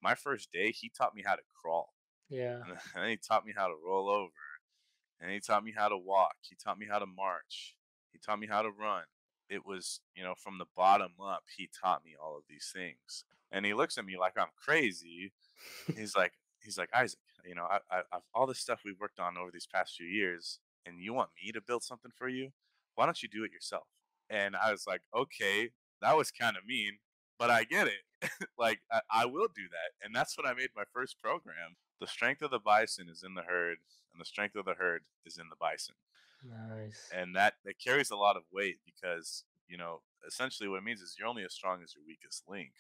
my first day, he taught me how to crawl, Yeah. and then he taught me how to roll over, and he taught me how to walk. He taught me how to march. He taught me how to run. It was, from the bottom up, he taught me all of these things. And he looks at me like I'm crazy. He's like, Isaac, I've all this stuff we've worked on over these past few years, and you want me to build something for you? Why don't you do it yourself? And I was like, okay, that was kind of mean, but I get it. Like, I will do that. And that's when I made my first program. The strength of the bison is in the herd, and the strength of the herd is in the bison. Nice. And that carries a lot of weight because, essentially what it means is you're only as strong as your weakest link.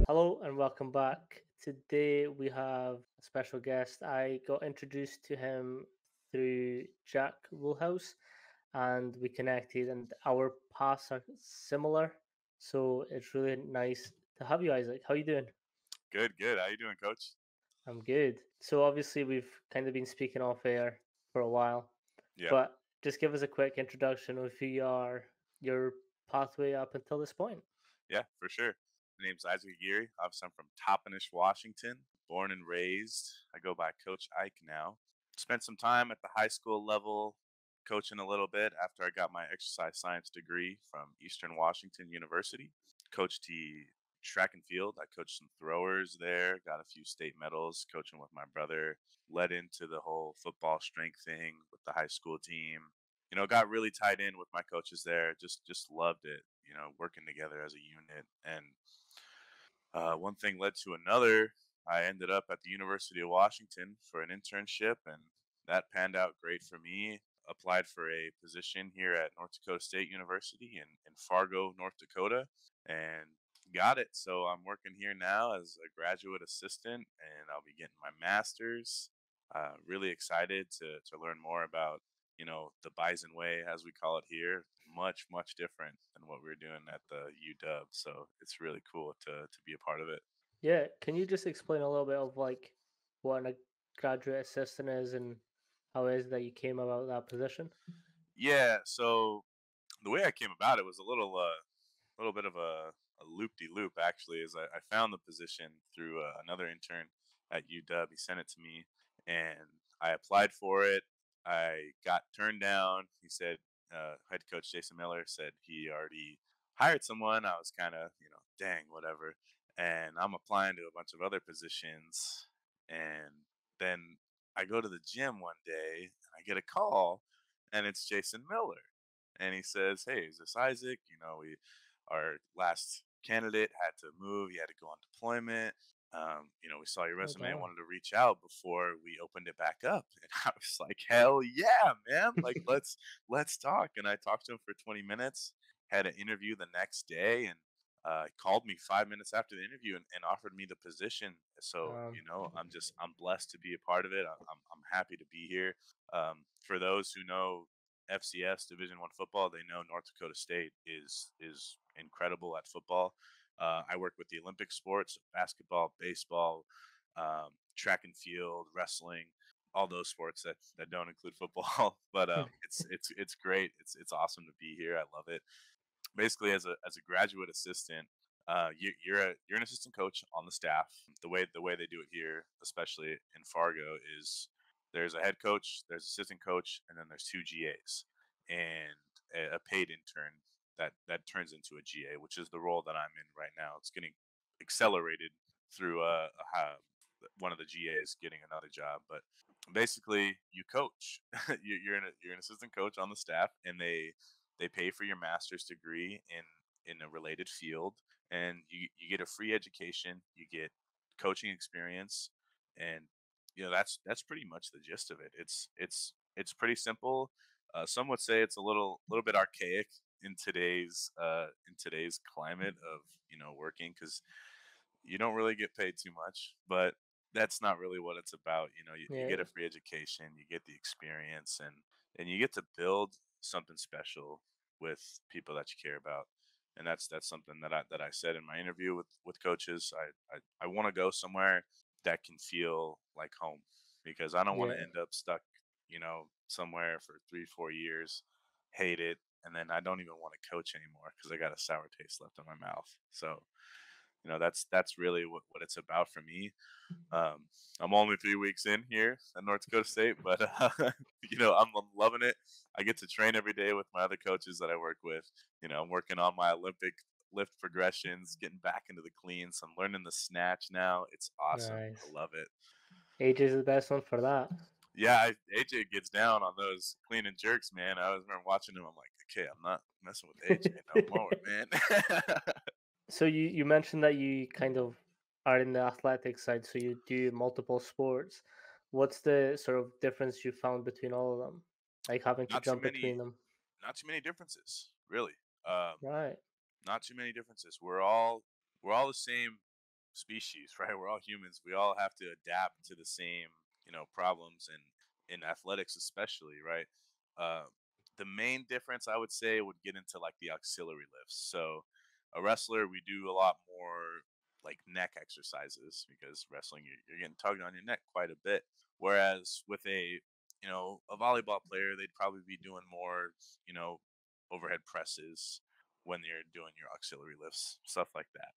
Hello and welcome back. Today we have a special guest. I got introduced to him through Jack Woolhouse and we connected, and our paths are similar. So it's really nice to have you, Isaac. How you doing? Good, good. How you doing, coach? I'm good. So obviously we've kind of been speaking off air for a while, Yeah. but just give us a quick introduction of who you are, your pathway up until this point. Yeah, for sure. My name's Isaac Aguirre. Obviously, I'm from Toppenish, Washington. Born and raised. I go by Coach Ike now. Spent some time at the high school level coaching a little bit after I got my exercise science degree from Eastern Washington University. Coached the track and field. I coached some throwers there, got a few state medals coaching with my brother. Led into the whole football strength thing with the high school team. Got really tied in with my coaches there. Just loved it. Working together as a unit. And one thing led to another. I ended up at the University of Washington for an internship, and that panned out great for me. Applied for a position here at North Dakota State University in Fargo, North Dakota, and got it. So I'm working here now as a graduate assistant, and I'll be getting my master's. Really excited to learn more about the Bison Way, as we call it here. Much different than what we are doing at the UW. So it's really cool to be a part of it. Yeah, can you just explain a little bit of like what a graduate assistant is and how it is that you came about that position? Yeah. So the way I came about it was a little bit of a loop de loop actually. Is I found the position through another intern at UW. He sent it to me, and I applied for it. I got turned down. He said, head coach Jason Miller said he already hired someone. I was kind of, dang, whatever. And I'm applying to a bunch of other positions. And then I go to the gym one day and I get a call, and it's Jason Miller. And he says, hey, is this Isaac? Our last candidate had to move. He had to go on deployment. We saw your Oh, resume and damn. wanted to reach out before we opened it back up. And I was like, hell yeah, man. Like, let's talk. And I talked to him for 20 minutes, had an interview the next day, and he called me 5 minutes after the interview and offered me the position. So, Um, I'm blessed to be a part of it. I'm happy to be here. For those who know FCS Division I football, they know North Dakota State is incredible at football. I work with the Olympic sports: basketball, baseball, track and field, wrestling, all those sports that don't include football. But it's great. It's awesome to be here. I love it. Basically, as a graduate assistant, you're an assistant coach on the staff. The way they do it here, especially in Fargo, is there's a head coach, there's assistant coach, and then there's two GAs and a paid intern that turns into a GA, which is the role that I'm in right now. It's getting accelerated through one of the GAs getting another job, but basically you coach. You're an assistant coach on the staff, and they pay for your master's degree in a related field, and you get a free education, you get coaching experience, and that's pretty much the gist of it. It's pretty simple. Some would say it's a little bit archaic in today's climate of working, because you don't really get paid too much, but that's not really what it's about. You yeah, get a free education, you get the experience, and you get to build something special with people that you care about. And that's something that I said in my interview with coaches. I want to go somewhere that can feel like home, because I don't want yeah, to end up stuck, somewhere for 3, 4 years, hate it, and then I don't even want to coach anymore because I got a sour taste left in my mouth. So, that's really what it's about for me. Um, I'm only 3 weeks in here at North Dakota State, but I'm loving it. I get to train every day with my other coaches that I work with. I'm working on my Olympic lift progressions, getting back into the cleans. I'm learning the snatch now. It's awesome. I Nice. love it. AJ's the best one for that. Yeah, AJ gets down on those clean and jerks, man. I was remember watching him. I'm like, okay, I'm not messing with AJ no more, man. So you mentioned that you kind of are in the athletic side, so you do multiple sports. What's the sort of difference you found between all of them? Like having to not too jump many, between them. not too many differences, really. Um, Right. Not too many differences. We're all the same species, right? We're all humans. We all have to adapt to the same, problems, and in athletics especially, right? Uh, the main difference I would say would get into like the auxiliary lifts. So a wrestler, we do a lot more like neck exercises because wrestling, you're getting tugged on your neck quite a bit. Whereas with a volleyball player, they'd probably be doing more, you know, overhead presses when you're doing your auxiliary lifts, stuff like that.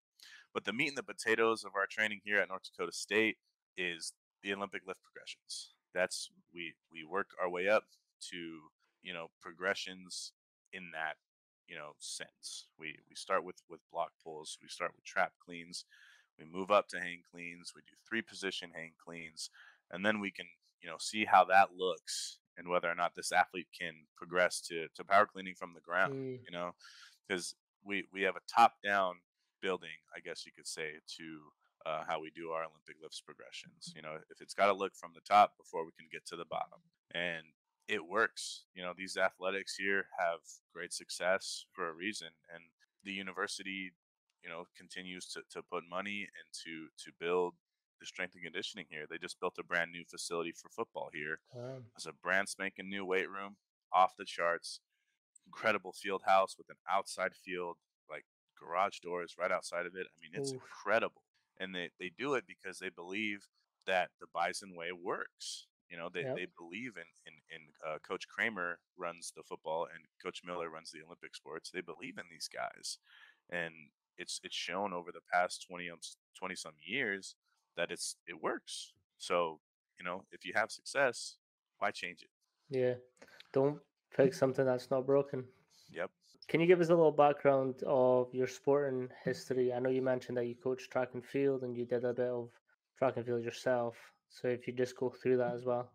But the meat and the potatoes of our training here at North Dakota State is the Olympic lift progressions. That's we work our way up to progressions in that sense. We start with block pulls. We start with trap cleans. We move up to hang cleans. We do 3 position hang cleans, and then we can see how that looks and whether or not this athlete can progress to power cleaning from the ground. Mm, You know, because we have a top down building, I guess you could say, to how we do our Olympic lifts progressions. If it's got to look from the top before we can get to the bottom, and it works. These athletics here have great success for a reason, and the university, continues to put money and to build the strength and conditioning here. They just built a brand new facility for football here. damn. It's a brand spanking new weight room, off the charts, incredible field house with an outside field, like garage doors right outside of it. I mean, it's Oof. incredible. And they do it because they believe that the Bison Way works. They Yep. believe in Coach Kramer runs the football and Coach Miller runs the Olympic sports. They believe in these guys. And it's shown over the past 20 some years that it works. So, if you have success, why change it? Yeah. Don't fix something that's not broken. Yep. Can you give us a little background of your sporting history? I know you mentioned that you coached track and field and you did a bit of track and field yourself. So if you just go through that as well.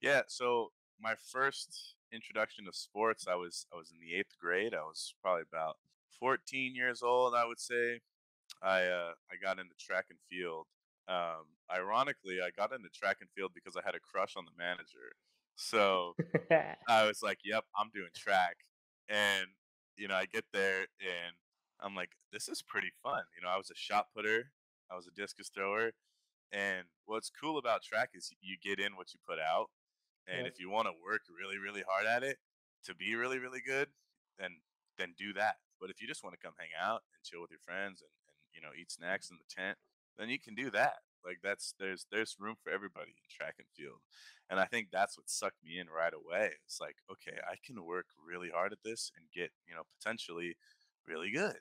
Yeah, so my first introduction to sports, I was in the 8th grade. I was probably about 14 years old, I would say. I got into track and field. Ironically, I got into track and field because I had a crush on the manager. So I was like, "Yep, I'm doing track," and I get there and I'm like, "This is pretty fun." I was a shot putter, I was a discus thrower, and what's cool about track is you get in what you put out. And Yep. if you want to work really, really hard at it to be really, really good, then do that. But if you just want to come hang out and chill with your friends and eat snacks in the tent, then you can do that. Like there's room for everybody in track and field. And I think that's what sucked me in right away. It's like, okay, I can work really hard at this and get, potentially really good.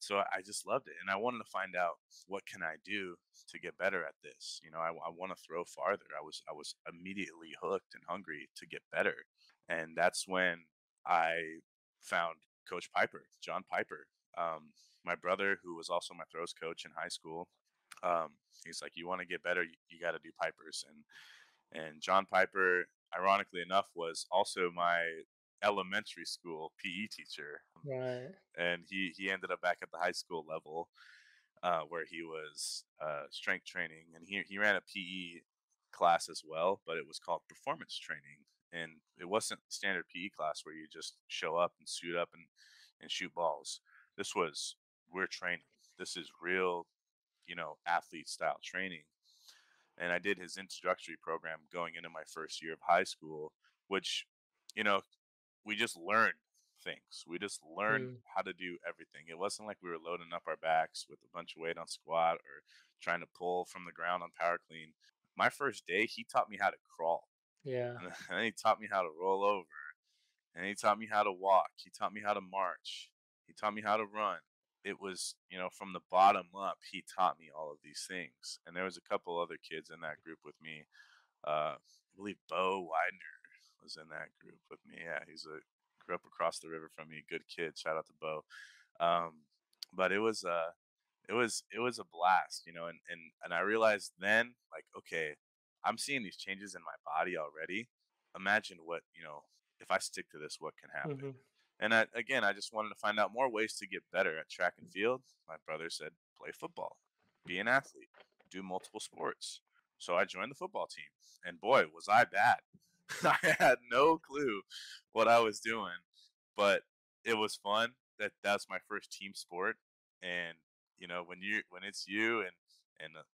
So I just loved it, and I wanted to find out what can I do to get better at this. I want to throw farther. I was immediately hooked and hungry to get better, and that's when I found Coach Piper, John Piper, my brother, who was also my throws coach in high school. He's like, "You want to get better, you got to do Pipers," and John Piper, ironically enough, was also my elementary school PE teacher, Right. and he ended up back at the high school level, where he was strength training, and he ran a PE class as well, but it was called performance training, and it wasn't standard PE class where you just show up and suit up and shoot balls. This was we're training. This is real, athlete style training. And I did his introductory program going into my first year of high school, which, you know, we just learned things. We just learned Mm, how to do everything. It wasn't like we were loading up our backs with a bunch of weight on squat or trying to pull from the ground on power clean. My first day, he taught me how to crawl, yeah. and then he taught me how to roll over, and he taught me how to walk. He taught me how to march. He taught me how to run. It was, from the bottom up, he taught me all of these things. And there was a couple other kids in that group with me. I believe Bo Widener was in that group with me. Yeah, grew up across the river from me. Good kid. Shout out to Bo. Um, but it was a blast, and I realized then, like, okay, I'm seeing these changes in my body already. Imagine what, if I stick to this, what can happen. Mm-hmm. And I just wanted to find out more ways to get better at track and field. My brother said, play football, be an athlete, do multiple sports. So I joined the football team, and boy, was I bad. I had no clue what I was doing, but it was fun. That's my first team sport, and when it's you and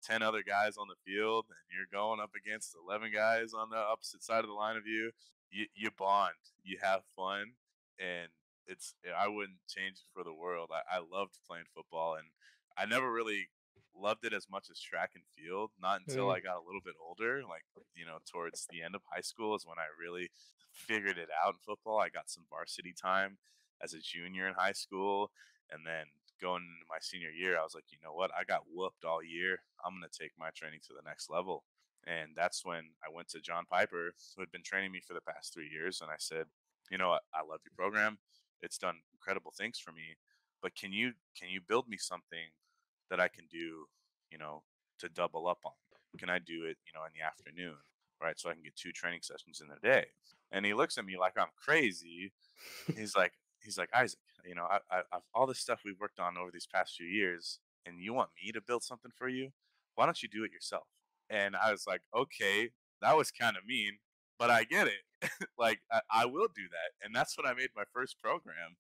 10 other guys on the field, and you're going up against 11 guys on the opposite side of the line of you bond, you have fun, and I wouldn't change it for the world. I loved playing football, and I never really loved it as much as track and field. Not until Mm. I got a little bit older, like towards the end of high school is when I really figured it out in football. I got some varsity time as a junior in high school, and then going into my senior year, I was like, you know what? I got whooped all year. I'm going to take my training to the next level. And that's when I went to John Piper, who had been training me for the past 3 years. And I said, I love your program. It's done incredible things for me. But can you build me something that I can do, you know, to double up on? Can I do it, in the afternoon, right? So I can get 2 training sessions in a day. And he looks at me like I'm crazy. He's like, Isaac, I've all this stuff we've worked on over these past few years, and you want me to build something for you? Why don't you do it yourself? And I was like, okay, that was kind of mean, but I get it. Like, I will do that, and that's when I made my first program.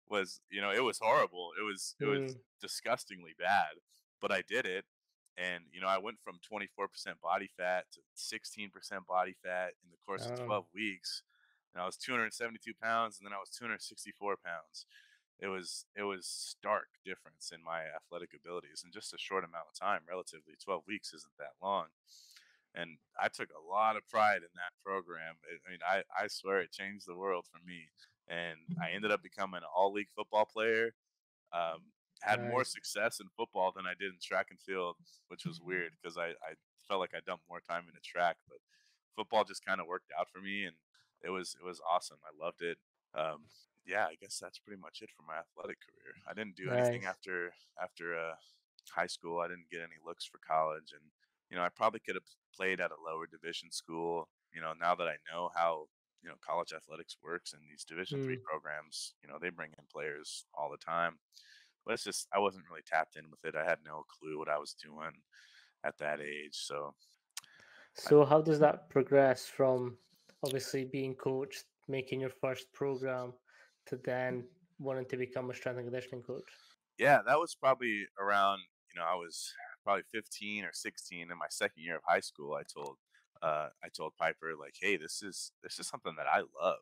It was horrible. It was Mm. disgustingly bad, but I did it, and I went from 24% body fat to 16% body fat in the course of Oh, 12 weeks, and I was 272 pounds, and then I was 264 pounds. It was stark difference in my athletic abilities in just a short amount of time. Relatively, 12 weeks isn't that long, and I took a lot of pride in that program. I swear it changed the world for me, and I ended up becoming an all league football player. Had more nice. success in football than I did in track and field, which was weird because I felt like I dumped more time into track, but football just kind of worked out for me, and it was awesome. I loved it. Um, yeah, I guess that's pretty much it for my athletic career. I didn't do anything Nice. after high school. I didn't get any looks for college, and I probably could have played at a lower division school. Now that I know how college athletics works, and these Division 3 Mm. programs, they bring in players all the time. But it's just I wasn't really tapped in with it. I had no clue what I was doing at that age. So I, So how does that progress from obviously being coached, making your first program, to then wanting to become a strength and conditioning coach? yeah, that was probably around, I was probably 15 or 16 in my second year of high school. I told Piper, like, hey, this is something that I love.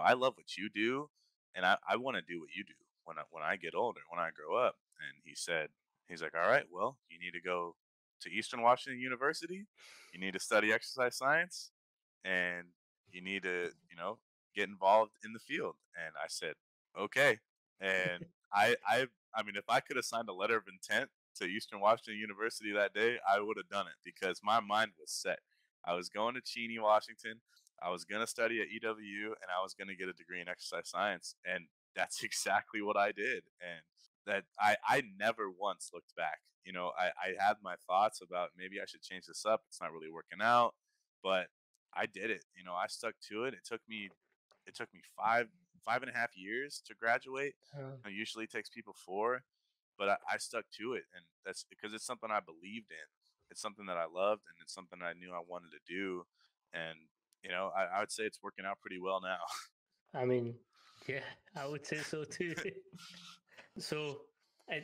I love what you do, and I want to do what you do when I get older, when I grow up. And he's like, all right, well, you need to go to Eastern Washington University. You need to study exercise science, and you need to, get involved in the field. And I said, okay. And I mean, if I could have signed a letter of intent to Eastern Washington University that day, I would have done it because my mind was set. I was going to Cheney, Washington. I was going to study at EW, and I was going to get a degree in exercise science. And that's exactly what I did. And that I never once looked back. I had my thoughts about maybe I should change this up. It's not really working out, but I did it. I stuck to it. It took me 5.5 years to graduate. Uh, Usually it takes people 4, but I stuck to it, and that's because it's something I believed in. It's something that I loved, and it's something I knew I wanted to do. And I would say it's working out pretty well now. I mean, yeah, I would say so too. So, I,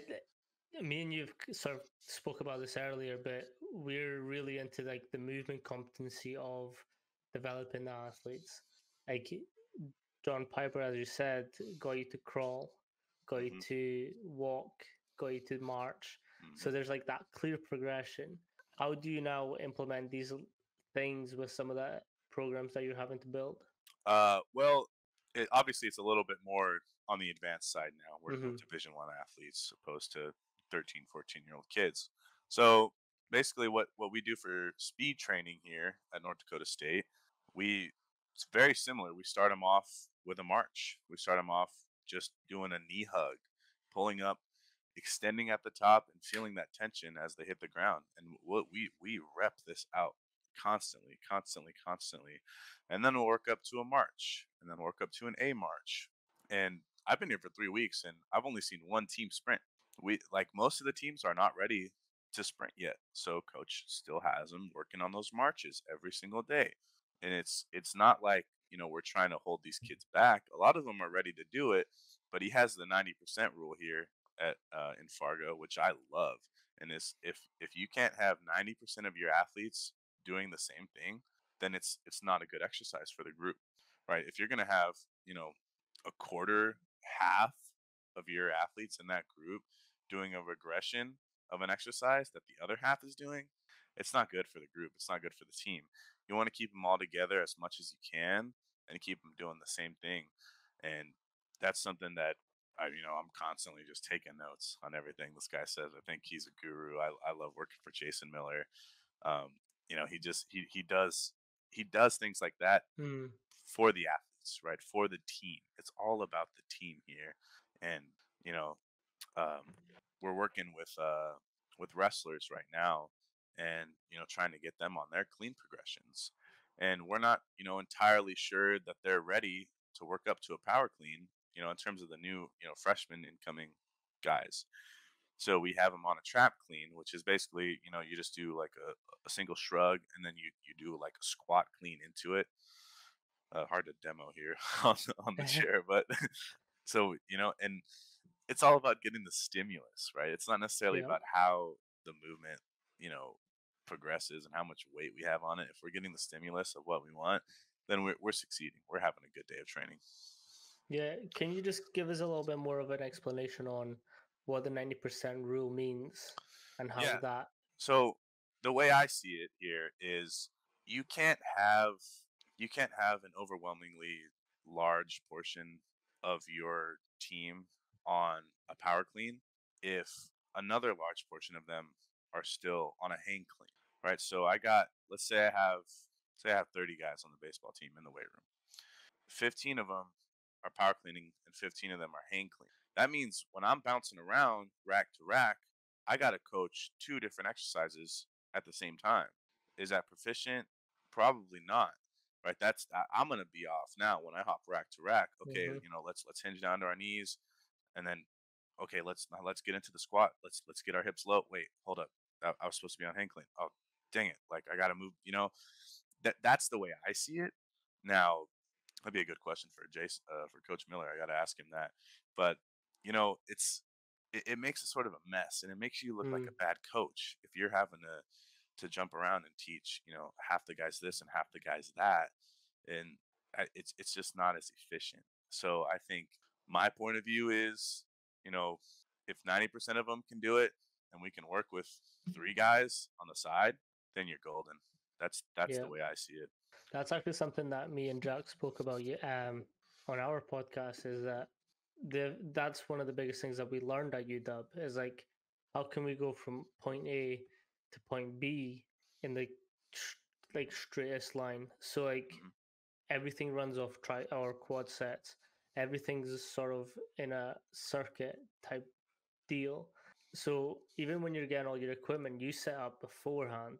me and you've sort of spoke about this earlier, but we're really into like the movement competency of developing the athletes. Like John Piper, as you said, got you to crawl, got you hmm to walk, got you to march. hmm So there's like that clear progression. How do you now implement these things with some of the programs that you're having to build? Well, obviously it's a little bit more on the advanced side now, working with Mm-hmm. Division 1 athletes opposed to 13, 14-year-old kids. So basically what we do for speed training here at North Dakota State, we it's very similar. We start them off with a march. We start them off just doing a knee hug, pulling up, extending at the top, and feeling that tension as they hit the ground. And what we rep this out constantly, constantly, constantly, and then we'll work up to a march, and then work up to an A march. And I've been here for 3 weeks, and I've only seen one team sprint. We like most of the teams are not ready to sprint yet, so coach still has them working on those marches every single day. And it's not like we're trying to hold these kids back. A lot of them are ready to do it, but he has the 90% rule here at in Fargo, which I love. And is if you can't have 90% of your athletes doing the same thing, then it's not a good exercise for the group, right? If you're going to have a quarter, half of your athletes in that group doing a regression of an exercise that the other half is doing, it's not good for the group. It's not good for the team. You want to keep them all together as much as you can and keep them doing the same thing. And that's something that I'm constantly just taking notes on everything this guy says. I think he's a guru. I love working for Jason Miller. He just he does things like that Mm. for the athletes, right? For the team. It's all about the team here. And you know, um, we're working with wrestlers right now, and trying to get them on their clean progressions. And we're not entirely sure that they're ready to work up to a power clean. In terms of the new freshman incoming guys. So we have them on a trap clean, which is basically you just do like a single shrug, and then you do like a squat clean into it. Hard to demo here on the chair, but so and it's all about getting the stimulus, right? It's not necessarily Yeah. about how the movement, you know, progresses and how much weight we have on it. If we're getting the stimulus of what we want, then we're succeeding. We're having a good day of training. Yeah. Can you just give us a little bit more of an explanation on what the 90% rule means and how Yeah. that? So the way I see it here is you can't have you can't have an overwhelmingly large portion of your team on a power clean if another large portion of them are still on a hang clean, right? So let's say I have 30 guys on the baseball team in the weight room. 15 of them are power cleaning and 15 of them are hang clean. That means when I'm bouncing around rack to rack, I got to coach two different exercises at the same time. Is that proficient? Probably not. Right? I'm going to be off now when I hop rack to rack. Okay, Mm-hmm. let's hinge down to our knees, and then okay, let's get into the squat. Let's get our hips low. Wait, hold up. I was supposed to be on hang clean. Oh, dang it. Like I got to move, that's the way I see it. Now, that'd be a good question for Jason, for Coach Miller. I got to ask him that. But it makes a sort of a mess, and it makes you look like Mm. a bad coach if you're having to jump around and teach half the guys this and half the guys that, and it's just not as efficient. So I think my point of view is, you know, if 90% of them can do it, and we can work with three guys on the side, then you're golden. That's Yeah. the way I see it. That's actually something that me and Jack spoke about on our podcast is that that's one of the biggest things that we learned at UW is like how can we go from point A to point B in the like straightest line. So like Hmm. everything runs off tri or quad sets. Everything's sort of in a circuit type deal. So even when you're getting all your equipment, you set up beforehand,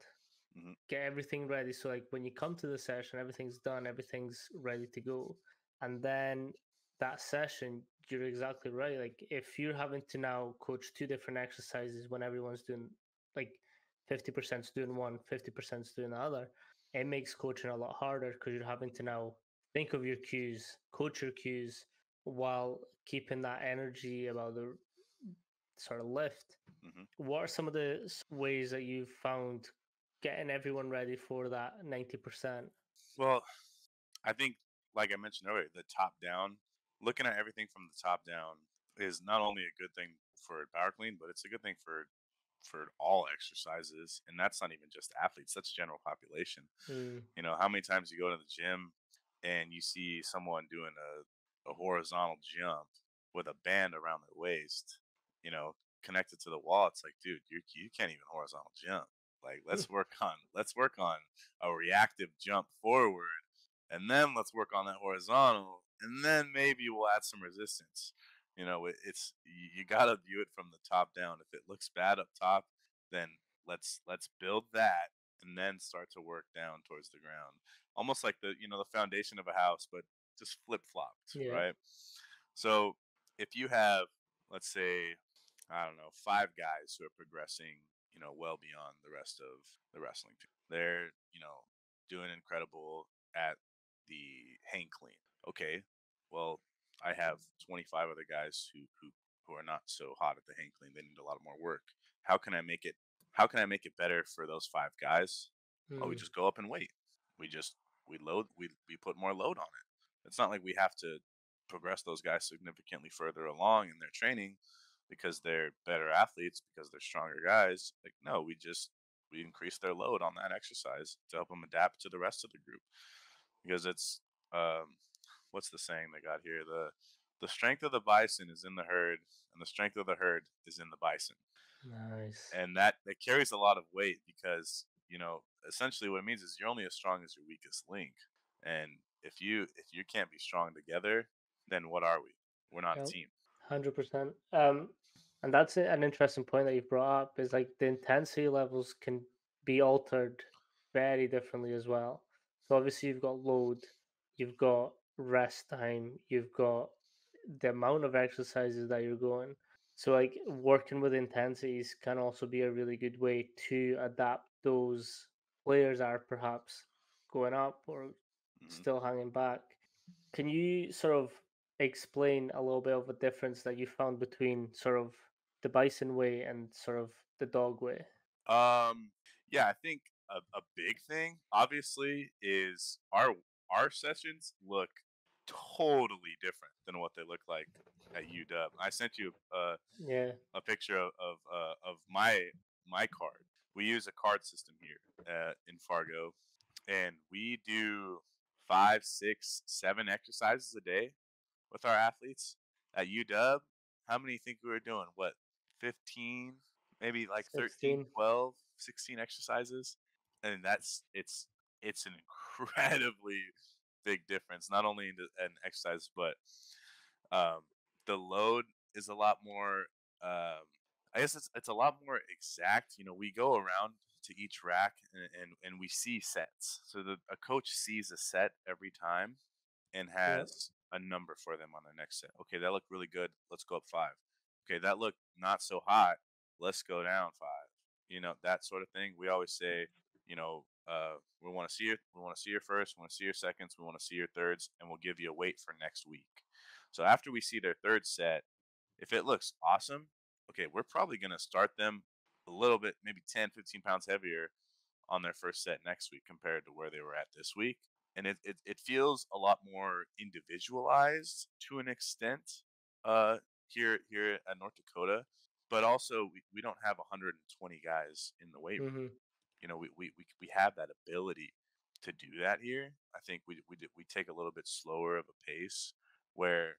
Hmm. get everything ready. So like when you come to the session, everything's done, everything's ready to go. And then that session, you're exactly right. Like if you're having to now coach two different exercises when everyone's doing like 50% doing one, 50% doing the other, it makes coaching a lot harder because you're having to now think of your cues, coach your cues while keeping that energy about the sort of lift. Hmm. What are some of the ways that you've found getting everyone ready for that 90%? Well, I think, like I mentioned earlier, the top down, looking at everything from the top down is not only a good thing for power clean, but it's a good thing for all exercises. And that's not even just athletes; that's general population. Mm, How many times you go to the gym and you see someone doing a horizontal jump with a band around their waist, you know, connected to the wall. It's like, dude, you can't even horizontal jump. Like, let's work on a reactive jump forward, and then let's work on that horizontal, and then maybe we'll add some resistance. It's you got to view it from the top down. If it looks bad up top, then let's build that and then start to work down towards the ground, almost like the foundation of a house, but just flip flopped, Yeah. right? So if you have, let's say, I don't know, five guys who are progressing, well beyond the rest of the wrestling team. They're, doing incredible at the hang clean. Okay, well, I have 25 other guys who are not so hot at the hang clean. They need a lot of more work. How can I make it? How can I make it better for those five guys? Well, we Mm. just go up and wait. We just we load. We put more load on it. It's not like we have to progress those guys significantly further along in their training because they're better athletes, because they're stronger guys. Like, no, we increase their load on that exercise to help them adapt to the rest of the group, because it's what's the saying they got here? The strength of the bison is in the herd, and the strength of the herd is in the bison. Nice. And that carries a lot of weight, because essentially what it means is you're only as strong as your weakest link. And if you can't be strong together, then what are we? We're not a Yep. team. 100%. And that's an interesting point that you brought up is like the intensity levels can be altered very differently as well. So obviously you've got load, you've got rest time, you've got the amount of exercises that you're going. So like working with intensities can also be a really good way to adapt those players that are perhaps going up or Hmm. still hanging back. Can you sort of explain a little bit of a difference that you found between sort of the Bison way and sort of the dog way? Yeah, I think a big thing, obviously, is our sessions look totally different than what they look like at UW. I sent you Yeah, a picture of my card. We use a card system here in Fargo, and we do 5, 6, 7 exercises a day with our athletes. At UW, how many think we were doing? What, 15, maybe like 13, 16. 12, 16 exercises? And it's an incredibly big difference, not only in exercise, but um, the load is a lot more. Um, I guess it's a lot more exact. We go around to each rack, and we see sets. So a coach sees a set every time and Yeah. has a number for them on their next set. Okay, that looked really good. Let's go up 5. Okay, that looked not so hot. Let's go down 5. That sort of thing. We always say, we want to see your first, we want to see your seconds, we want to see your thirds, and we'll give you a weight for next week. So after we see their third set, if it looks awesome, okay, we're probably going to start them a little bit, maybe 10, 15 pounds heavier on their first set next week compared to where they were at this week. And it feels a lot more individualized to an extent here at North Dakota, but also we don't have 120 guys in the weight room. Mm-hmm. We have that ability to do that here. I think we take a little bit slower of a pace, where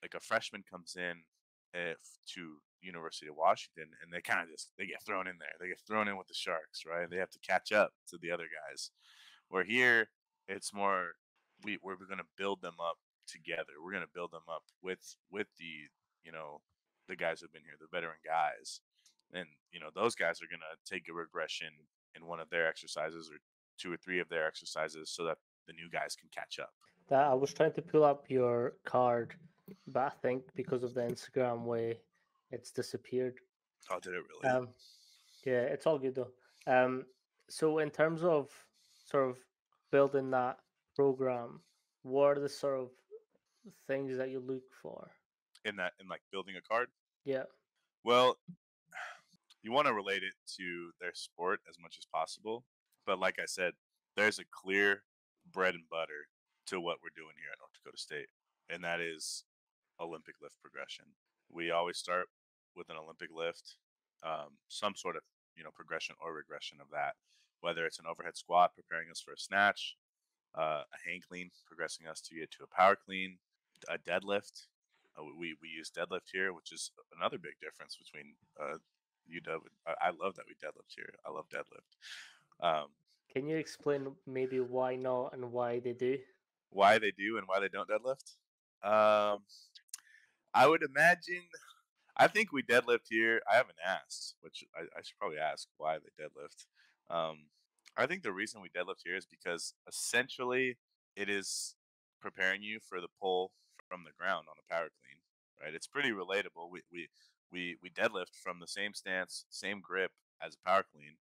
like a freshman comes in if to University of Washington, and they kind of just they get thrown in there. They get thrown in with the Sharks, right? They have to catch up to the other guys. Where here it's more we're going to build them up together. We're going to build them up with you know the guys who've been here, the veteran guys, and those guys are going to take a regression in one of their exercises or 2 or 3 of their exercises so that the new guys can catch up. That I was trying to pull up your card, but I think because of the Instagram way, it's disappeared. Oh, did it really? Um, yeah, it's all good though. So in terms of sort of building that program, what are the sort of things that you look for? In like building a card? Yeah. Well, you want to relate it to their sport as much as possible. But like I said, there's a clear bread and butter to what we're doing here at North Dakota State, and that is Olympic lift progression. We always start with an Olympic lift, some sort of progression or regression of that, whether it's an overhead squat preparing us for a snatch, a hang clean progressing us to get to a power clean, a deadlift. We use deadlift here, which is another big difference between UW. I love that we deadlift here. I love deadlift. Um, Can you explain maybe why not and why they do? why they do and why they don't deadlift? Um, I would imagine. I think we deadlift here. I haven't asked, which I should probably ask why they deadlift. Um, I think the reason we deadlift here is because essentially it is preparing you for the pull from the ground on a power clean, right? It's pretty relatable. We deadlift from the same stance, same grip as a power clean,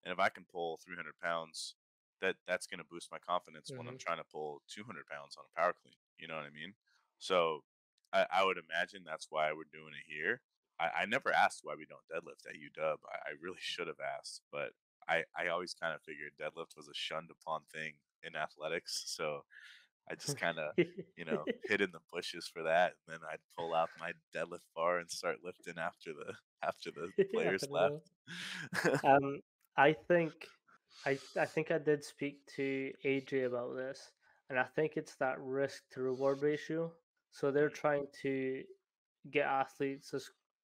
and if I can pull 300 pounds, that's going to boost my confidence when I'm Hmm. trying to pull 200 pounds on a power clean. You know what I mean? So I would imagine that's why we're doing it here. I never asked why we don't deadlift at UW. I really should have asked, but I always kind of figured deadlift was a shunned upon thing in athletics. So I just kind of, hid in the bushes for that. And then I'd pull out my deadlift bar and start lifting after the Yeah, players I don't left. know. Um, I think I think I did speak to AJ about this, and I think it's that risk to reward ratio. So they're Mm, trying to get athletes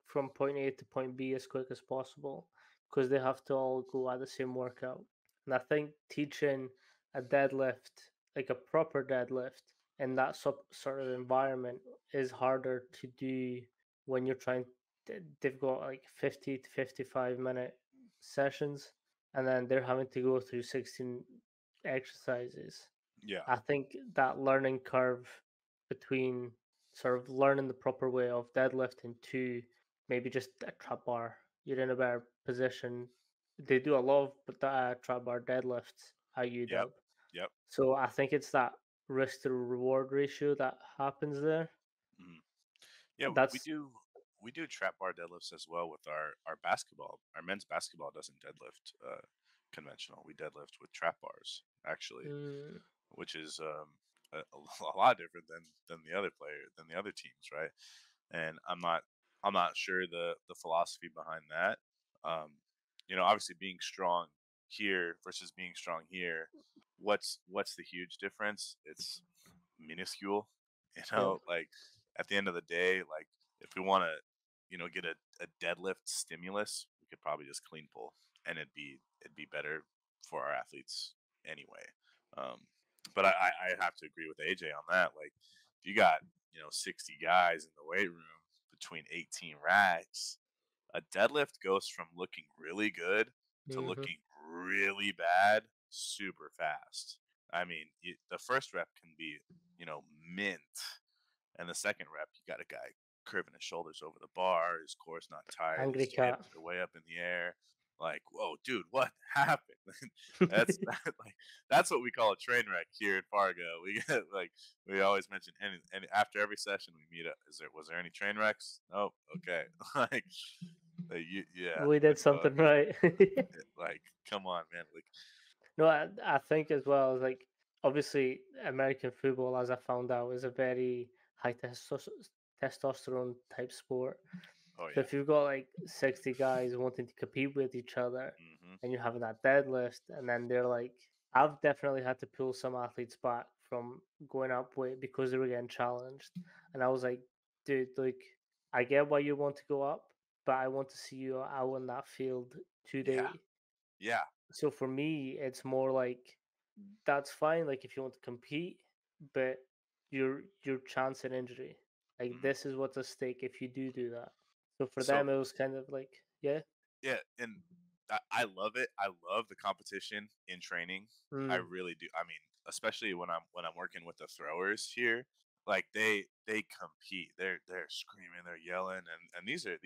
from point A to point B as quick as possible because they have to all go at the same workout. And I think teaching a deadlift, like a proper deadlift, in that sort of environment is harder to do when you're trying. They've got like 50 to 55-minute sessions, and then they're having to go through 16 exercises. yeah, I think that learning curve between sort of learning the proper way of deadlifting to maybe just a trap bar, you're in a better position. They do a lot of trap bar deadlifts at yep, UW. yep. So I think it's that risk to reward ratio that happens there. Mhm. Yeah, we That's do we do trap bar deadlifts as well with our basketball. Our men's basketball doesn't deadlift conventional. We deadlift with trap bars actually, mm, which is a lot different than the other teams, right? And I'm not sure the philosophy behind that. Um, obviously being strong here versus being strong here. What's the huge difference? It's minuscule. yep. Like at the end of the day, like if we want to, get a deadlift stimulus, we could probably just clean pull, and it'd be better for our athletes anyway. Um, but I have to agree with AJ on that. Like if you got 60 guys in the weight room between 18 racks, a deadlift goes from looking really good to Hmm. looking really bad super fast. I mean, the first rep can be, mint, and the second rep, you got a guy curving his shoulders over the bar, his core's not tight, Angry his cat. hips are way up in the air. Like, whoa, dude, what happened? that's like that's what we call a train wreck here in Fargo. We get like we always mention and after every session we meet up. Was there any train wrecks? Nope. Okay. Yeah. We did If something right. like come on, man. Like No, I think as well as like obviously American football, as I found out, is a very high testosterone type sport. oh So yeah. if you've got like 60 guys wanting to compete with each other, Hmm. and you're having that deadlift, and then they're like, I've definitely had to pull some athletes back from going up weight because they were getting challenged, and I was like, dude, like I get why you want to go up, but I want to see you out on that field Yeah. today. Yeah. So for me, it's more like that's fine, like if you want to compete, but your chance and injury, like Hmm. this is what's at stake if you do that. So for So them, it was kind of like, yeah, yeah, and I love it. I love the competition in training. I mm, really do. I mean, especially when I'm working with the throwers here, like they compete. They're screaming, they're yelling, and these are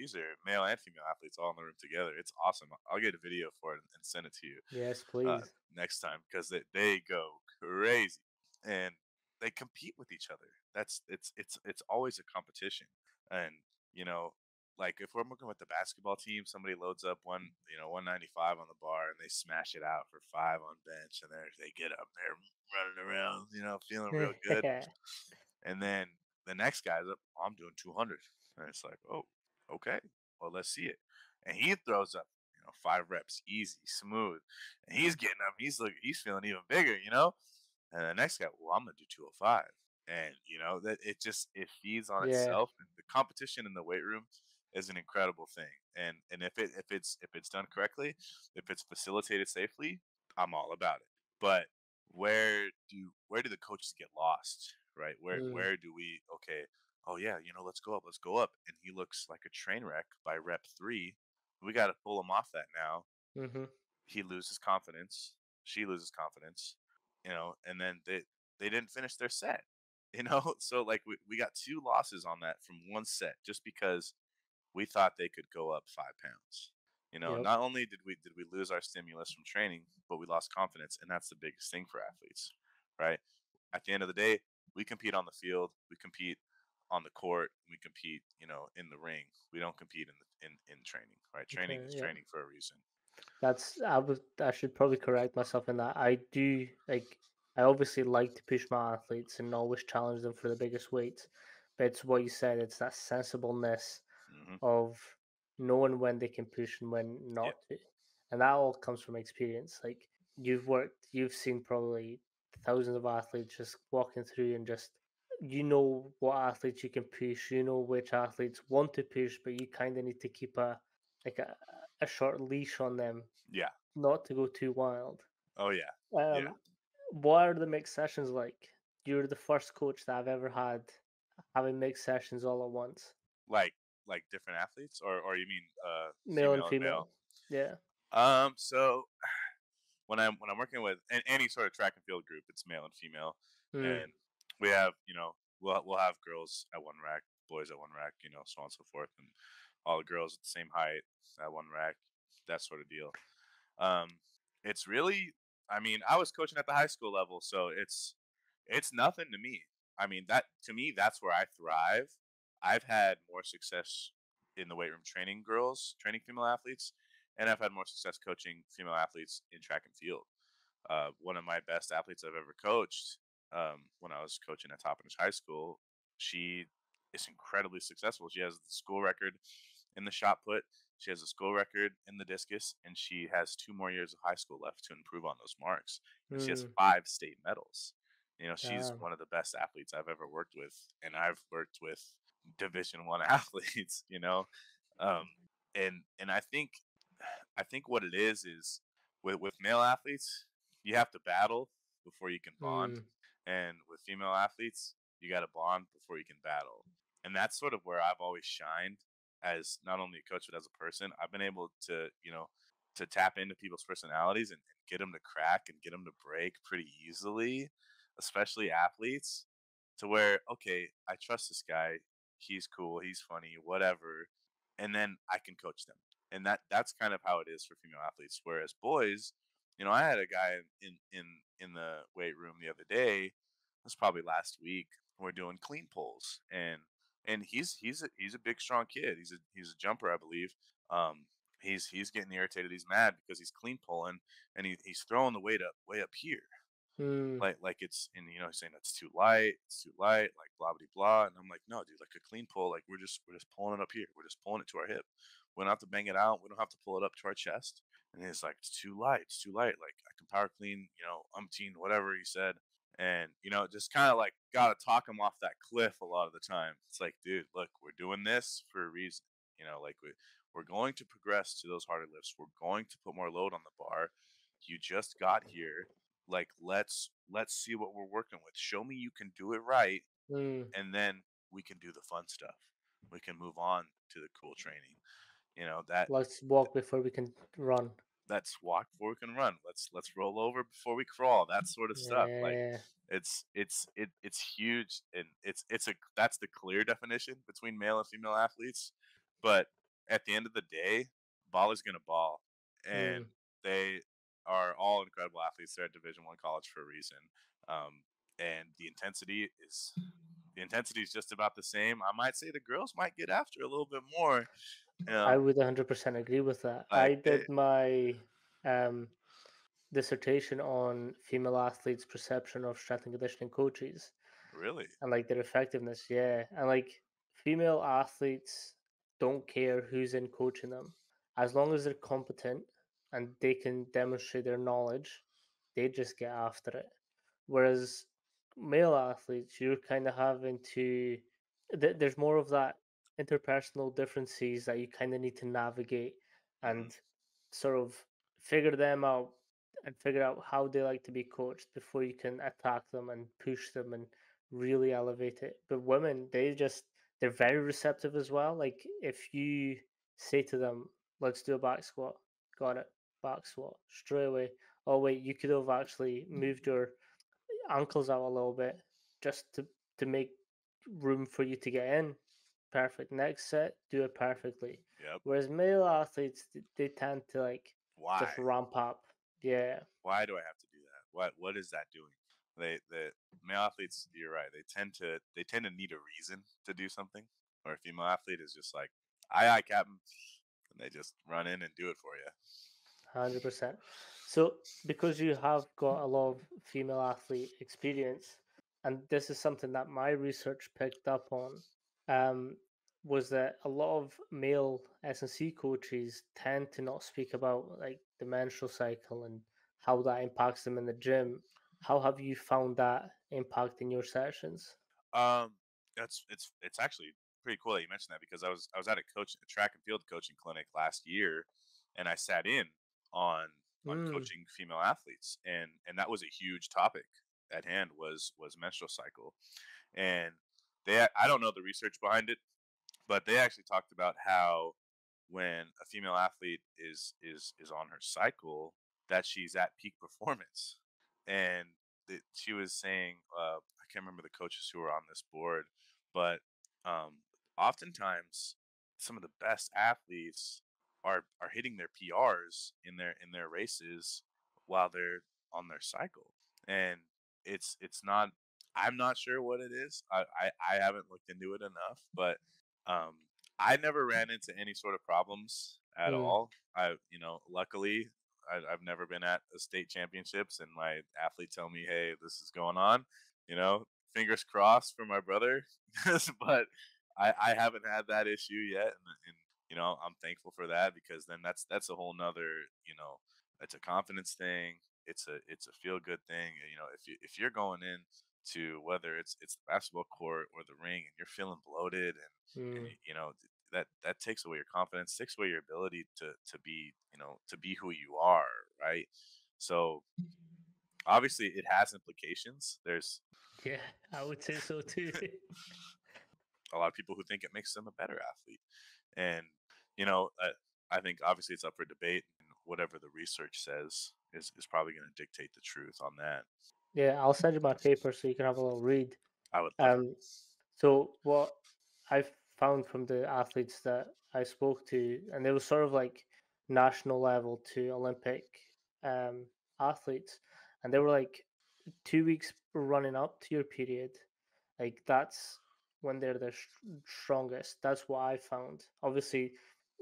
male and female athletes all in the room together. It's awesome. I'll get a video for it and send it to you yes, uh, please. next time because they go crazy and they compete with each other. It's always a competition, and you know like if we're working with the basketball team, somebody loads up 195 on the bar and they smash it out for 5 on bench, and they get up there running around, feeling real good, and then the next guy's up, "Oh, I'm doing 200," and it's like, oh, okay, well let's see it, and he throws up 5 reps, easy, smooth, and he's getting up, he's feeling even bigger, and the next guy, well, I'm gonna do 205. and that it feeds on Yeah. itself. And the competition in the weight room is an incredible thing, and if it's done correctly, if it's facilitated safely, I'm all about it. But where do the coaches get lost, right? where Mm. where do we okay, oh yeah, let's go up, and he looks like a train wreck by rep 3. We got to pull him off that now. Mm-hmm. He loses confidence, she loses confidence, and then they didn't finish their set. So like we got 2 losses on that from one set just because we thought they could go up 5 pounds. Yep. Not only did we lose our stimulus from training, but we lost confidence, and that's the biggest thing for athletes, right? At the end of the day, we compete on the field, we compete on the court, we compete, in the ring. We don't compete in training, right? Training Okay. is Yep. training for a reason. I should probably correct myself in that. I do like I obviously like to push my athletes and always challenge them for the biggest weights. But it's what you said, it's that sensibleness Hmm. of knowing when they can push and when Yeah, not to. And that all comes from experience. Like you've seen probably thousands of athletes just walking through and just you know what athletes you can push, you know which athletes want to push, but you kind of need to keep like a short leash on them yeah. not to go too wild. Oh yeah, yeah. Um, what are the mixed sessions like? You're the first coach that I've ever had having mixed sessions all at once, Like different athletes, or you mean male and female and male? female. Yeah. So when I'm working with any sort of track and field group, it's male and female, Mm. and we have we'll have girls at one rack, boys at one rack, so on and so forth, and all the girls at the same height at one rack, that sort of deal. Um, it's really, I mean, I was coaching at the high school level, so it's nothing to me. I mean, that to me, that's where I thrive. I've had more success in the weight room training girls, training female athletes, and I've had more success coaching female athletes in track and field. One of my best athletes I've ever coached, when I was coaching at Toppenish High School, she is incredibly successful. She has the school record in the shot put. She has a school record in the discus, and she has 2 more years of high school left to improve on those marks. And she has Mm. 5 state medals. She's Damn. one of the best athletes I've ever worked with, and I've worked with Division 1 athletes. Um, and I think what it is with male athletes, you have to battle before you can bond, Mm. and with female athletes, you got to bond before you can battle. And that's sort of where I've always shined as not only a coach but as a person. I've been able to tap into people's personalities and get them to crack and get them to break pretty easily, especially athletes, to where okay, I trust this guy. He's cool. He's funny. Whatever, and then I can coach them. And that's kind of how it is for female athletes. Whereas boys, I had a guy in the weight room the other day. It was probably last week. We're doing clean pulls, and he's a big strong kid. He's a jumper, I believe. Um, he's getting irritated. He's mad because he's clean pulling, and he's throwing the weight up way up here, Mm. like it's, and he's saying it's too light, like blah blah blah. And I'm like, no, dude, like a clean pull, like we're just pulling it up here, we're just pulling it to our hip. We don't have to bang it out. We don't have to pull it up to our chest. And he's like, it's too light. Like I can power clean, umpteen, whatever he said. And just kind of like gotta talk him off that cliff a lot of the time. It's like, dude, look, we're doing this for a reason. Like we're going to progress to those harder lifts. We're going to put more load on the bar. You just got here, like let's see what we're working with. Show me you can do it right, Mm. and then we can do the fun stuff. We can move on to the cool training. You know that Let's walk before we can run. let's walk before we can run. Let's roll over before we crawl. That sort of stuff. Like Yeah. it's huge, and it's a that's the clear definition between male and female athletes. But at the end of the day, ball is gonna ball, and Mm. they are all incredible athletes. They're at Division 1 college for a reason, and the intensity is just about the same. I might say the girls might get after a little bit more. You I know, would 100% agree with that. I like did my um, dissertation on female athletes' perception of strength and conditioning coaches really. and like their effectiveness. Yeah, and like female athletes don't care who's in coaching them, as long as they're competent and they can demonstrate their knowledge, they just get after it. Whereas male athletes, you're kind of having to. There's more of that interpersonal differences that you kind of need to navigate Hmm. and sort of figure them out and figure out how they like to be coached before you can attack them and push them and really elevate it. But women, they're very receptive as well. Like if you say to them, "Let's do a back squat," got it, back squat straight away. Oh wait, you could have actually moved your ankles out a little bit just to make room for you to get in. Perfect. Next set, do it perfectly. Yep. Whereas male athletes, they tend to like Why? just ramp up. Yeah, Why do I have to do that? What is that doing? The male athletes, you're right. They tend to need a reason to do something. Or a female athlete is just like, aye, captain, and they just run in and do it for you. 100%. So because you have got a lot of female athlete experience, and this is something that my research picked up on, um, was that a lot of male S&C coaches tend to not speak about like the menstrual cycle and how that impacts them in the gym. How have you found that impact in your sessions? Um, it's actually pretty cool that you mentioned that because I was at a track and field coaching clinic last year, and I sat in on Mm, coaching female athletes, and that was a huge topic at hand was menstrual cycle, and I don't know the research behind it, but they actually talked about how when a female athlete is on her cycle that she's at peak performance, and she was saying, I can't remember the coaches who were on this board, but um, oftentimes some of the best athletes are hitting their PRs in their races while they're on their cycle, and it's not. I'm not sure what it is. I haven't looked into it enough, but um, I never ran into any sort of problems at mm, all. Luckily, I've never been at a state championships, and my athlete tell me, "Hey, this is going on." You know, fingers crossed for my brother, but I haven't had that issue yet, and I'm thankful for that because then that's a whole nother, it's a confidence thing. It's a feel good thing. If you're going in to whether it's the basketball court or the ring and you're feeling bloated and mm. that takes away your confidence, takes away your ability to be who you are, right? So obviously it has implications. There's Yeah, I would say so too. a lot of people who think it makes them a better athlete, and you know uh, I think obviously it's up for debate, and whatever the research says is probably going to dictate the truth on that. Yeah, I'll send you my paper so you can have a little read. I would love it. Um, so what I've found from the athletes that I spoke to, and it was sort of like national level to Olympic um, athletes, and they were like 2 weeks running up to your period, like that's when they're the strongest. That's what I found. Obviously,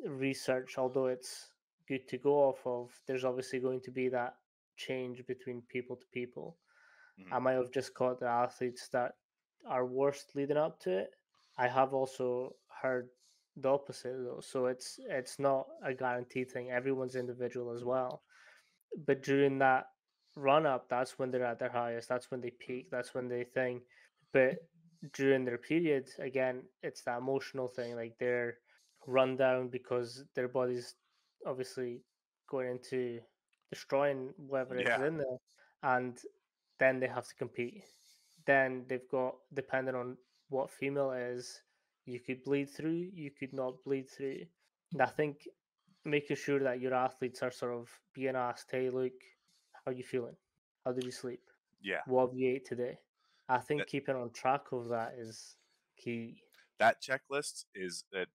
research, although it's good to go off of, there's obviously going to be that change between people to people. Mhm. I might have just caught the athletes that are worst leading up to it. I have also heard the opposite though, so it's not a guaranteed thing. Everyone's individual as well. But during that run up, that's when they're at their highest. That's when they peak. That's when they think. But during their period, again, it's that emotional thing. Like they're run down because their body's obviously going into destroying whatever is Yeah, in there, and then they have to compete. Then they've got, depending on what female it is, you could bleed through, you could not bleed through. And I think making sure that your athletes are sort of being asked, "Hey, look, how you feeling? How did you sleep? yeah. What have you ate today?" I think That keeping on track of that is key. that checklist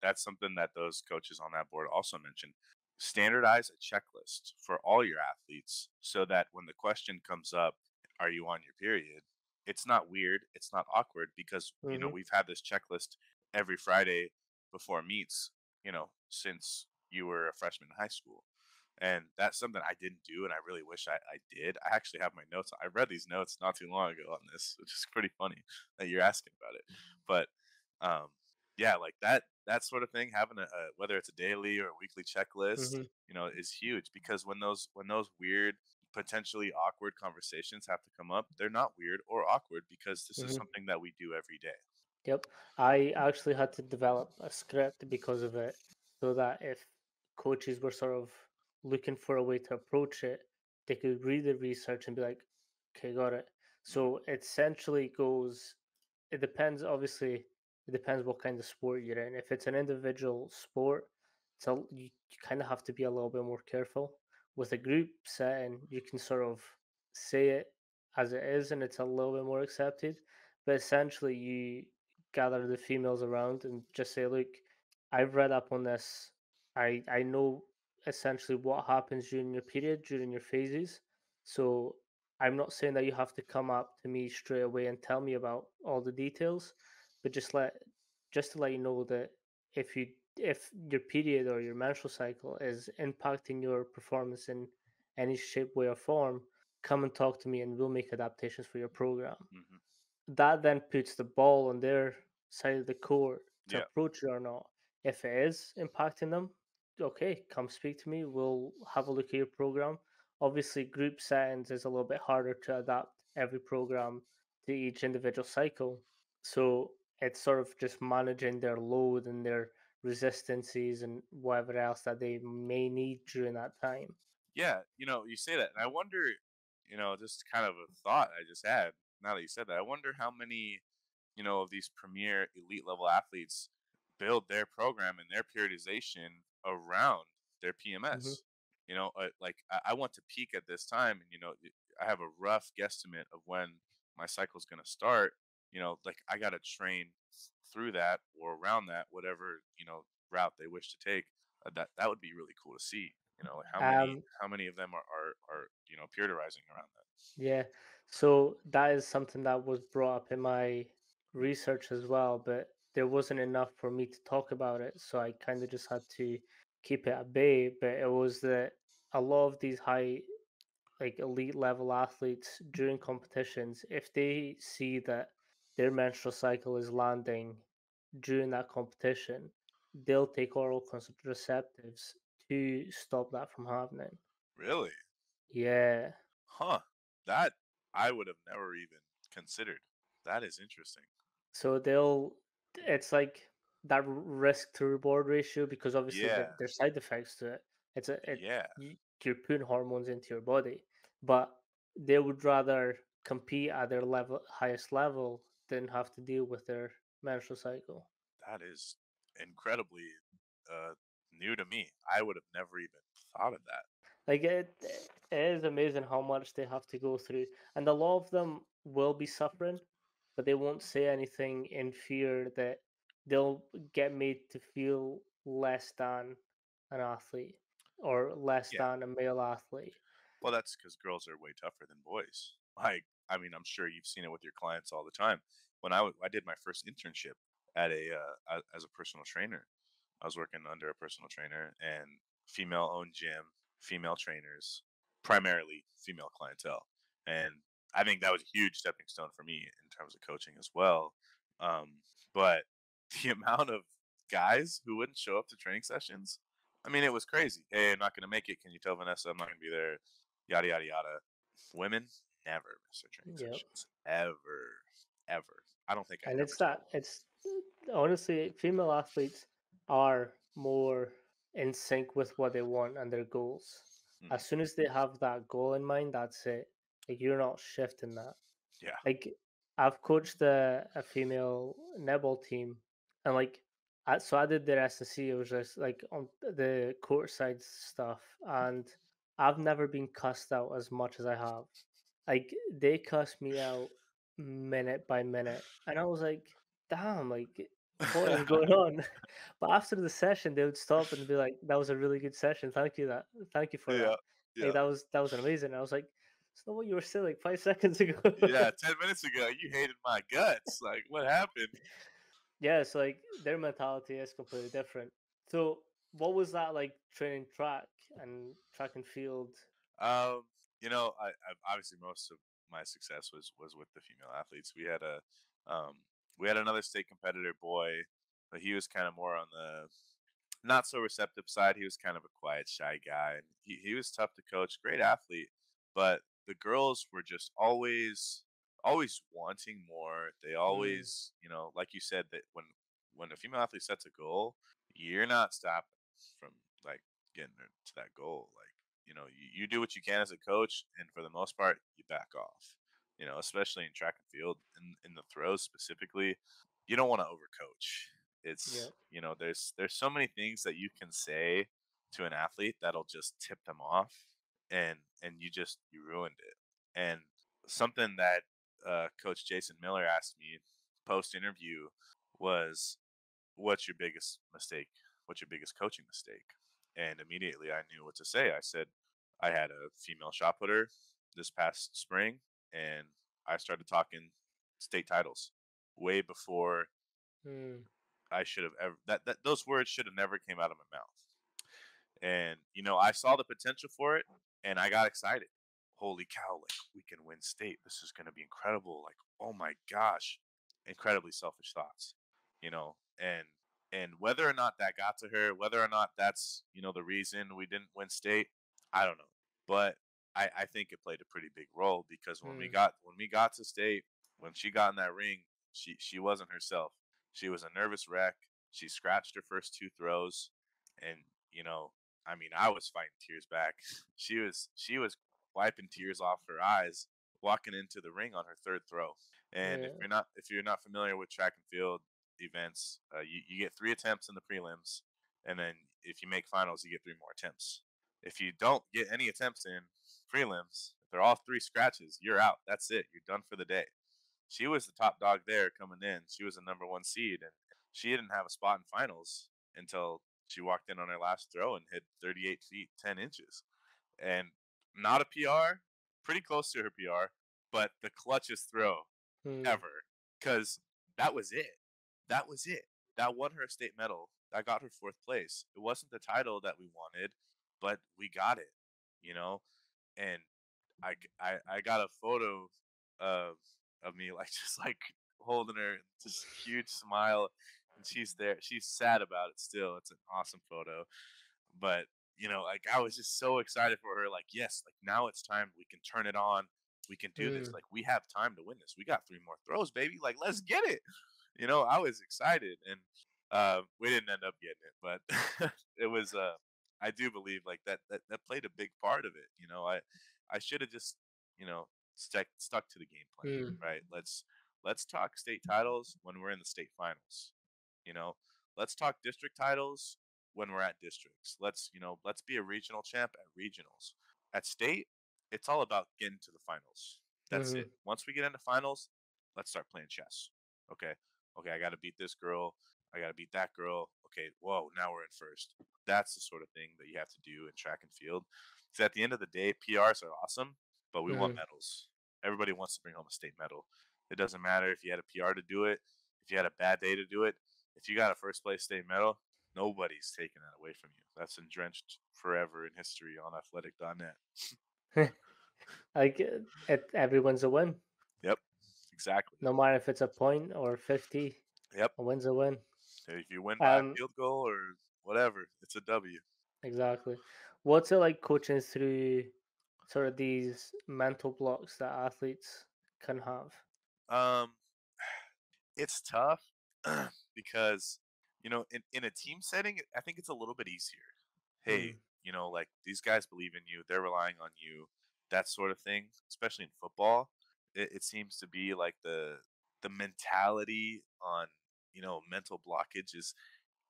that's something that those coaches on that board also mentioned. Standardize a checklist for all your athletes so that when the question comes up, are you on your period? It's not weird, it's not awkward because Hmm. we've had this checklist every Friday before meets, since you were a freshman in high school. And that's something I didn't do, and I really wish I did. I actually have my notes. I read these notes not too long ago on this, which is pretty funny that you're asking about it. But um, yeah, like that sort of thing, having a whether it's a daily or a weekly checklist, Hmm. is huge because when those weird potentially awkward conversations have to come up, they're not weird or awkward because this is Hmm. something that we do every day. Yep. I actually had to develop a script because of it, so that if coaches were sort of looking for a way to approach it, they could read the research and be like, okay, got it. Mhm. So it essentially goes, it depends, obviously, it depends what kind of sport you're in. If it's an individual sport, you kind of have to be a little bit more careful. With a group setting, you can sort of say it as it is and it's a little bit more accepted. But essentially, you gather the females around and just say, look, I've read up on this. I know essentially what happens during your period, during your phases. So I'm not saying that you have to come up to me straight away and tell me about all the details, but just to let you know that if your period or your menstrual cycle is impacting your performance in any shape, way, or form, come and talk to me and we'll make adaptations for your program. Mhm. That then puts the ball on their side of the court to Yeah. approach you or not. If it is impacting them, okay, come speak to me. We'll have a look at your program. Obviously, group settings is a little bit harder to adapt every program to each individual cycle. So it's sort of just managing their load and their resistances and whatever else that they may need during that time. Yeah, you say that, and I wonder, just kind of a thought I just had now that you said that. I wonder how many, of these premier elite level athletes build their program and their periodization around their Hmm. PMS. Like I want to peak at this time, and I have a rough guesstimate of when my cycle's going to start. Like I got to train through that or around that, whatever route they wish to take. That would be really cool to see. Like Um, how many of them are periodizing around that. Yeah, so that is something that was brought up in my research as well, but there wasn't enough for me to talk about it, so I kind of just had to keep it at bay. But it was that a lot of these high, like elite level athletes during competitions, if they see that their menstrual cycle is landing during that competition, they'll take oral contraceptives to stop that from happening. Really? Yeah. Huh. That I would have never even considered. That is interesting. So it's like that risk to reward ratio because obviously Yeah. there's side effects to it. Yeah. You're putting hormones into your body, but they would rather compete at their highest level than have to deal with their menstrual cycle. That is incredibly uh new to me. I would have never even thought of that. Like it is amazing how much they have to go through, and a lot of them will be suffering, but they won't say anything in fear that they'll get made to feel less than an athlete or less Yeah. than a male athlete. Well, that's because girls are way tougher than boys. Like, I mean, I'm sure you've seen it with your clients all the time. When I did my first internship at as a personal trainer, I was working under a personal trainer and female-owned gym, female trainers, primarily female clientele, and I think that was a huge stepping stone for me in terms of coaching as well. Um, but the amount of guys who wouldn't show up to training sessions, I mean, it was crazy. Hey, I'm not going to make it. Can you tell Vanessa I'm not going to be there? Yada yada yada. Women never miss their training Yep. sessions ever, ever. I don't think I And ever it's saw that one. it's honestly female athletes are more in sync with what they want and their goals. Mhm. As soon as they have that goal in mind, that's it. Like you're not shifting that. Yeah, Like I've coached a female netball team, and like so I did their S&C. It was just like on the courtside stuff, and I've never been cussed out as much as I have. Like they cussed me out minute by minute, and I was like, "Damn, like what is going on?" But after the session, they would stop and be like, "That was a really good session. Thank you for yeah, that. Like yeah, that was amazing." And I was like, "It's not what you were saying like 5 seconds ago." yeah. 10 minutes ago, you hated my guts. Like, what happened? Yeah, it's like their mentality is completely different. So, what was that like training track and field? Um, I obviously most of my success was with the female athletes. We had another state competitor boy, but he was kind of more on the not so receptive side. He was kind of a quiet, shy guy, and he was tough to coach. Great athlete, but the girls were just always wanting more. They Mm. always, like you said, that when a female athlete sets a goal, you're not stopping from like getting her to that goal. Like, you do what you can as a coach, and for the most part, you back off. Especially in track and field, in the throws specifically, you don't want to overcoach. Yeah. There's so many things that you can say to an athlete that'll just tip them off, and you ruined it. And something that Coach Jason Miller asked me post interview was, "What's your biggest mistake? What's your biggest coaching mistake?" And immediately I knew what to say. I said, "I had a female shot putter this past spring, and I started talking state titles way before Mm. I should have ever. That those words should have never came out of my mouth." And I saw the potential for it, and I got excited. Holy cow! Like, we can win state. This is going to be incredible. Like, oh my gosh, incredibly selfish thoughts. And whether or not that got to her, whether or not that's the reason we didn't win state, I don't know. But I think it played a pretty big role, because Mm. when we got to state, when she got in that ring, she wasn't herself. She was a nervous wreck. She scratched her first two throws, and you know I mean, I was fighting tears back. She was wiping tears off her eyes walking into the ring on her third throw. And if Yeah. you're not familiar with track and field events, you get 3 attempts in the prelims, and then if you make finals, you get 3 more attempts. If you don't get any attempts in prelims, if they're all 3 scratches, you're out. That's it. You're done for the day. She was the top dog there coming in. She was a number 1 seed, and she didn't have a spot in finals until she walked in on her last throw and hit 38 feet 10 inches. And not a PR, pretty close to her PR, but the clutchest throw Mm. ever, because that was it. That was it. That won her a state medal. That got her 4th place. It wasn't the title that we wanted, but we got it, you know? And I got a photo of me, like, just like holding her, just huge smile, and she's there. She's sad about it still. It's an awesome photo, but like, I was just so excited for her. Like, yes, like, now it's time. We can turn it on. We can do this. Mm. Like, we have time to win this. We got 3 more throws, baby. Like, let's get it. I was excited, and we didn't end up getting it, but it was. I do believe, like, that played a big part of it. I should have just stuck to the game plan. Mm. Right. Let's talk state titles when we're in the state finals. You know, let's talk district titles when we're at districts. Let's be a regional champ at regionals. At state, it's all about getting to the finals. That's Mm. it. Once we get into finals, let's start playing chess. Okay. Okay, I got to beat this girl. I got to beat that girl. Okay, whoa, now we're in first. That's the sort of thing that you have to do in track and field. Because at the end of the day, PRs are awesome, but we want Mm. medals. Everybody wants to bring home a state medal. It doesn't matter if you had a PR to do it, if you had a bad day to do it. If you got a first place state medal, nobody's taking that away from you. That's entrenched forever in history on athletic.net. Like everyone's a win, Yep, exactly. no matter if it's a point or 50. Yep. A win's a win. If you win by a Um, field goal or whatever, it's a W. exactly. What's it like coaching through sort of these mental blocks that athletes can have? Um, it's tough because in a team setting, I think it's a little bit easier. Hey, Mm. like, these guys believe in you, they're relying on you, that sort of thing. Especially in football, it seems to be like the mentality on mental blockage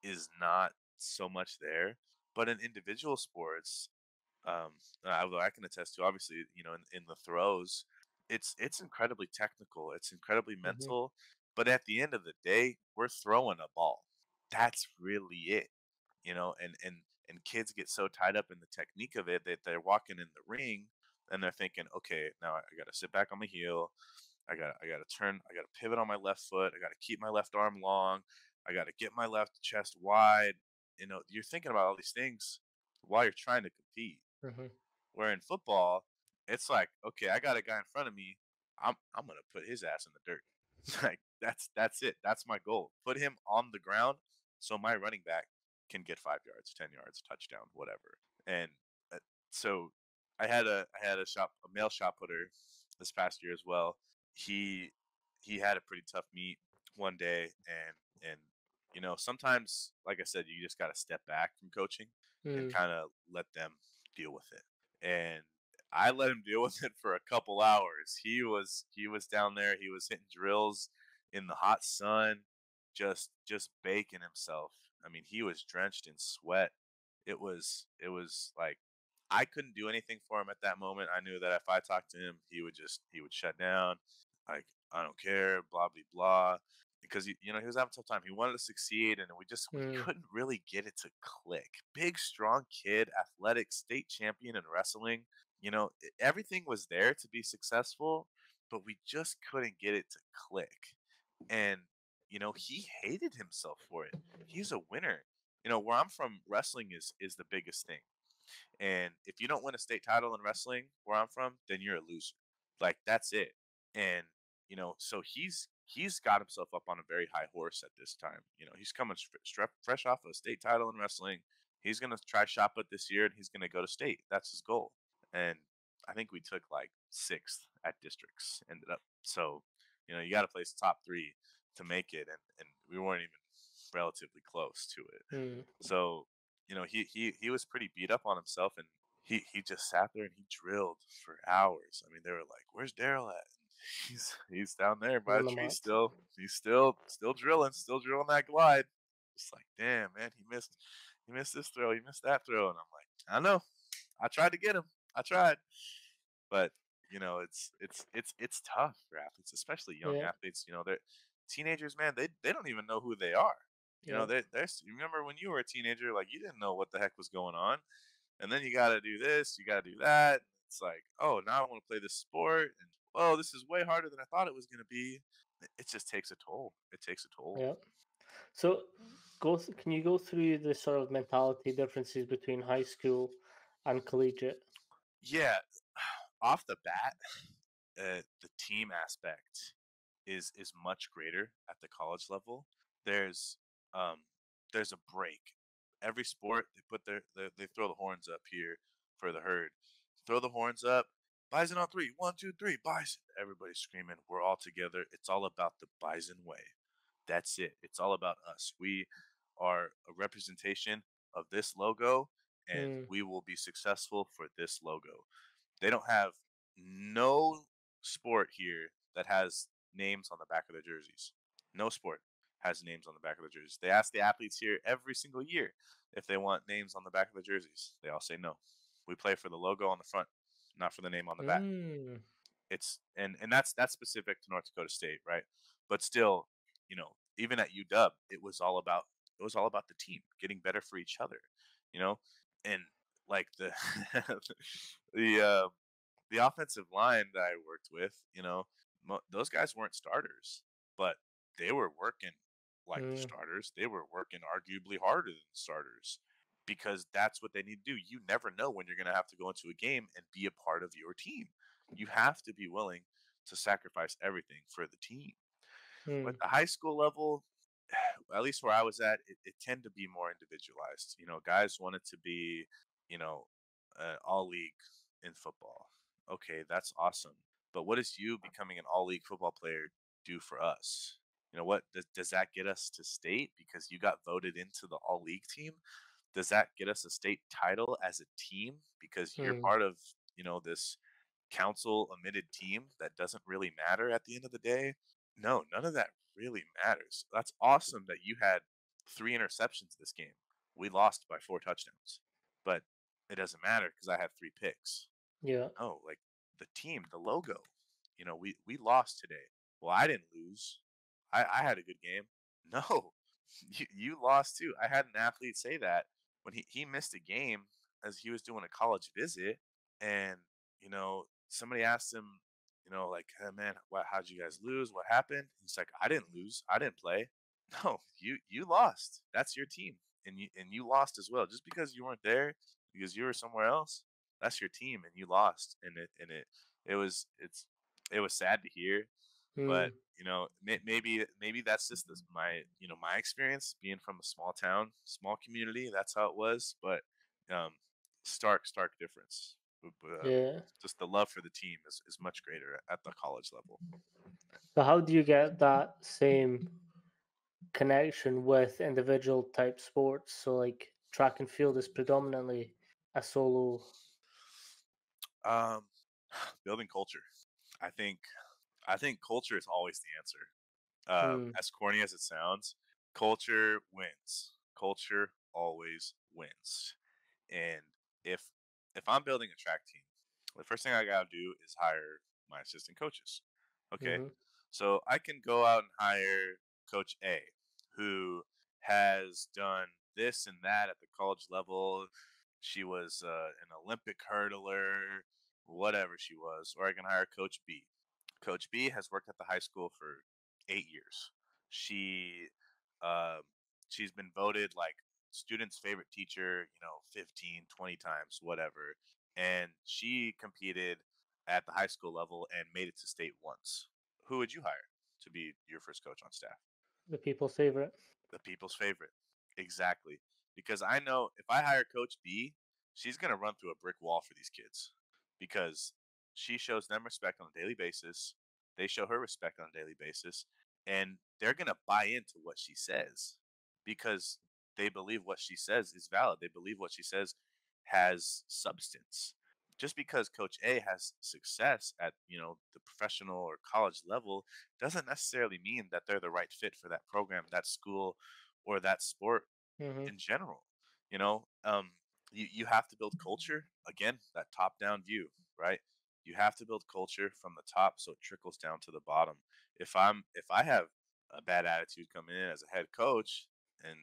is not so much there. But in individual sports, um, although I can attest to, obviously, in the throws, it's incredibly technical, it's incredibly Hmm. mental, but at the end of the day, we're throwing a ball. That's really it, and kids get so tied up in the technique of it that they're walking in the ring and they're thinking, okay, now I got to sit back on my heel, I got to turn, I got to pivot on my left foot, I got to keep my left arm long, I got to get my left chest wide. You're thinking about all these things while you're trying to compete. Hmm. Where in football, it's like, okay, I got a guy in front of me. I'm gonna put his ass in the dirt. Like, that's it. That's my goal. Put him on the ground so my running back can get 5 yards, 10 yards, touchdown, whatever. And uh, so I had a male shot putter this past year as well. He he had a pretty tough meet one day, and sometimes, like I said, you just got to step back from coaching and Mm. kind of let them deal with it. And I let him deal with it for a couple hours. He was down there. He was hitting drills in the hot sun, just baking himself. I mean, he was drenched in sweat. It was like I couldn't do anything for him at that moment. I knew that if I talked to him, he would shut down. Like, I don't care, blah blah blah, because he was having a tough time. He wanted to succeed, and we Mm. couldn't really get it to click. Big, strong kid, athletic, state champion in wrestling. Everything was there to be successful, but we just couldn't get it to click. And he hated himself for it. He's a winner. Where I'm from, wrestling is the biggest thing. And if you don't win a state title in wrestling where I'm from, then you're a loser. Like, that's it. And so he's got himself up on a very high horse at this time. He's coming fresh off a state title in wrestling. He's gonna try shot put this year, and he's gonna go to state. That's his goal. And I think we took like sixth at districts. Ended up. So you got to place top three to make it, and we weren't even relatively close to it. Mm. So he was pretty beat up on himself, and he just sat there and he drilled for hours. I mean, they were like, "Where's Daryl at?" He's down there by On the the tree mat. still. He's still drilling that glide. It's like, damn, man, he missed this throw, he missed that throw, and I'm like, I know, I tried to get him, I tried, but it's tough for athletes, especially young Yeah. athletes. They're teenagers, man. They don't even know who they are. Yeah. You remember when you were a teenager, like, you didn't know what the heck was going on, and then you got to do this, you got to do that. It's like, oh, now I want to play this sport, and oh, this is way harder than I thought it was going to be. It just takes a toll. It takes a toll. Yeah. So, can you go through the sort of mentality differences between high school and collegiate? Yeah, off the bat, the team aspect is much greater at the college level. There's um there's a break. Every sport, they throw the horns up here for the herd. Throw the horns up. Bison on three. 1, 2, 3. Bison. Everybody's screaming. We're all together. It's all about the Bison way. That's it. It's all about us. We are a representation of this logo, and Mm. we will be successful for this logo. They don't have no sport here that has names on the back of their jerseys. No sport has names on the back of their jerseys. They ask the athletes here every single year if they want names on the back of their jerseys. They all say no. We play for the logo on the front, not for the name on the back. Mm. And that's specific to North Dakota State, right? But still, even at UW, it was all about the team getting better for each other, you know, and like the the offensive line that I worked with, those guys weren't starters, but they were working like the Mm. starters. They were working arguably harder than the starters because that's what they need to do. You never know when you're going to have to go into a game and be a part of your team. You have to be willing to sacrifice everything for the team. But Mm. the high school level, at least where I was at, it tended to be more individualized. Guys wanted to be, you know, all league in football. Okay, that's awesome. But what does you becoming an all league football player do for us? What does that get us to state because you got voted into the all league team? Does that get us a state title as a team because you're Mm. part of, this council omitted team that doesn't really matter at the end of the day? No, none of that really matters. That's awesome that you had 3 interceptions this game. We lost by 4 touchdowns, but it doesn't matter because I had 3 picks. Yeah. No, like the team, the logo. We lost today. Well, I didn't lose. I had a good game. No, you lost too. I had an athlete say that when he missed a game as he was doing a college visit, and somebody asked him, like, hey, man, how'd you guys lose? What happened? He's like, I didn't lose. I didn't play. No, you lost. That's your team, and you lost as well. Just because you weren't there, because you were somewhere else, that's your team, and you lost. And it was sad to hear, but Mm. maybe that's just my experience being from a small town, small community. That's how it was, but um, stark difference Yeah. Just the love for the team is much greater at the college level. So how do you get that same connection with individual type sports? So like track and field is predominantly a solo. Um, building culture. I think I think culture is always the answer. Hmm. As corny as it sounds, culture wins. Culture always wins. And if if I'm building a track team, the first thing I gotta do is hire my assistant coaches. Okay, Mm-hmm. so I can go out and hire Coach A, who has done this and that at the college level. She was an Olympic hurdler, whatever she was. Or I can hire Coach B. Coach B has worked at the high school for 8 years. She um, she's been voted like students' favorite teacher, 15, 20 times, whatever. And she competed at the high school level and made it to state once. Who would you hire to be your first coach on staff? The people's favorite. The people's favorite. Exactly. Because I know if I hire Coach B, she's going to run through a brick wall for these kids because she shows them respect on a daily basis. They show her respect on a daily basis. And they're going to buy into what she says because they believe what she says is valid. They believe what she says has substance. Just because Coach A has success at, the professional or college level doesn't necessarily mean that they're the right fit for that program, that school, or that sport Mm-hmm. in general. You know, you have to build culture again, that top down view, right? You have to build culture from the top so it trickles down to the bottom. If I have a bad attitude coming in as a head coach, and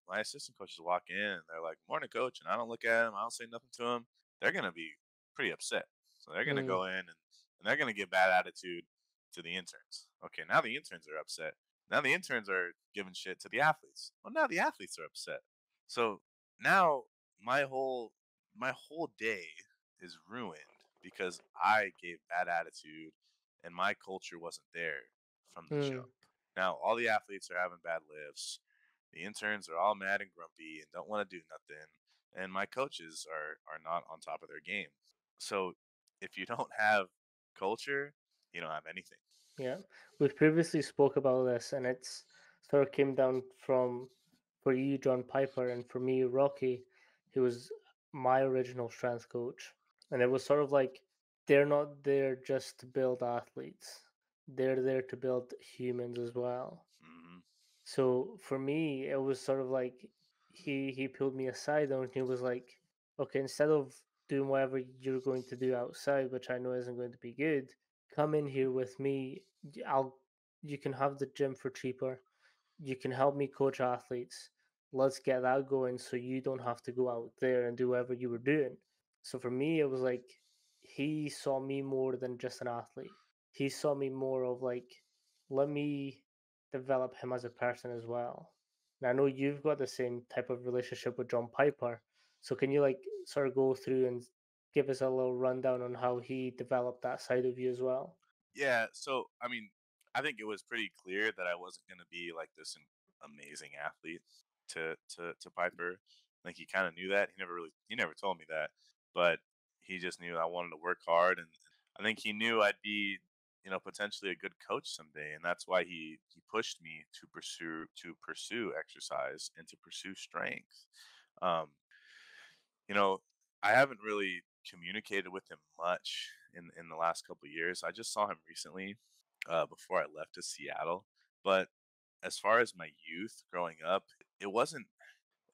my assistant coaches walk in and they're like, "Morning, coach," and I don't look at them, I don't say nothing to them, they're gonna be pretty upset. So they're gonna Mm. go in and they're gonna give bad attitude to the interns. Okay, now the interns are upset. Now the interns are giving shit to the athletes. Well, now the athletes are upset. So now my whole my whole day is ruined because I gave bad attitude and my culture wasn't there from the Mm. jump. Now all the athletes are having bad lifts. The interns are all mad and grumpy and don't want to do nothing. And my coaches are not on top of their game. So if you don't have culture, you don't have anything. Yeah, we've previously spoke about this, and it's sort of came down from for you, John Piper, and for me, Rocky, who was my original strength coach, and it was sort of like they're not there just to build athletes; they're there to build humans as well. Hmm. So for me, it was sort of like he pulled me aside and he was like, okay, instead of doing whatever you're going to do outside, which I know isn't going to be good, come in here with me. I'll you can have the gym for cheaper. You can help me coach athletes. Let's get that going so you don't have to go out there and do whatever you were doing. So for me, it was like he saw me more than just an athlete. He saw me more of like, let me develop him as a person as well. And I know you've got the same type of relationship with John Piper. So can you like sort of go through and give us a little rundown on how he developed that side of you as well? Yeah, so I mean, I think it was pretty clear that I wasn't going to be like this amazing athlete to Piper. I think he kind of knew that. He never told me that, but he just knew I wanted to work hard, and I think he knew I'd be potentially a good coach someday, and that's why he pushed me to pursue exercise and to pursue strength. Um, you know, I haven't really communicated with him much in the last couple of years. I just saw him recently, before I left to Seattle. But as far as my youth growing up, it wasn't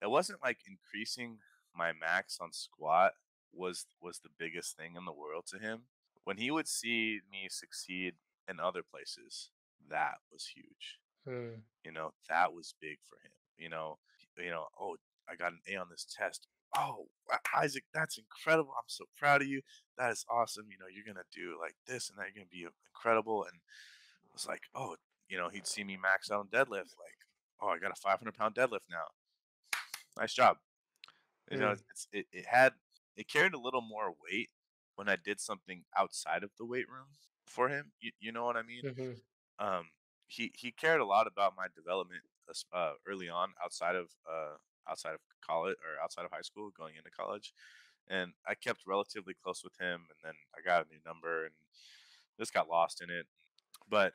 it wasn't like increasing my max on squat was the biggest thing in the world to him. When he would see me succeed in other places, that was huge. Hmm. That was big for him. Oh, I got an A on this test. Oh, Isaac, that's incredible. I'm so proud of you. That is awesome. You're gonna do like this and that. You're gonna be incredible. And it was like, oh, he'd see me max out on deadlift. Like, oh, I got a 500-pound deadlift now. Nice job. Hmm. It carried a little more weight when I did something outside of the weight room for him. You know what I mean? Mm-hmm. um, he cared a lot about my development early on outside of college or outside of high school, going into college. and I kept relatively close with him. And then I got a new number and just got lost in it. But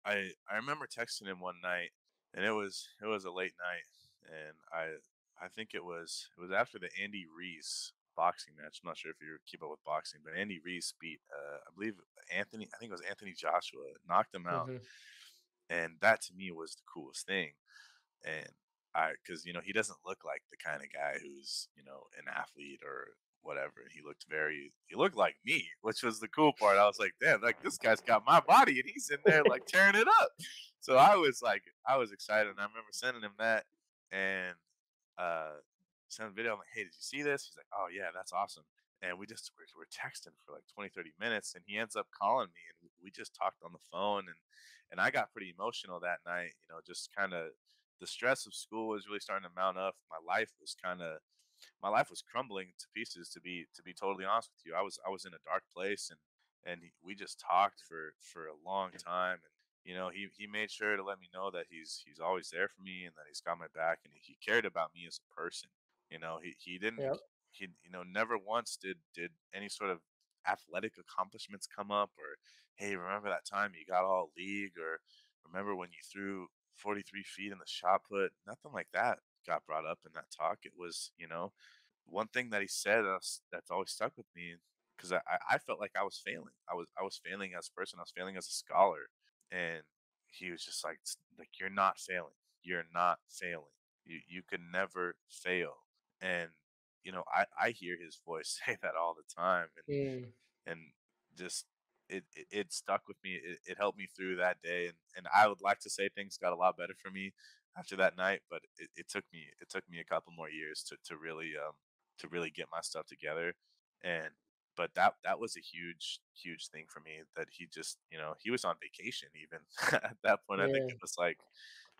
I remember texting him one night, and it was a late night, and I think it was after the Andy Reese boxing match. I'm not sure if you keep up with boxing, but Andy Reese beat I believe Anthony. I think it was Anthony Joshua, knocked him out, Hmm. and that to me was the coolest thing. And because he doesn't look like the kind of guy who's an athlete or whatever. He looked like me, which was the cool part. I was like, damn, like this guy's got my body and he's in there like tearing it up. So I was excited, and I remember sending him that and uh sent a video. I'm like, hey, did you see this? He's like, oh yeah, that's awesome. And we're texting for like 20, 30 minutes, and he ends up calling me, and we just talked on the phone. And I got pretty emotional that night, just kind of the stress of school was really starting to mount up. My life was crumbling to pieces, to be totally honest with you. I was in a dark place, and we just talked for a long time. And he made sure to let me know that he's always there for me, and that he's got my back, and he cared about me as a person. He didn't Yep. he never once did any sort of athletic accomplishments come up, or hey, remember that time you got all league, or remember when you threw 43 feet in the shot put. Nothing like that got brought up in that talk. It was, one thing that he said that's always stuck with me, because I felt like I was failing. I was failing as a person. I was failing as a scholar, and he was just like you're not failing. You're not failing. You can never fail. And I hear his voice say that all the time, Mm. and just it stuck with me. It helped me through that day, and I would like to say things got a lot better for me after that night, but it took me a couple more years to really get my stuff together. And but that was a huge thing for me, that he was on vacation even at that point. I think Yeah.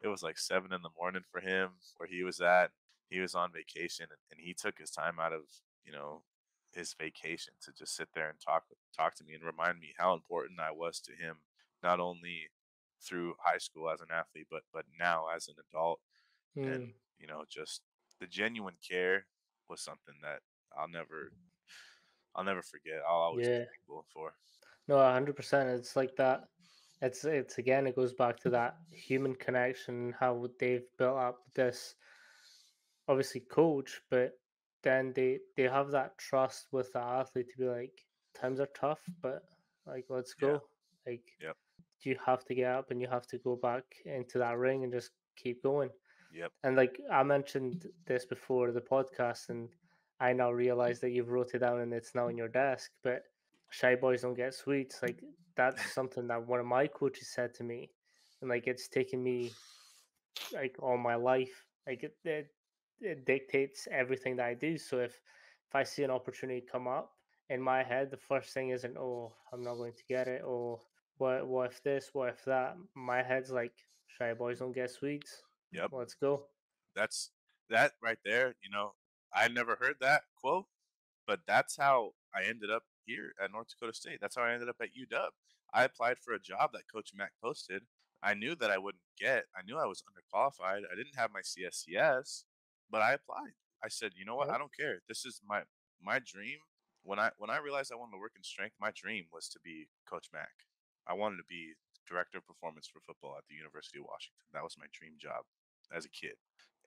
it was like 7 in the morning for him where he was at. He was on vacation, and he took his time out of you know his vacation to just sit there and talk to me and remind me how important I was to him, not only through high school as an athlete, but now as an adult. And Mm. just the genuine care was something that I'll never I'll never forget. I'll always be Yeah. thankful for. No, 100%. It's like that. It's again, it goes back to that human connection, how they've built up this obviously coach, but then they have that trust with the athlete to be like, times are tough, but like let's Yeah. go. Like Yep. you have to get up and you have to go back into that ring and just keep going. Yep. And like I mentioned this before the podcast, and I now realize that you've wrote it down and it's now in your desk. But shy boys don't get sweets. Like that's something that one of my coaches said to me, and like it's taken me like all my life. Like it dictates everything that I do. So if I see an opportunity come up in my head, the first thing isn't, oh, I'm not going to get it, or what if this, what if that. My head's like, shy boys don't get sweets. Yep. Let's go. That's that right there. I never heard that quote, but that's how I ended up here at North Dakota State. That's how I ended up at UW. I applied for a job that Coach Mack posted. I knew that I wouldn't get. I knew I was underqualified. I didn't have my CSCS, but I applied. I said, you know what? I Yep. don't care. This is my dream. When I realized I wanted to work in strength, my dream was to be Coach Mack. I wanted to be director of performance for football at the University of Washington. That was my dream job as a kid,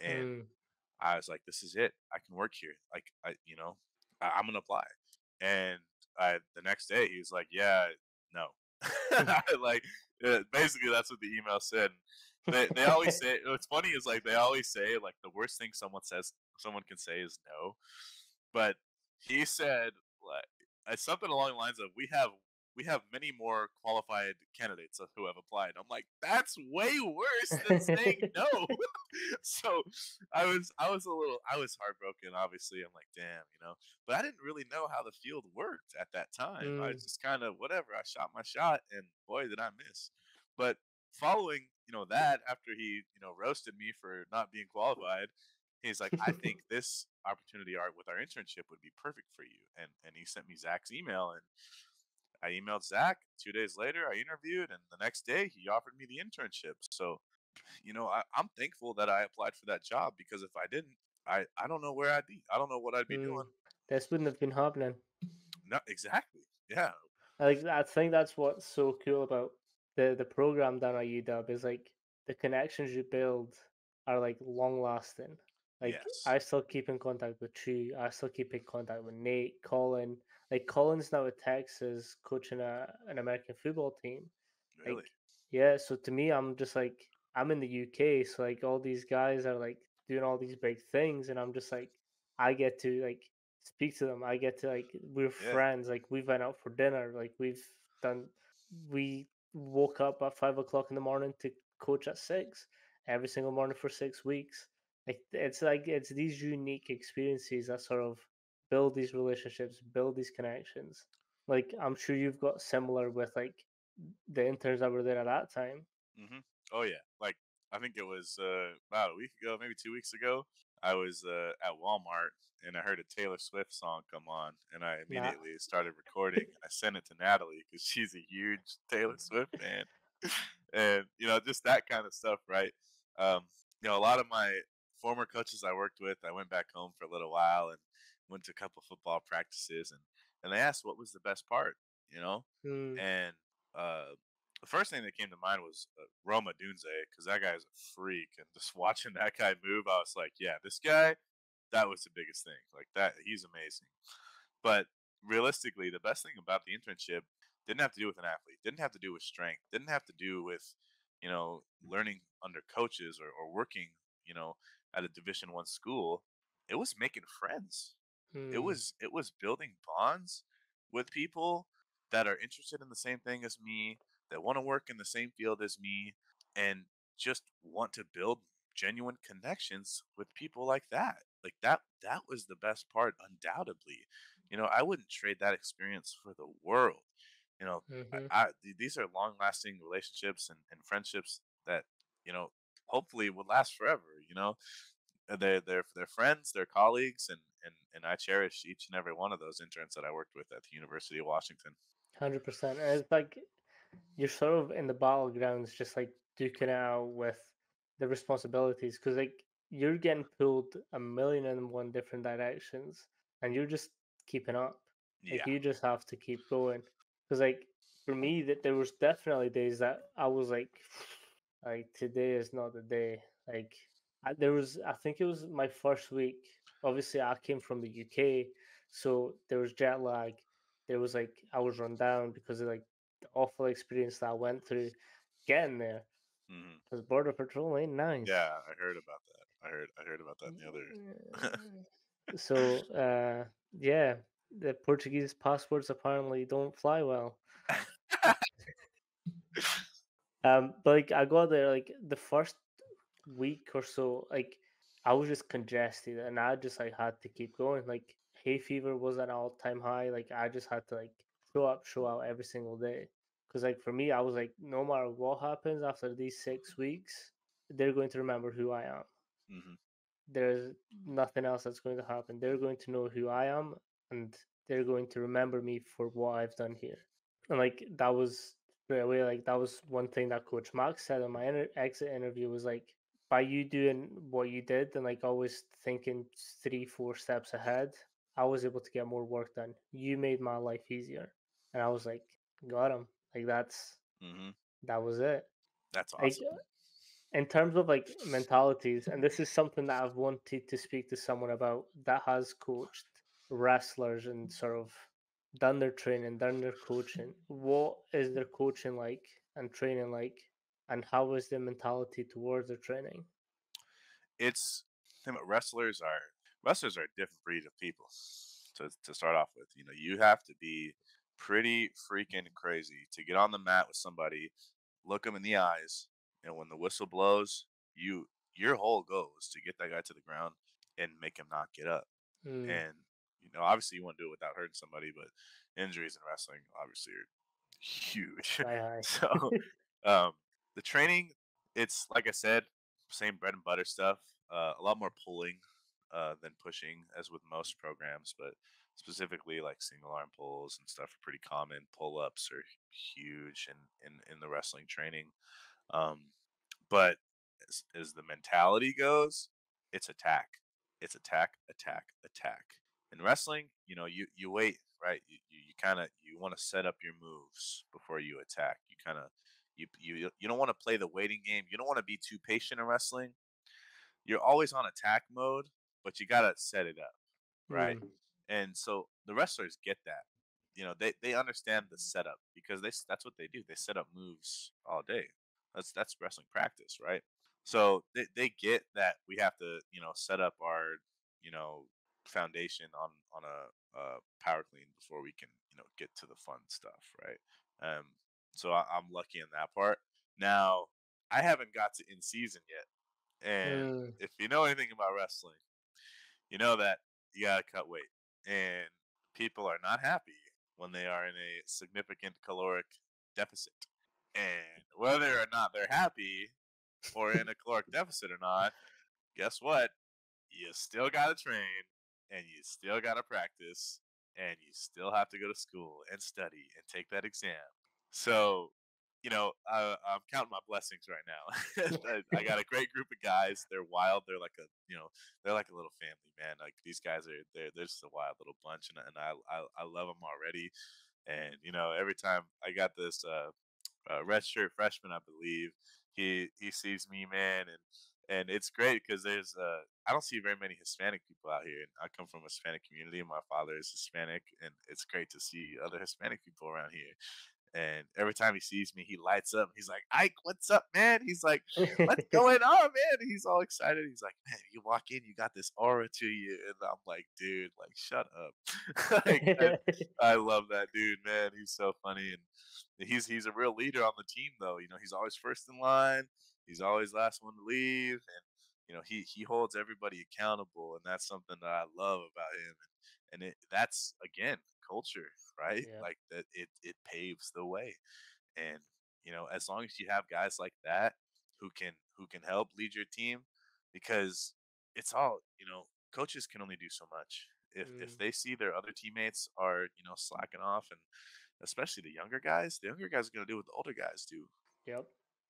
and Mm. I was like, "This is it. I can work here. Like, I'm gonna apply." And the next day, he was like, "Yeah, no." like, basically, that's what the email said. They always say. What's funny is like they always say like the worst thing someone can say is no, but he said like something along the lines of we have many more qualified candidates who have applied. I'm like, that's way worse than saying no. So I was heartbroken. Obviously, I'm like, damn. But I didn't really know how the field worked at that time. I was Mm. just kind of whatever. I shot my shot, and boy, did I miss. But following, that after he, roasted me for not being qualified, he's like, I think this opportunity art with our internship would be perfect for you. And he sent me Zach's email, and I emailed Zach. 2 days later, I interviewed, and the next day he offered me the internship. So, I'm thankful that I applied for that job, because if I didn't, I don't know where I'd be. I don't know what I'd be Mm. doing. this wouldn't have been happening. No, exactly. Yeah. Like I think that's what's so cool about the program down at UW is like the connections you build are like long lasting. Like Yes. I still keep in contact with Tree. I still keep in contact with Nate, Colin. Like Colin's now at Texas coaching an American football team. Really. Like yeah, so to me, I'm just like I'm in the UK, so like all these guys are like doing all these big things, and I'm just like I get to like speak to them. I get to like we're Yeah. friends. Like we went out for dinner. Like done. We woke up at 5 o'clock in the morning to coach at 6 every single morning for 6 weeks. Like it's these unique experiences that sort of build these relationships, build these connections. Like I'm sure you've got similar with like the interns that were there at that time. Oh yeah. Like I think it was about a week ago, maybe 2 weeks ago. I was at Walmart and I heard a Taylor Swift song come on, and I Nah. immediately started recording. I sent it to Natalie because she's a huge Taylor Swift fan, and just that kind of stuff, right? Um, a lot of my former coaches I worked with, I went back home for a little while and went to a couple football practices, and they asked what was the best part, you know, Mm, and uh, the first thing that came to mind was Roma Dunze, because that guy's a freak, and just watching that guy move, I was like, yeah, this guy, that was the biggest thing. Like that, he's amazing. But realistically, the best thing about the internship didn't have to do with an athlete, didn't have to do with strength, didn't have to do with, learning under coaches or working, you know, at a Division 1 school. It was making friends. It mm, was it was building bonds with people that are interested in the same thing as me, that want to work in the same field as me, and just want to build genuine connections with people like that. Like that was the best part, undoubtedly. I wouldn't trade that experience for the world. You know, mm-hmm. these are long lasting relationships and friendships that, you know, hopefully would last forever. They're friends, they're colleagues, and I cherish each and every one of those interns that I worked with at the University of Washington. 100%. And it's like you're sort of in the battlegrounds, just like duking it out with the responsibilities, because like you're getting pulled a million and one different directions, and you're just keeping up. Like Yeah. you just have to keep going. Because like for me, that there was definitely days that I was like today is not the day. Like there was, I think it was my first week. Obviously, I came from the UK, so there was jet lag. There was like I was run down because of like the awful experience that I went through getting there. hmm Because border patrol ain't nice. Yeah, I heard about that. I heard about that in the other. So yeah, the Portuguese passports apparently don't fly well. But like I got there like the first week or so, like I was just congested and I just like had to keep going. Like hay fever was at an all time high. Like I just had to like show out every single day. Cause like for me, I was like, no matter what happens after these 6 weeks, they're going to remember who I am. hmm There's nothing else that's going to happen. They're going to know who I am and they're going to remember me for what I've done here. And like that was straight away, like that was one thing that Coach Max said in my exit interview was like, by you doing what you did and like always thinking 3, 4 steps ahead, I was able to get more work done. You made my life easier. And I was like, got him. Like hmm that was it. That's Like awesome. in terms of like mentalities, and this is something that I've wanted to speak to someone about that has coached wrestlers and sort of done their training, done their coaching. What is their coaching like and training like, and how is their mentality towards their training? It's think about wrestlers are a different breed of people. To start off with, you have to be pretty freaking crazy to get on the mat with somebody, look them in the eyes, and when the whistle blows, your whole goal is to get that guy to the ground and make him not get up. Mm, And obviously you want to do it without hurting somebody, but injuries in wrestling obviously are huge. sky high. So um, the training, it's like I said, same bread and butter stuff. A lot more pulling than pushing, as with most programs, but specifically like single arm pulls and stuff are pretty common. Pull ups are huge in the wrestling training. Um, but as the mentality goes, it's attack. It's attack, attack, attack. In wrestling, you wait, right? You kind of you want to set up your moves before you attack. You kind of you don't want to play the waiting game. You don't want to be too patient in wrestling. You're always on attack mode, but you gotta set it up, right? Mm. And so the wrestlers get that. They understand the setup because that's what they do. They set up moves all day. That's wrestling practice, right? So they get that we have to, set up our, you know, foundation on a power clean before we can, get to the fun stuff, right? Um, so I'm lucky in that part. Now I haven't got to in season yet, and Mm. if you know anything about wrestling, you know that you gotta cut weight, and people are not happy when they are in a significant caloric deficit. And whether or not they're happy or in a caloric deficit or not, guess what? You still gotta train, and you still gotta practice, and you still have to go to school and study and take that exam. So, I'm counting my blessings right now. I got a great group of guys. They're wild. They're like a little family, man. Like these guys they're just a wild little bunch, and I love them already. And every time I got this redshirt freshman, I believe. He sees me, man, and it's great because there's I don't see very many Hispanic people out here. And I come from a Hispanic community, and my father is Hispanic, and it's great to see other Hispanic people around here. And every time he sees me, he lights up. He's like, "Ike, what's up, man?" He's like, "What's going on, man?" He's all excited. He's like, "Man, you walk in, you got this aura to you," and I'm like, "Dude, like, shut up." I love that dude, man. He's so funny, and he's a real leader on the team, though. He's always first in line. He's always last one to leave, and he holds everybody accountable, and that's something that I love about him. And that's again culture, right? Yeah. Like that, it paves the way. And as long as you have guys like that who can help lead your team, because it's all, coaches can only do so much. If Mm. they see their other teammates are, slacking off, and especially the younger guys are going to do what the older guys do. Yep.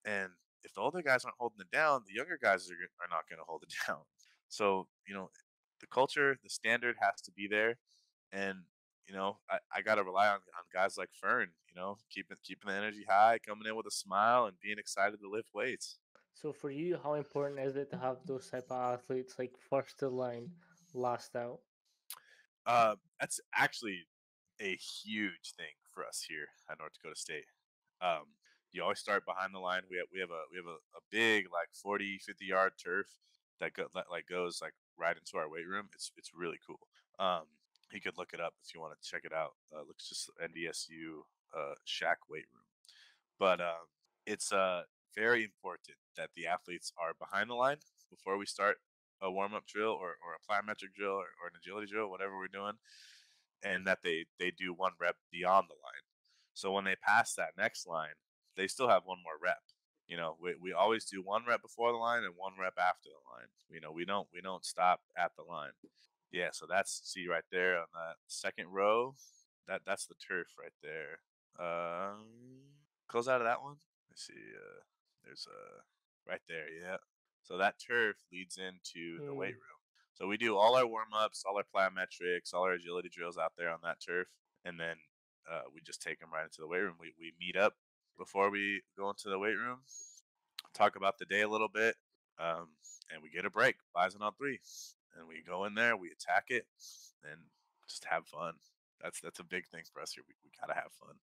And if the older guys aren't holding it down, the younger guys are not going to hold it down. So, the culture, the standard has to be there. And, I got to rely on guys like Fern, keeping the energy high, coming in with a smile and being excited to lift weights. So for you, how important is it to have those type of athletes like first in line, last out? That's actually a huge thing for us here at North Dakota State. Um, you always start behind the line. We have a big like 40, 50 yard turf that goes like right into our weight room. It's really cool. Um, you could look it up if you want to check it out. Looks just NDSU Shack weight room. But it's very important that the athletes are behind the line before we start a warm up drill or a plyometric drill or an agility drill, whatever we're doing, and that they do one rep beyond the line. So when they pass that next line, they still have one more rep. We always do one rep before the line and one rep after the line. We don't stop at the line. Yeah, so that's see right there on that second row. That's the turf right there. Close out of that one. Let's see. There's a right there. Yeah. So that turf leads into the weight Mm. room. So we do all our warm ups, all our plyometrics, all our agility drills out there on that turf, and then we just take them right into the weight room. We meet up before we go into the weight room, talk about the day a little bit, um, and we get a break. Bison on three, and we go in there, we attack it, and just have fun. That's a big thing for us here. We gotta have fun.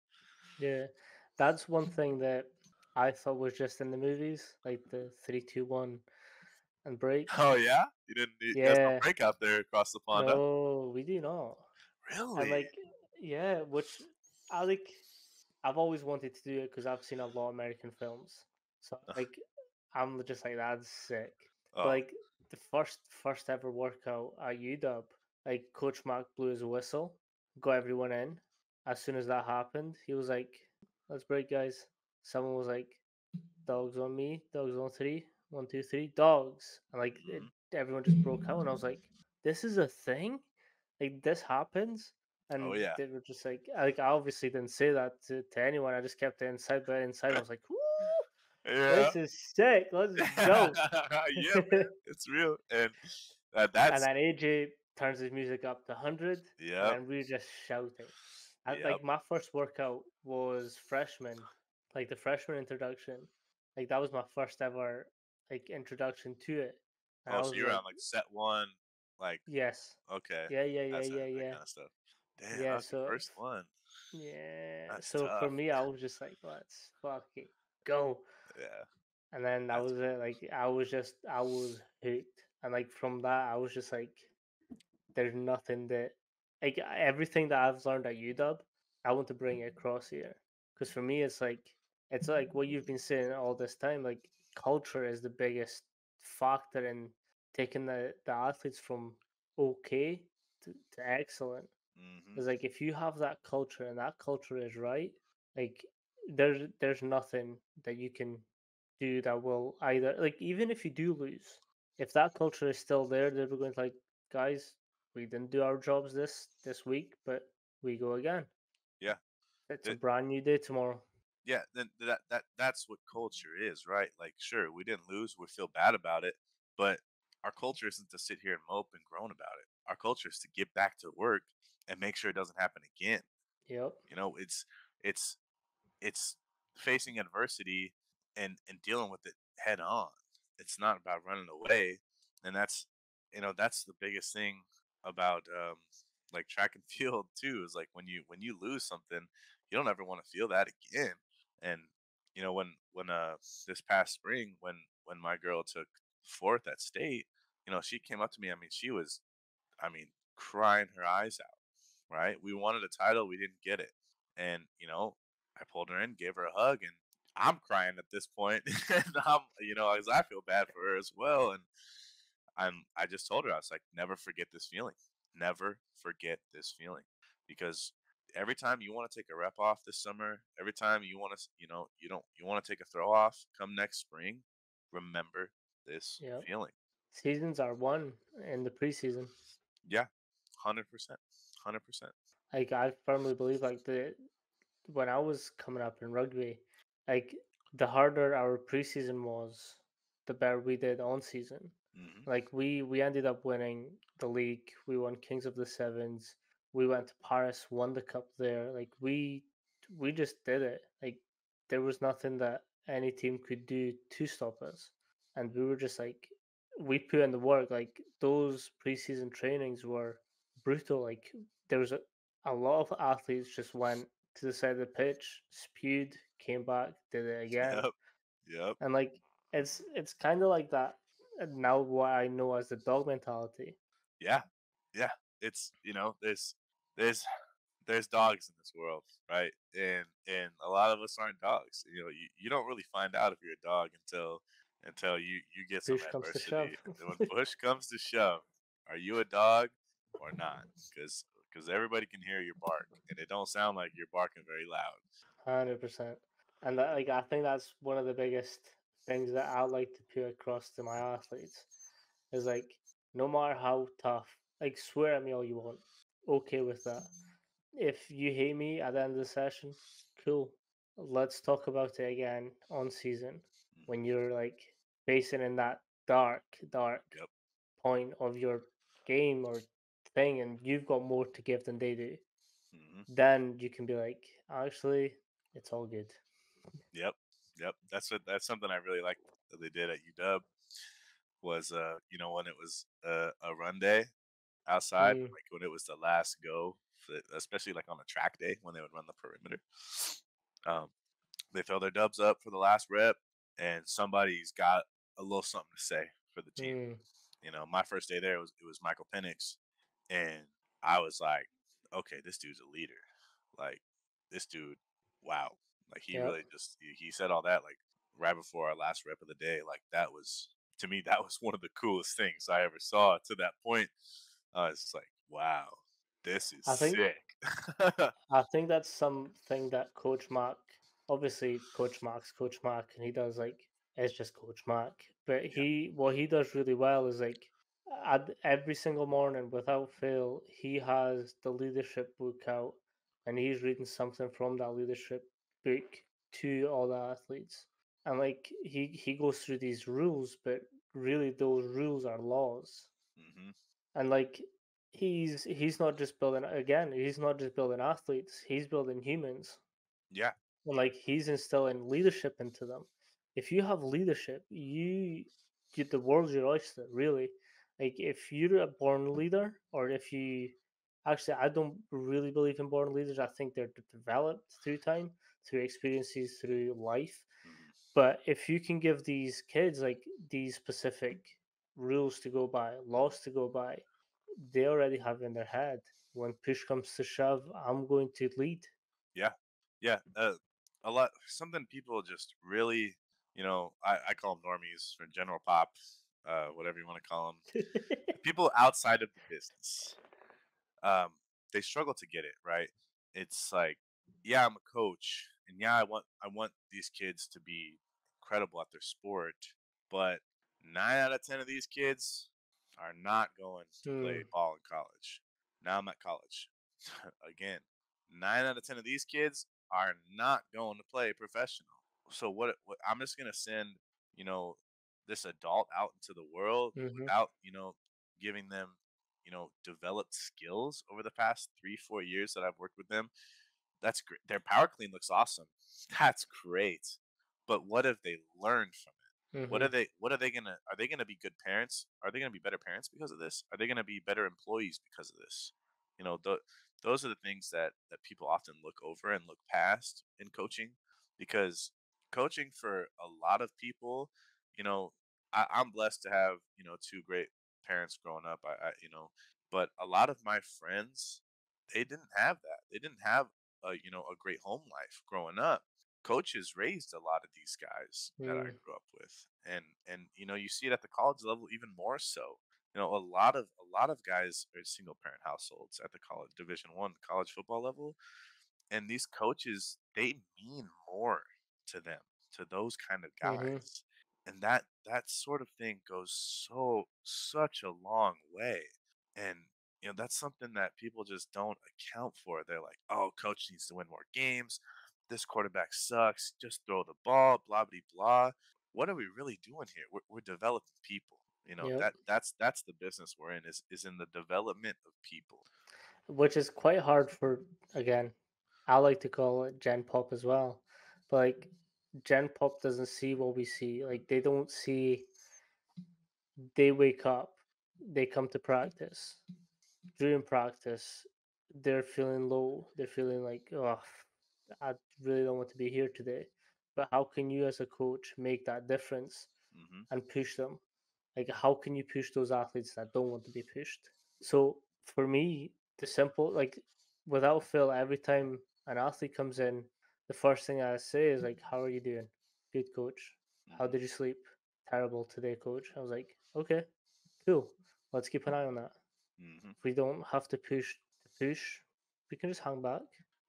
Yeah, that's one thing that I thought was just in the movies, like the 3, 2, 1 and break. Oh yeah, you guys don't Yeah, break out there across the pond, huh? no, we do not. And Really? like, yeah, which I like. I've always wanted to do it because I've seen a lot of American films. So like, I'm just like that's sick. But Oh, like the first ever workout at UW, like Coach Mac blew his whistle, got everyone in. As soon as that happened, he was like, "Let's break, guys." Someone was like, "Dogs on me, dogs on three, 1, 2, 3, dogs," and like mhm. everyone just broke out, and I was like, "This is a thing, like this happens." Oh And yeah, they were just like I obviously didn't say that to anyone. I just kept it inside, but inside I was like, "Woo, yeah. this is sick. Let's go." Yeah, man, it's real, and And that's then AJ turns his music up to 100, and Yep. then we're just shouting. And Yep. like my first workout was freshman, like the freshman introduction. Like that was my first ever like introduction to it. And Oh, I so was you're like, on like set one, like yes. okay, Yeah, yeah, yeah, that's yeah, that yeah. kind of stuff. Damn, that Yeah, was your so first one. yeah. That's So for tough. me I was just like, let's fucking go. Yeah, And then that that's was it. Like I was hooked. And like from that I was just like there's nothing that like everything that I've learned at UW, I want to bring it across here. Because for me, it's like what you've been saying all this time. Like culture is the biggest factor in taking the athletes from okay to excellent. hmm It's like if you have that culture and that culture is right, like there's nothing that you can do that will either like even if you do lose, if that culture is still there, they're going to like, guys, we didn't do our jobs this week, but we go again. yeah. It's a That, brand new day tomorrow. yeah, then that's what culture is, right? Like, sure, we didn't lose, we feel bad about it, but our culture isn't to sit here and mope and groan about it. Our culture is to get back to work and make sure it doesn't happen again. Yep. It's it's facing adversity and dealing with it head on. It's not about running away, and that's the biggest thing about like track and field too. Is like when you lose something, you don't ever want to feel that again. And when this past spring when my girl took fourth at state, she came up to me. I mean, she was crying her eyes out, right? We wanted a title, we didn't get it. And, I pulled her in, gave her a hug, and I'm crying at this point. And as I feel bad for her as well. And I just told her, I was like, never forget this feeling. Never forget this feeling. Because every time you want to take a rep off this summer, every time you want to, you want to take a throw off come next spring, remember this Yep. feeling. Seasons are won in the preseason. Yeah, 100%. 100%. Like I firmly believe like the when I was coming up in rugby, like the harder our preseason was, the better we did on season. hmm Like we ended up winning the league. We won Kings of the Sevens. We went to Paris, won the cup there. Like we just did it. Like there was nothing that any team could do to stop us. And we were just like we put in the work. Like those preseason trainings were brutal. Like there was a lot of athletes just went to the side of the pitch, spewed, came back, did it again. Yep. Yep. And like it's kind of like that now what I know as the dog mentality. Yeah. Yeah. It's there's there's dogs in this world, right? And a lot of us aren't dogs. You don't really find out if you're a dog until you get some Push comes to shove. adversity. And when push comes to shove, are you a dog or not? Because everybody can hear your bark, and it don't sound like you're barking very loud. 100%. And that, like I think that's one of the biggest things that I like to put across to my athletes is like no matter how tough, like swear at me all you want. Okay with that. If you hate me at the end of the session, cool. Let's talk about it again on season when hmm you're like facing in that dark Yep. point of your game or thing and you've got more to give than they do, hmm then you can be like, actually, it's all good. Yep. Yep. That's something I really like that they did at UW was when it was a run day outside, Mm, like when it was the last go, especially like on a track day when they would run the perimeter. Um, they throw their dubs up for the last rep, and somebody's got a little something to say for the team. mm, My first day there it was Michael Penix, and I was like, okay, this dude's a leader. Like this dude, wow. Like he yep. really just he said all that like right before our last rep of the day. Like that was to me that was one of the coolest things I ever saw to that point. It's like wow, this is I think sick. I think that's something that Coach Mark, obviously Coach Mark, and he does like it's just Coach Mark. But Yeah. he what he does really well is like every single morning without fail he has the leadership book out and he's reading something from that leadership book to all the athletes. And like he goes through these rules, but really those rules are laws. hmm And like he's not just building, again, he's not just building athletes, he's building humans. Yeah. And like he's instilling leadership into them. If you have leadership, you the world's your oyster, really. Like if you're a born leader, or if you actually, I don't really believe in born leaders. I think they're developed through time, through experiences, through life. Hmm. But if you can give these kids like these specific rules to go by, laws to go by, they already have in their head, when push comes to shove, I'm going to lead. Yeah. Yeah. A lot, something people just really, I call them normies or general pop, whatever you want to call them. People outside of the business, um, they struggle to get it right. It's like, yeah, I'm a coach, and yeah, I want these kids to be incredible at their sport, but 9 out of 10 of these kids are not going to play Hmm. ball in college. Now I'm at college again. 9 out of 10 of these kids are not going to play professional. So what I'm just gonna send, you know, this adult out into the world Hmm. without, giving them, developed skills over the past 3 4 years that I've worked with them. That's great. Their power clean looks awesome. That's great. But what have they learned from it? What Hmm. are they what are they gonna be good parents? Are they gonna be better parents because of this? Are they gonna be better employees because of this? You know, those are the things that people often look over and look past in coaching, because coaching for a lot of people, you know, I'm blessed to have, two great parents growing up. But a lot of my friends, they didn't have that. They didn't have a great home life growing up. Coaches raised a lot of these guys that I Mm. grew up with, and you see it at the college level even more so. A lot of guys are single parent households at the college Division 1 college football level, and these coaches, they mean more to them, to those kind of Mhm. guys, and that sort of thing goes such a long way. And that's something that people just don't account for. They're like, oh, coach needs to win more games, this quarterback sucks, just throw the ball, blah blah blah. What are we really doing here? We're developing people. Yep. That's the business we're in, is in the development of people. Which is quite hard for, again, I like to call it Gen Pop as well. But like Gen Pop doesn't see what we see. Like they don't see, they wake up, they come to practice. During practice, they're feeling low. They're feeling like, oh, I really don't want to be here today. But how can you as a coach make that difference Hmm. and push them? Like, how can you push those athletes that don't want to be pushed? So for me, the simple, like, without fail, every time an athlete comes in, the first thing I say is like, "How are you doing? Good, coach. How Hmm. did you sleep? Terrible today, coach." I was like, "Okay, cool. Let's keep an eye on that. Hmm. If we don't have to push, we can just hang back,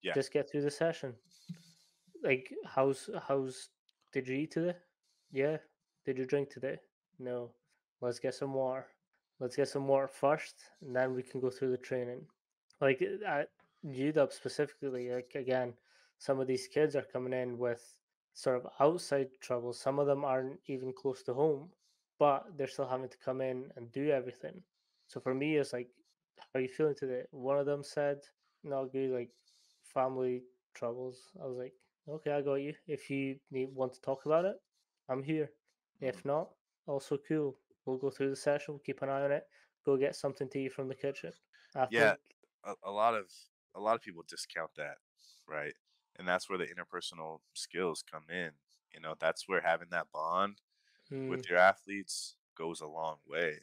Yeah. just get through the session. Like, how's did you eat today? Yeah. Did you drink today? No. Let's get some water. Let's get some water first, and then we can go through the training. Like at UW specifically, like again, some of these kids are coming in with sort of outside troubles. Some of them aren't even close to home, but they're still having to come in and do everything. So for me, it's like, how are you feeling today? One of them said, not good, like family troubles. I was like, okay, I got you. If you want to talk about it, I'm here. Mm. If not, also cool. We'll go through the session, we'll keep an eye on it, go get something to eat from the kitchen. I Yeah, think, a lot of people discount that, right? And that's where the interpersonal skills come in. That's where having that bond with mm, your athletes goes a long way.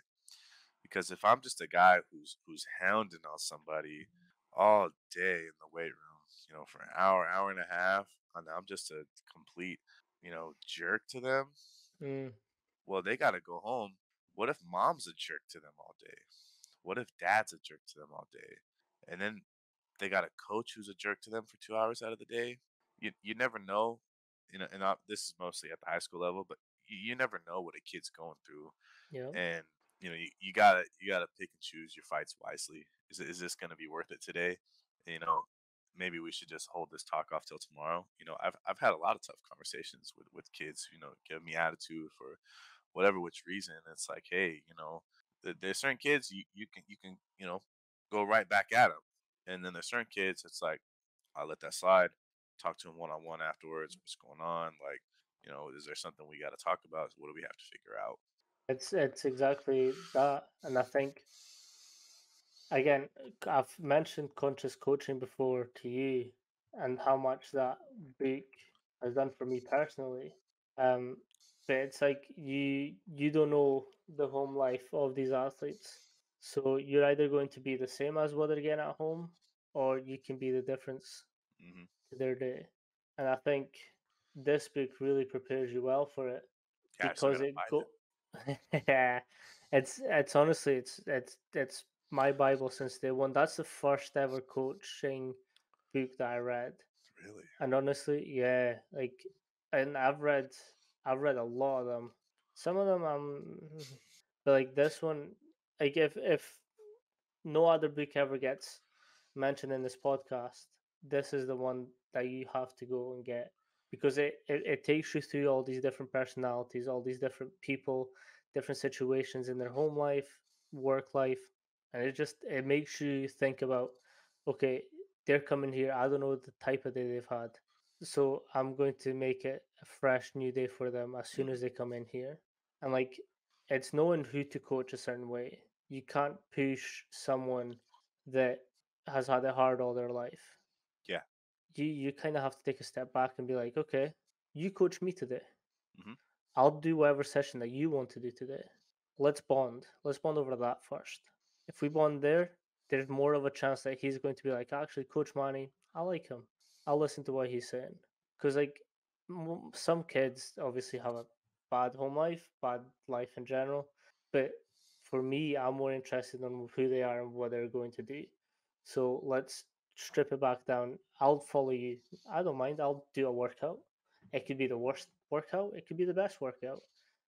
Because if I'm just a guy who's hounding on somebody all day in the weight room, for an hour, hour and a half, and I'm just a complete, jerk to them, mm, well, they got to go home. What if mom's a jerk to them all day? What if dad's a jerk to them all day? And then they got a coach who's a jerk to them for 2 hours out of the day. You never know. This is mostly at the high school level, but you never know what a kid's going through. yeah, And you gotta pick and choose your fights wisely. Is this going to be worth it today? You know, Maybe we should just hold this talk off till tomorrow. I've had a lot of tough conversations with kids. Give me attitude for whatever which reason. It's like, hey, there's certain kids you can. go right back at them. And then there's certain kids, it's like, I let that slide, talk to them one on one afterwards. What's going on? Like, is there something we got to talk about? What do we have to figure out? It's exactly that, and I think again, I've mentioned conscious coaching before to you, and how much that book has done for me personally. Um, but it's like you don't know the home life of these athletes, so you're either going to be the same as what they're getting at home, or you can be the difference Hmm. to their day. And I think this book really prepares you well for it Yeah, I still because got to it find go. it. Yeah, it's honestly it's my Bible since day one. That's the first ever coaching book that I read, Really? and honestly, yeah, like, and I've read a lot of them. Some of them but like this one, like if no other book ever gets mentioned in this podcast, this is the one that you have to go and get because it takes you through all these different personalities, all these different people, different situations in their home life, work life, and it makes you think about, okay, they're coming here. I don't know the type of day they've had, so I'm going to make it a fresh new day for them as soon Hmm. as they come in here. And like, it's knowing who to coach a certain way. You can't push someone that has had it hard all their life. Yeah. You kind of have to take a step back and be like, okay, you coach me today. Hmm. I'll do whatever session that you want to do today. Let's bond. Let's bond over that first. If we bond there, there's more of a chance that he's going to be like, actually, Coach Manny, I like him. I'll listen to what he's saying. Because, like, some kids obviously have a bad home life, bad life in general. But for me, I'm more interested in who they are and what they're going to do. So let's strip it back down. I'll follow you. I don't mind. I'll do a workout. It could be the worst workout, it could be the best workout,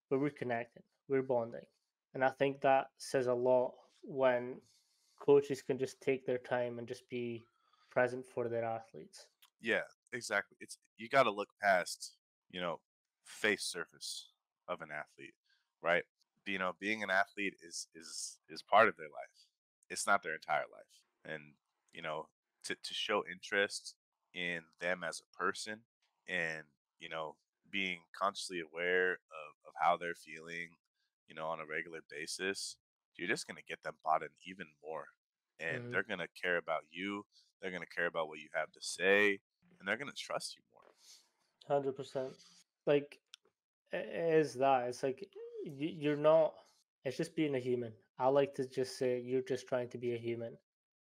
but we're connecting, we're bonding. And I think that says a lot when coaches can just take their time and just be present for their athletes. Yeah, exactly. It's you got to look past, you know, face surface of an athlete, right? Being an athlete is part of their life. It's not their entire life. And, you know, to show interest in them as a person and, you know, being consciously aware of how they're feeling, on a regular basis, you're just going to get them bought in even more. And Mm, they're going to care about you. They're going to care about what you have to say, and they're gonna trust you more. 100%. Like, it is that. It's like you're not, it's just being a human. I like to just say you're just trying to be a human.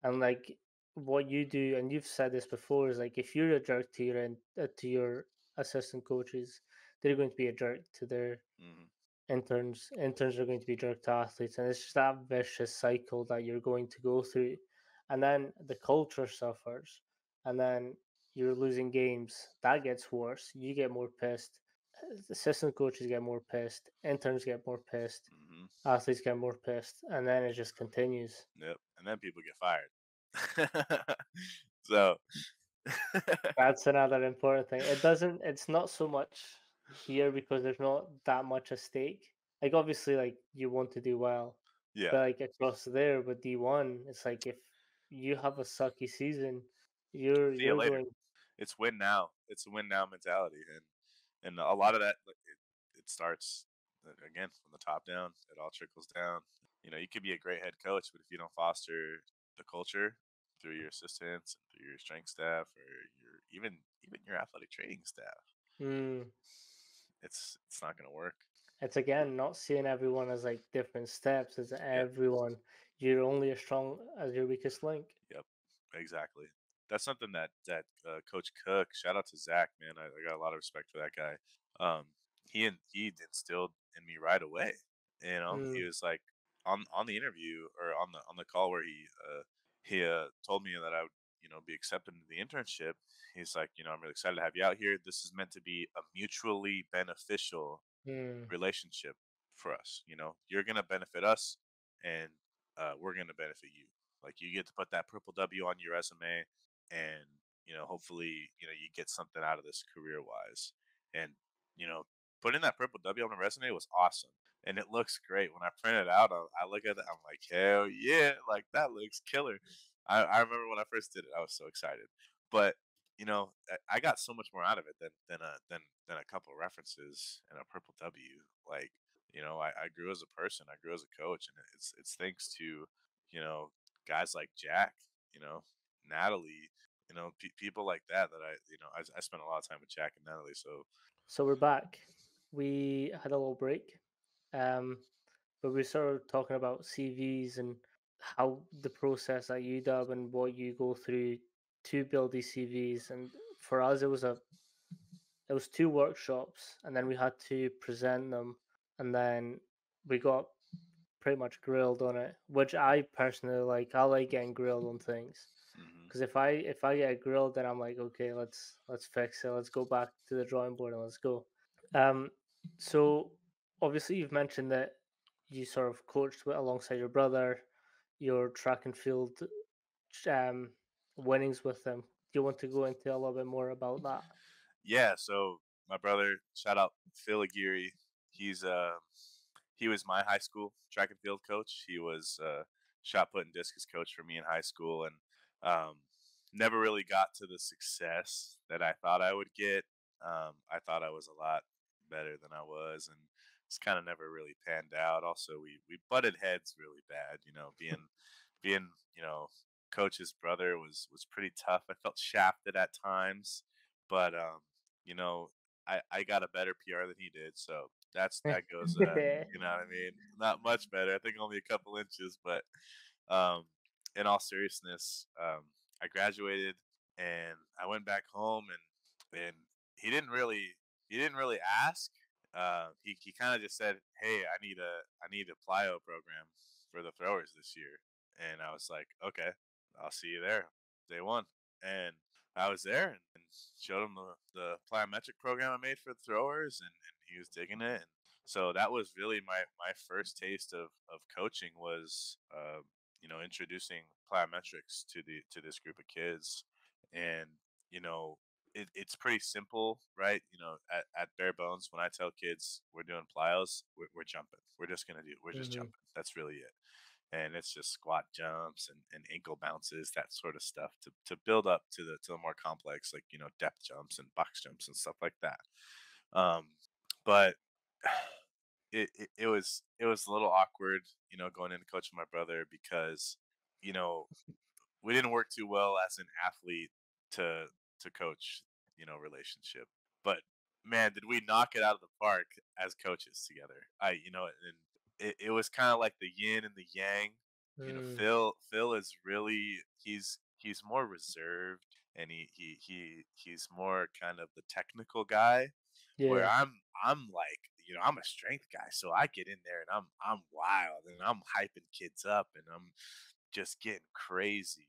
And like what you do, and you've said this before, is like if you're a jerk to to your assistant coaches, they're going to be a jerk to their Hmm. interns. Interns are going to be jerk to athletes, and it's just that vicious cycle that you're going to go through. And then the culture suffers, and then you're losing games. That gets worse. You get more pissed. Assistant coaches get more pissed. Interns get more pissed. Hmm. Athletes get more pissed, and then it just continues. Yep. And then people get fired. So, That's another important thing. It's not so much here because there's not that much at stake. Like, obviously, like, you want to do well, yeah. but like across there with D1, it's like if you have a sucky season, See you you're later. going. It's win now. It's a win now mentality, and a lot of that like, it starts again from the top down. It all trickles down. You could be a great head coach, but if you don't foster the culture through your assistants and through your strength staff or your even your athletic training staff, Mm, it's not going to work. it's again not seeing everyone as like different steps. It's Yeah. everyone. You're only as strong as your weakest link. Yep, exactly. That's something that Coach Cook. Shout out to Zach, man. I got a lot of respect for that guy. He instilled in me right away. He Mm, was like on the interview or on the call where he told me that I would be accepted into the internship. He's like, I'm really excited to have you out here. This is meant to be a mutually beneficial mm, relationship for us. You're gonna benefit us, and we're gonna benefit you. Like you get to put that purple W on your resume, and hopefully, you get something out of this career wise. And you know, putting that purple W on the resume was awesome. and it looks great. When I print it out, I look at it, I'm like, hell yeah, like that looks killer. I remember when I first did it, I was so excited. But I got so much more out of it than a couple references and a purple W. Like, I grew as a person, I grew as a coach, and it's thanks to you know guys like Jack, Natalie, people like that I spent a lot of time with Jack and Natalie. So So we're back. We had a little break, um, but we started talking about CVs and how the process at UW and what you go through to build these CVs. And for us, it was two workshops, and then we had to present them, and then we got pretty much grilled on it, which I personally like. I like getting grilled on things mhm. because if I get grilled, then I'm like, okay, let's fix it. Let's go back to the drawing board and let's go. Um, so obviously you've mentioned that you sort of coached alongside your brother, your track and field um, winnings with them. Do you want to go into a little bit more about that? Yeah, so my brother, shout out Phil Aguirre. He's he was my high school track and field coach. He was shot put and discus coach for me in high school, and never really got to the success that I thought I would get. I thought I was a lot better than I was, and it's kind of never really panned out. Also, we butted heads really bad. Being coach's brother was pretty tough. I felt shafted at times, but you know, I got a better PR than he did, so that goes. You know what I mean? Not much better. I think only a couple inches, but um, in all seriousness, I graduated and I went back home, and he didn't really he didn't really ask. He kind of just said, "Hey, I need a plyo program for the throwers this year," and I was like, "Okay, I'll see you there, day one." And I was there and showed him the plyometric program I made for the throwers, and he was digging it. And so that was really my first taste of coaching was introducing plyometrics to this group of kids. And you know it's pretty simple, right? At bare bones, when I tell kids we're doing plyos, we're jumping. We're just Hmm. jumping. That's really it. And it's just squat jumps and ankle bounces, that sort of stuff, to build up to the more complex, like depth jumps and box jumps and stuff like that. Um, but it was a little awkward, going into coaching my brother because you know we didn't work too well as an athlete to coach, relationship. But man, did we knock it out of the park as coaches together. And it was kind of like the yin and the yang. Mm, Phil is really he's more reserved, and he's more kind of the technical guy, where yeah. I'm like, I'm a strength guy, so I get in there and I'm wild and I'm hyping kids up and I'm just getting crazy.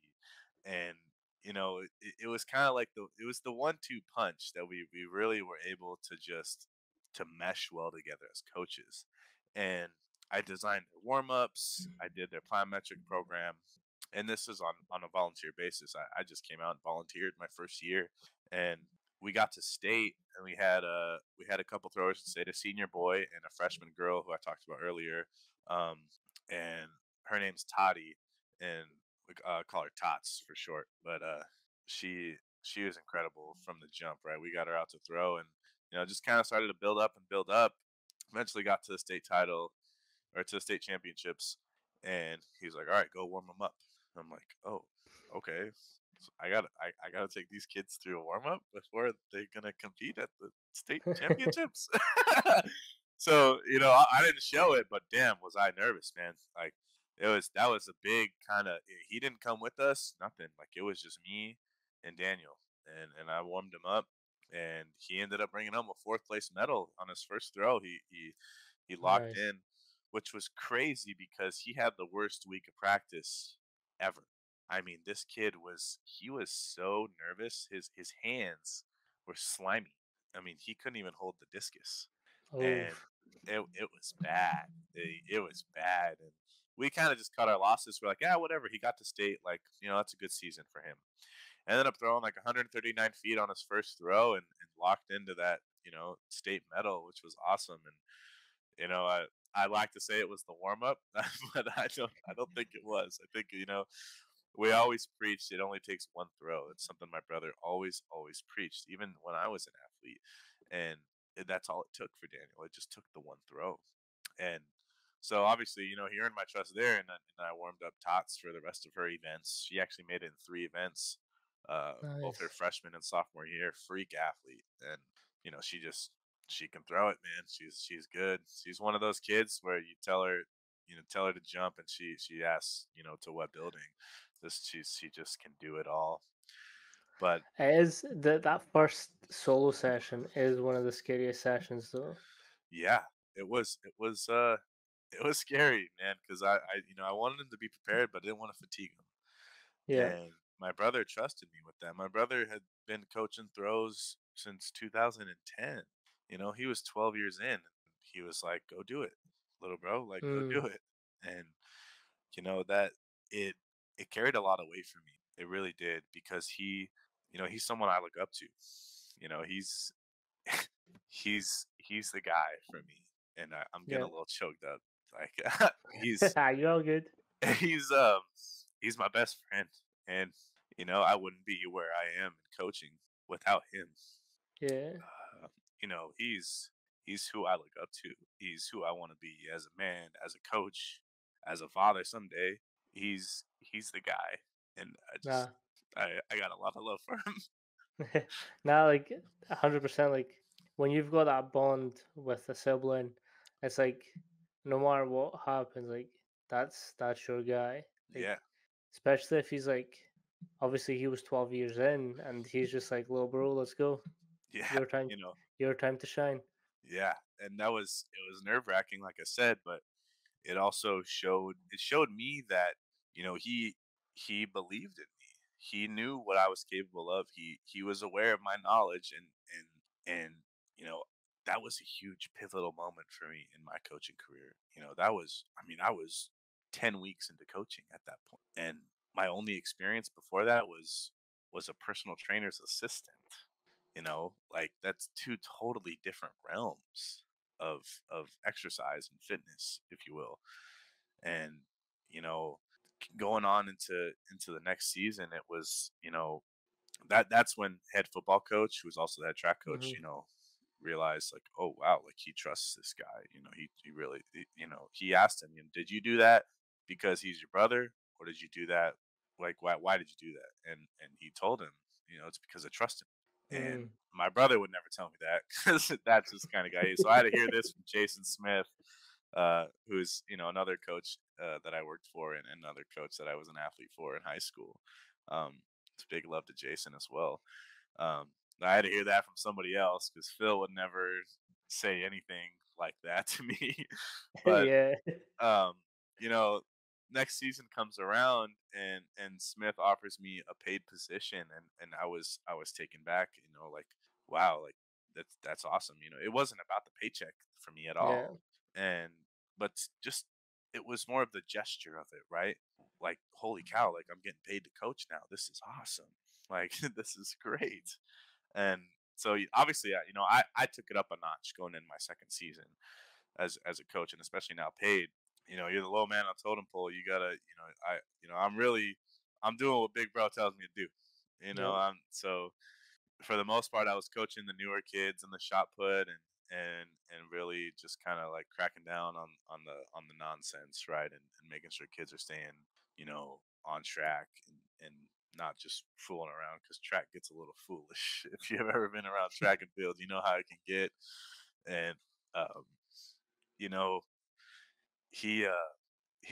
And it was kind of like the 1-2 punch that we really were able to just to mesh well together as coaches. And I designed their warm-ups, I did their plyometric program, and this is on a volunteer basis. I just came out and volunteered my first year, and we got to state, and we had a couple throwers in state, a senior boy and a freshman girl who I talked about earlier. And her name's Toddy, and we call her Tots for short. But she was incredible from the jump. Right, we got her out to throw, and just kind of started to build up and build up. Eventually, got to the state title or to the state championships, and he's like, "All right, go warm them up." I'm like, "Oh, okay." So I gotta take these kids through a warm up before they're gonna compete at the state championships. So I didn't show it, but damn, was I nervous, man. Like that was a big kind of. He didn't come with us, nothing. Like it was just me and Daniel, and I warmed him up, and he ended up bringing home a fourth place medal on his first throw. He locked Nice. in, which was crazy because he had the worst week of practice ever. I mean, this kid was so nervous. His hands were slimy. I mean, he couldn't even hold the discus, Oh, and it was bad. It was bad, and we kind of just cut our losses. We're like, yeah, whatever. He got to state, like that's a good season for him. Ended up throwing like 139 feet on his first throw, and locked into that state medal, which was awesome. And I like to say it was the warm up, but I don't think it was. I think we always preached it only takes one throw. It's something my brother always preached, even when I was an athlete, and that's all it took for Daniel. It just took the one throw, and so obviously, he earned my trust there, and I warmed up Tots for the rest of her events. She actually made it in 3 events, both her Nice. freshman and sophomore year. Freak athlete, and she can throw it, man. She's good. She's one of those kids where tell her to jump, and she asks, to what building. She just can do it all. But It is that first solo session is one of the scariest sessions, though. yeah, it was scary, man, because I wanted him to be prepared, but I didn't want to fatigue him. Yeah. And my brother trusted me with that. My brother had been coaching throws since 2010. He was 12 years in. He was like, "Go do it, little bro. Like, go Mm, do it." And that it it carried a lot of weight for me. It really did because he's someone I look up to. He's he's the guy for me, and I'm getting yeah. a little choked up. Like he's You're all good. he's um he's my best friend, and I wouldn't be where I am in coaching without him. Yeah. Uh, he's who I look up to. He's who I want to be as a man, as a coach, as a father someday. He's the guy, and Nah. I got a lot of love for him. Nah, like 100%. Like when you've got that bond with a sibling, it's like no matter what happens, like that's your guy. Like Yeah, especially if he's like, obviously he was 12 years in, and he's just like, "Little bro, let's go. yeah, Your time. you know, Your time to shine." yeah, and it was nerve wracking, like I said, but it showed me that he believed in me. He knew what I was capable of. He was aware of my knowledge, and you know that was a huge pivotal moment for me in my coaching career. I was 10 weeks into coaching at that point, and my only experience before that was a personal trainer's assistant. Like that's two totally different realms of exercise and fitness, if you will. And you know going on into the next season, it was that's when head football coach, who was also the head track coach, Hmm. realized, like, oh wow, like he trusts this guy. He really, he asked him, did you do that because he's your brother, or did you do that, like, why did you do that? And he told him, it's because I trust him. And Mm. my brother would never tell me that because that's just the kind of guy he is. So I had to hear this from Jason Smith, who's another coach that I worked for, and another coach that I was an athlete for in high school. It's big love to Jason as well. Um, I had to hear that from somebody else because Phil would never say anything like that to me. But Yeah. um, you know, next season comes around, and Smith offers me a paid position, and I was taken back. Like, wow, like that's awesome. It wasn't about the paycheck for me at Yeah. all, and but just it was more of the gesture of it, right? Like, holy cow, like I'm getting paid to coach now. This is awesome. Like this is great. And so obviously, I took it up a notch going into my second season as a coach, and especially now paid. You're the low man on totem pole. You gotta, I'm doing what Big Bro tells me to do. Yep. So for the most part, I was coaching the newer kids in the shot put, and really just kind of like cracking down on the nonsense, right, and making sure kids are staying, on track, and not just fooling around, because track gets a little foolish. If you've ever been around track and field, you know how it can get. And um, you know, he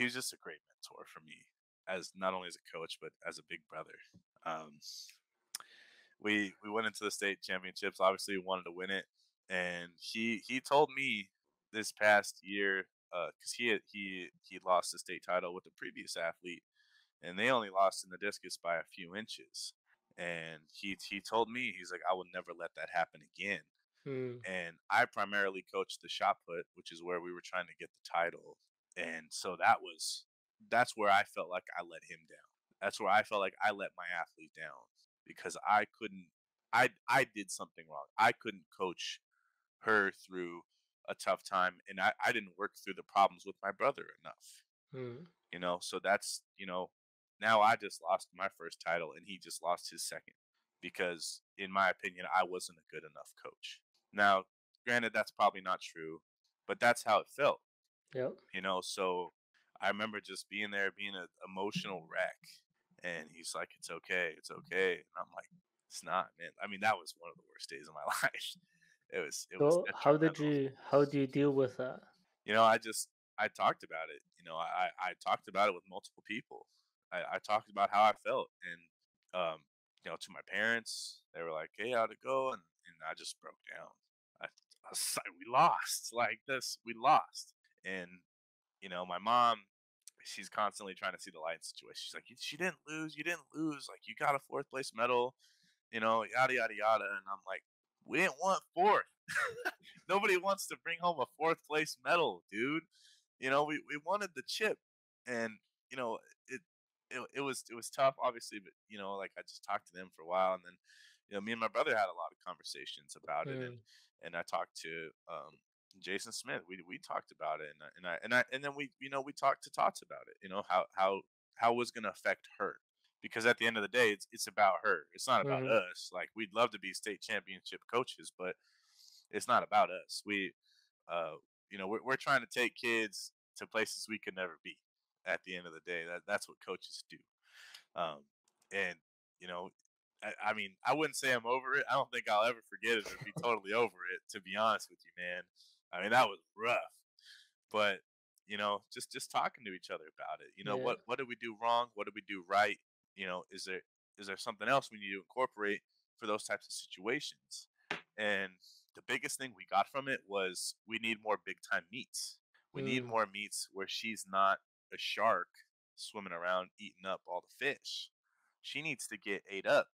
was just a great mentor for me, as not only as a coach but as a big brother. Um, we went into the state championships. Obviously, we wanted to win it, and he told me this past year, because he lost the state title with the previous athlete, and they only lost in the discus by a few inches. And he told me, he's like, I will never let that happen again. Mm. And I primarily coached the shot put, which is where we were trying to get the title. And so that's where I felt like I let him down. That's where I felt like I let my athlete down, because I couldn't. I did something wrong. I couldn't coach her through a tough time, and I didn't work through the problems with my brother enough. Mm. So that's, now I just lost my first title and he just lost his second because, in my opinion, I wasn't a good enough coach. Now, granted, that's probably not true, but that's how it felt. Yep. So I remember just being there, being an emotional wreck, and he's like, "It's okay, it's okay," and I'm like, "It's not, man." I mean, that was one of the worst days of my life. It was So detrimental. how do you deal with that? I talked about it. I talked about it with multiple people. I talked about how I felt, and to my parents, they were like, "Hey, how'd it go?" And I just broke down. I was like, "We lost, like this, we lost." And my mom, she's constantly trying to see the light in the situation. She's like, "She didn't lose. You didn't lose. Like, you got a fourth place medal. Yada yada yada." And I'm like, "We didn't want fourth. Nobody wants to bring home a fourth place medal, dude. We wanted the chip, and you know it, it was tough, obviously, but like, I just talked to them for a while, and then me and my brother had a lot of conversations about it, and Mm. I talked to Jason Smith. We talked about it, and then we talked to Tots about it. How it was going to affect her, because at the end of the day, it's about her. It's not about Mhm. us. Like, we'd love to be state championship coaches, but it's not about us. Uh, we're trying to take kids to places we could never be. At the end of the day, that's what coaches do. Um, and you know, I mean, I wouldn't say I'm over it. I don't think I'll ever forget it or be totally over it. To be honest with you, man. I mean, that was rough. But just talking to each other about it. Yeah. What did we do wrong? What did we do right? Is there something else we need to incorporate for those types of situations? And the biggest thing we got from it was, we need more big time meets. We need Mm. more meets where she's not a shark swimming around eating up all the fish. She needs to get ate up,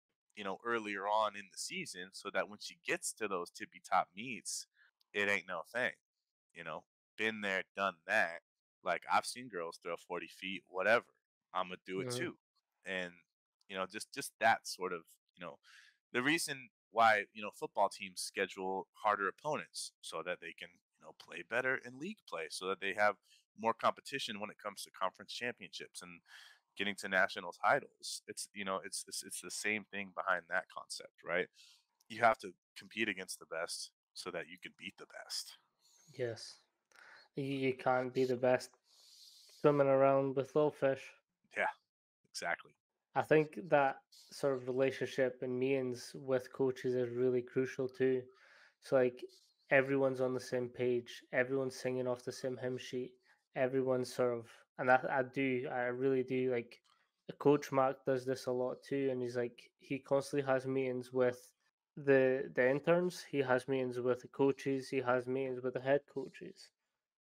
earlier on in the season, so that when she gets to those tippy top meets, it ain't no thing. You know, been there, done that. Like, I've seen girls throw 40 feet, whatever. I'm gonna do it Mhm. too. And just that sort of, the reason why football teams schedule harder opponents, so that they can play better in league play, so that they have more competition when it comes to conference championships and getting to national titles. It's the same thing behind that concept, right? You have to compete against the best so that you can beat the best. Yes. You can't be the best swimming around with little fish. Yeah, exactly. I think that sort of relationship and meetings with coaches is really crucial too. So like everyone's on the same page, everyone's singing off the same hymn sheet, everyone's sort of, and I really do like. Coach Mark does this a lot too, and he's like he constantly has meetings with the interns, he has meetings with the coaches, he has meetings with the head coaches,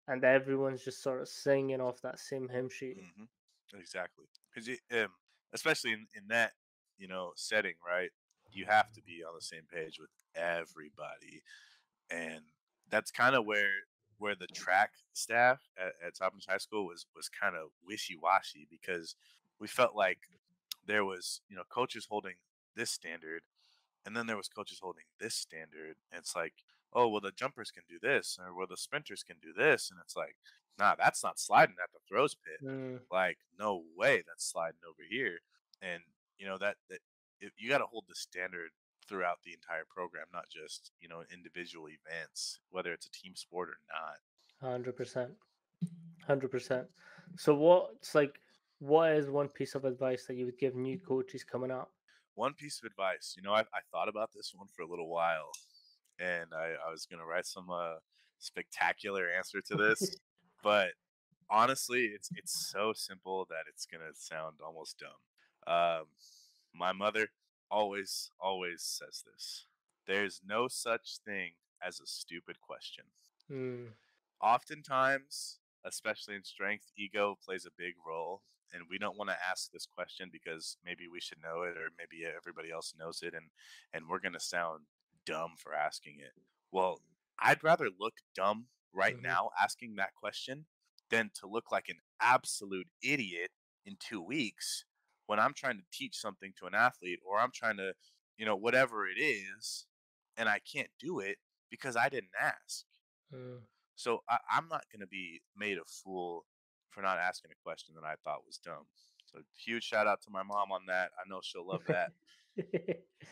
and everyone's just sort of singing off that same hymn sheet. Exactly. Because especially in that setting, right? You have to be on the same page with everybody, and that's kind of where the track staff at Toppins High School was kind of wishy washy, because we felt like there was coaches holding this standard, and then there was coaches holding this standard, and it's like, oh, well, the jumpers can do this, or well, the sprinters can do this, and it's like, nah, that's not sliding at the throws pit. Mm, Like, no way that's sliding over here. And you got to hold the standard throughout the entire program, not just individual events, whether it's a team sport or not. 100%. 100%. So what is one piece of advice that you would give new coaches coming up? One piece of advice, I thought about this one for a little while, and I was gonna write some spectacular answer to this, but honestly, it's so simple that it's gonna sound almost dumb. My mother always says this: there's no such thing as a stupid question. Mm, Oftentimes, especially in strength, ego plays a big role, and we don't want to ask this question because maybe we should know it, or maybe everybody else knows it, and we're going to sound dumb for asking it. Well, I'd rather look dumb right hmm now asking that question than to look like an absolute idiot in 2 weeks when I'm trying to teach something to an athlete, or I'm trying to whatever it is, and I can't do it because I didn't ask. mm. So I'm not going to be made a fool for not asking a question that I thought was dumb. So huge shout out to my mom on that. I know she'll love that.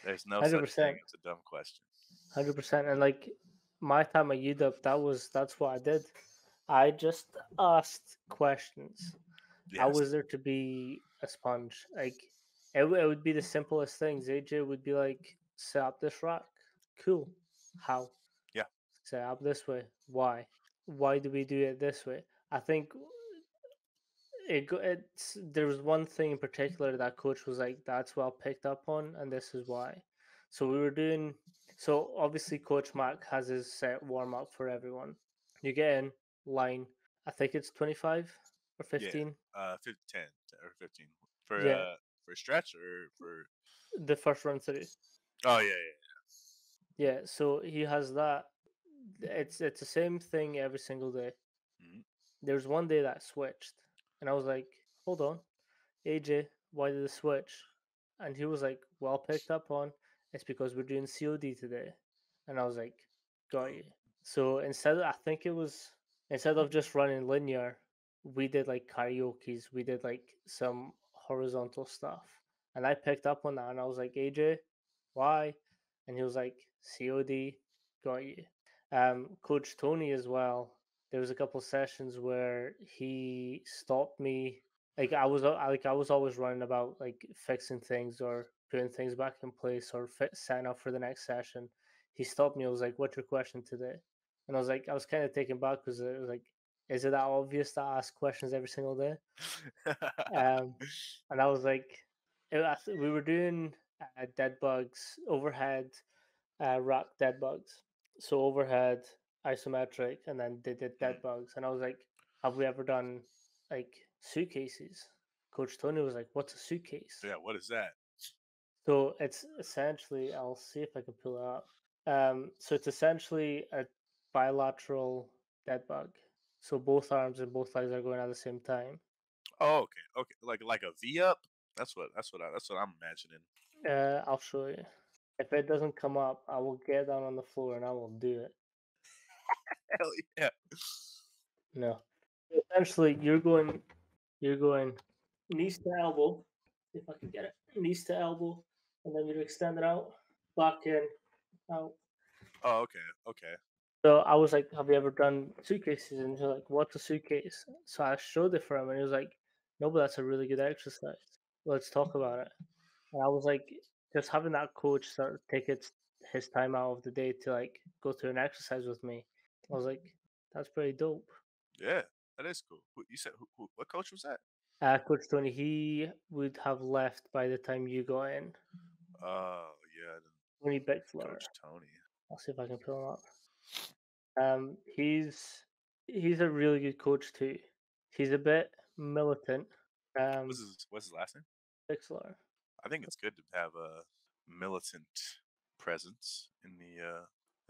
There's no Hundred such thing percent, as a dumb question. 100%. And like my time at UW, that's what I did. I just asked questions. I Yes. was there to be a sponge. Like it would be the simplest things. AJ would be like, set up this rack. Cool. How? Yeah. Set up this way. Why? Why do we do it this way? I think it's there was one thing in particular that coach was like, that's well picked up on, and this is why. So we were doing. So obviously, Coach Mac has his set warm up for everyone. You get in line. I think it's 25 or Yeah. 15. 10 or 15 Yeah, for a stretch or for. the first run through. Oh yeah. Yeah, so he has that. It's the same thing every single day. Mhm. There's one day that switched, and I was like, hold on, AJ, why did it switch? And he was like, well picked up on. It's because we're doing COD today. And I was like, got Oh. you. So I think it was, instead of just running linear, we did like karaoke's, we did like some horizontal stuff. And I picked up on that and I was like, AJ, why? And he was like, COD, got you. Coach Tony as well. There was a couple sessions where he stopped me, like I was always running about like fixing things or putting things back in place or setting up for the next session. He stopped me. I was like, "What's your question today?" And I was like, I was kind of taken back because it was like, "Is it that obvious to ask questions every single day?" Um, and I was like, we were doing dead bugs overhead, rack dead bugs. So overhead, isometric, and then they did dead Hmm. bugs. And I was like, have we ever done like suitcases? Coach Tony was like, what's a suitcase? Yeah. What is that? So it's essentially, I'll see if I can pull it up. So it's essentially a bilateral dead bug. So both arms and both legs are going at the same time. Oh, okay. Okay. Like a V up. That's what I'm imagining. I'll show you. If it doesn't come up, I will get down on the floor and I will do it. Hell yeah. No. Essentially, you're going knees to elbow. See if I can get it. Knees to elbow, and then you extend it out, back in, out. Oh, okay. Okay. So I was like, "Have you ever done suitcases?" And he's like, "What's a suitcase?" So I showed it for him, and he was like, "No, but that's a really good exercise. Let's talk about it." And I was like, just having that coach sort of take his time out of the day to like go through an exercise with me. I was like, "That's pretty dope." Yeah. That is cool. You said what coach was that? Coach Tony, he would have left by the time you got in. Oh yeah, Tony Bixler. Coach Tony. I'll see if I can pull him up. He's a really good coach too. He's a bit militant. Um, What's his last name? Bixler. I think it's good to have a militant presence in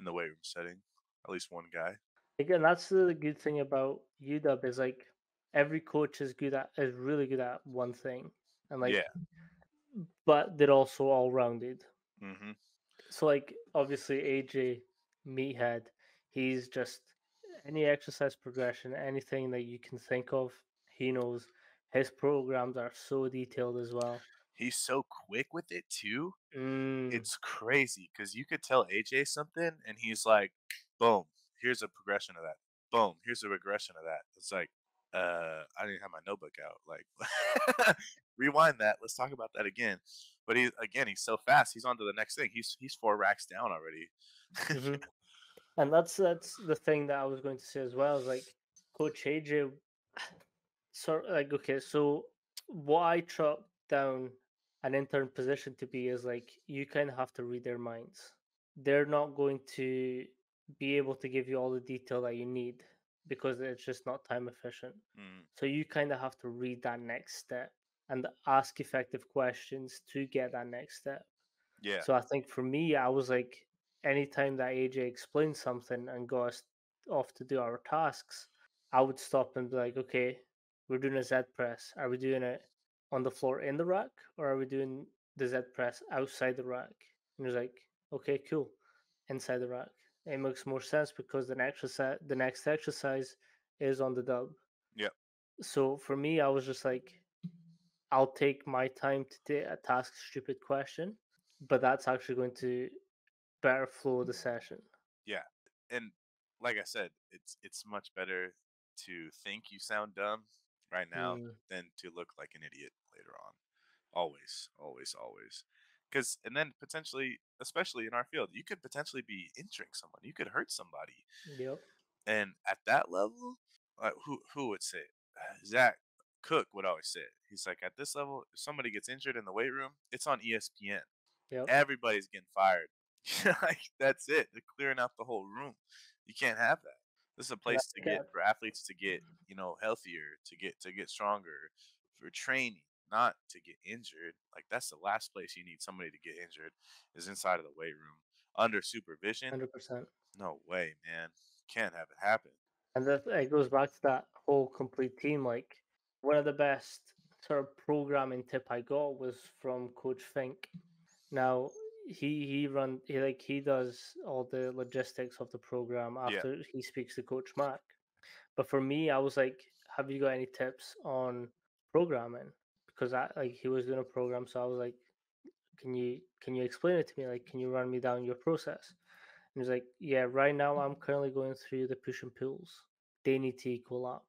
the weight room setting. At least one guy. Again, that's the good thing about UW is like every coach is really good at one thing, and like, Yeah. but they're also all rounded. Mm-hmm. So like obviously AJ Meathead, he's just any exercise progression, anything that you can think of, he knows. His programs are so detailed as well. He's so quick with it too. Mm, It's crazy because you could tell AJ something and he's like, boom, here's a progression of that. Boom, here's a regression of that. It's like, I didn't have my notebook out. Like, rewind that. Let's talk about that again. But he's so fast. He's on to the next thing. He's 4 racks down already. hmm. And that's the thing that I was going to say as well. Is like Coach AJ, sort like okay, so what I chopped down an intern position to be is like you kind of have to read their minds. They're not going to be able to give you all the detail that you need because it's just not time efficient. Mm, So you kind of have to read that next step and ask effective questions to get that next step. yeah. So I think for me, I was like, anytime that AJ explained something and got us off to do our tasks, I would stop and be like, okay, we're doing a Z press. Are we doing it on the floor in the rack or are we doing the Z press outside the rack? And he was like, okay, cool, inside the rack. it makes more sense because the next exercise is on the dub. Yep. So for me, I was just like, I'll take my time to task a stupid question, but that's actually going to better flow the session. Yeah. And like I said, it's much better to think you sound dumb right now Mm, than to look like an idiot later on. Always, always, always. Because and then potentially, especially in our field, you could potentially be injuring someone. You could hurt somebody. yep, And at that level, who would say it? Zach Cook would always say it. He's like, at this level, if somebody gets injured in the weight room, it's on ESPN. yep. Everybody's getting fired. Like that's it. They're clearing out the whole room. You can't have that. This is a And I place to think get for athletes to get healthier, to get stronger, for training, not to get injured. Like that's the last place you need somebody to get injured is inside of the weight room under supervision. 100%. No way, man. Can't have it happen. And that it goes back to that whole complete team. Like one of the best sort of programming tip I got was from Coach Fink. Now he does all the logistics of the program Yeah. after he speaks to Coach Mac. But for me, I was like, have you got any tips on programming? Because I like he was doing a program, so I was like, can you explain it to me? Like, can you run me down your process? And he's like, yeah, right now I'm currently going through the push and pulls. They need to equal up.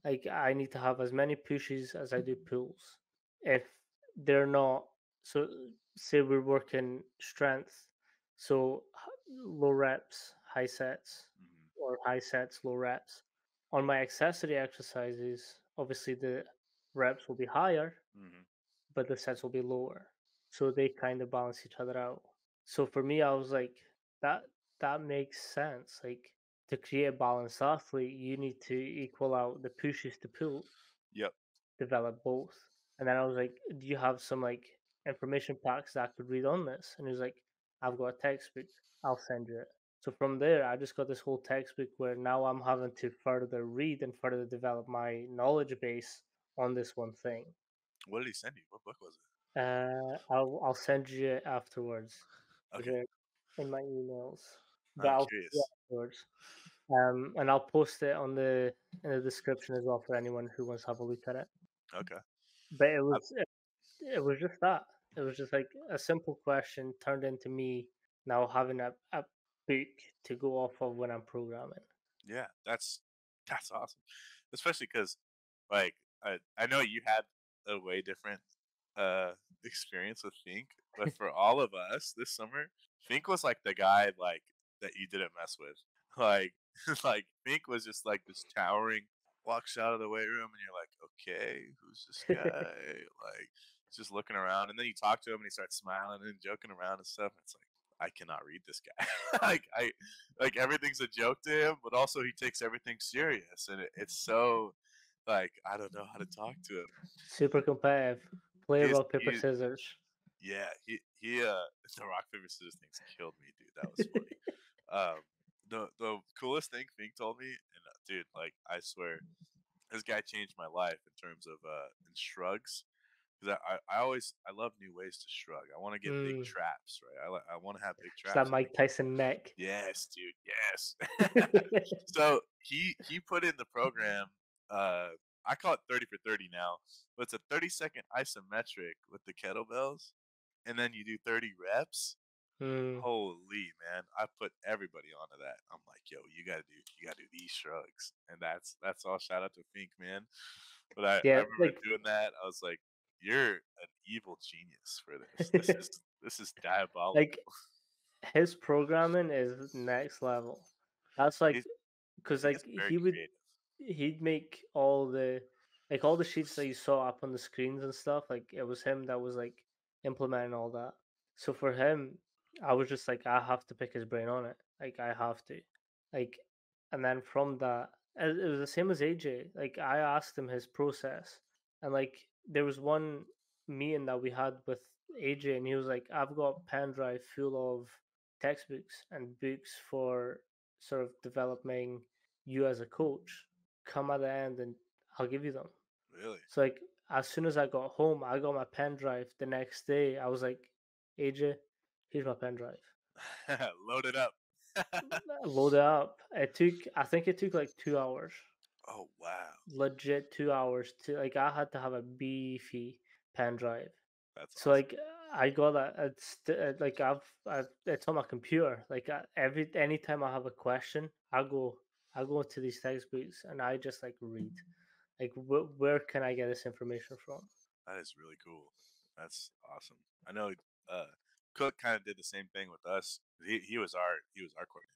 Like I need to have as many pushes as I do pulls. If they're not, so say we're working strength, so low reps, high sets, Hmm. or high sets, low reps. On my accessory exercises, obviously the reps will be higher, Hmm. but the sets will be lower. So they kind of balance each other out. So for me, I was like, that that makes sense. Like to create a balanced athlete, you need to equal out the pushes to pull, Yep. develop both. And then I was like, do you have some like information packs that I could read on this? And he was like, I've got a textbook. I'll send you it. So from there, I just got this whole textbook where now I'm having to further read and further develop my knowledge base on this one thing. What did he send you? What book was I'll send you it afterwards it? Okay. here in my emails, but I'm I'll send you it curious. afterwards. And I'll post it on the in the description as well for anyone who wants to have a look at it. Okay. But I, it was just that. It was just like a simple question turned into me now having a book to go off of when I'm programming. yeah, that's awesome. Especially because, like, I know you had a way different uh experience with Fink, but for all of us this summer, Fink was like the guy like that you didn't mess with. Like, like Fink was just like this towering. Walks out of the weight room, and you're like, okay, who's this guy? Like, he's just looking around, and then you talk to him, and he starts smiling and joking around and stuff. And it's like, I cannot read this guy. Like everything's a joke to him, but also he takes everything serious, and it's so like I don't know how to talk to him. Super competitive. Play He's rock paper he scissors. yeah he the rock paper scissors things killed me, dude. That was funny. The coolest thing Fink told me, and dude, like I swear, this guy changed my life in terms of in shrugs. Because I love new ways to shrug. I want to get big Mm, traps, right? I want to have big it's that traps. Mike Tyson neck. Yes, dude. Yes. So he put in the program. Uh, I call it 30 for 30 now, but it's a 30-second isometric with the kettlebells, and then you do 30 reps. Mm. Holy man, I put everybody onto that. I'm like, yo, you gotta do these shrugs, and that's all. Shout out to Fink, man. But I Yeah, remember like doing that. I was like, you're an evil genius for this. This is like diabolical. his programming is next level. That's like He's because he like gets very creative. he'd make all the like all the sheets that you saw up on the screens and stuff. Like it was him that was like implementing all that. So for him, I was just like, I have to pick his brain on it. Like I have to, like, and then from that, it was the same as AJ. Like I asked him his process, and like there was one meeting that we had with AJ, and he was like, I've got pen drive full of textbooks and books for sort of developing you as a coach. Come at the end, and I'll give you them. Really. So like as soon as I got home, I got my pen drive. The next day, I was like, AJ, here's my pen drive. Load it up. load it up. I think it took like 2 hours, Oh wow, legit 2 hours to like. I had to have a beefy pen drive. that's So awesome. like I got that. Like I've it's on my computer. Like anytime I have a question, I go to these textbooks and I just like read. Like where can I get this information from? That is really cool. That's awesome. I know uh, Cook kind of did the same thing with us. He was our coordinator.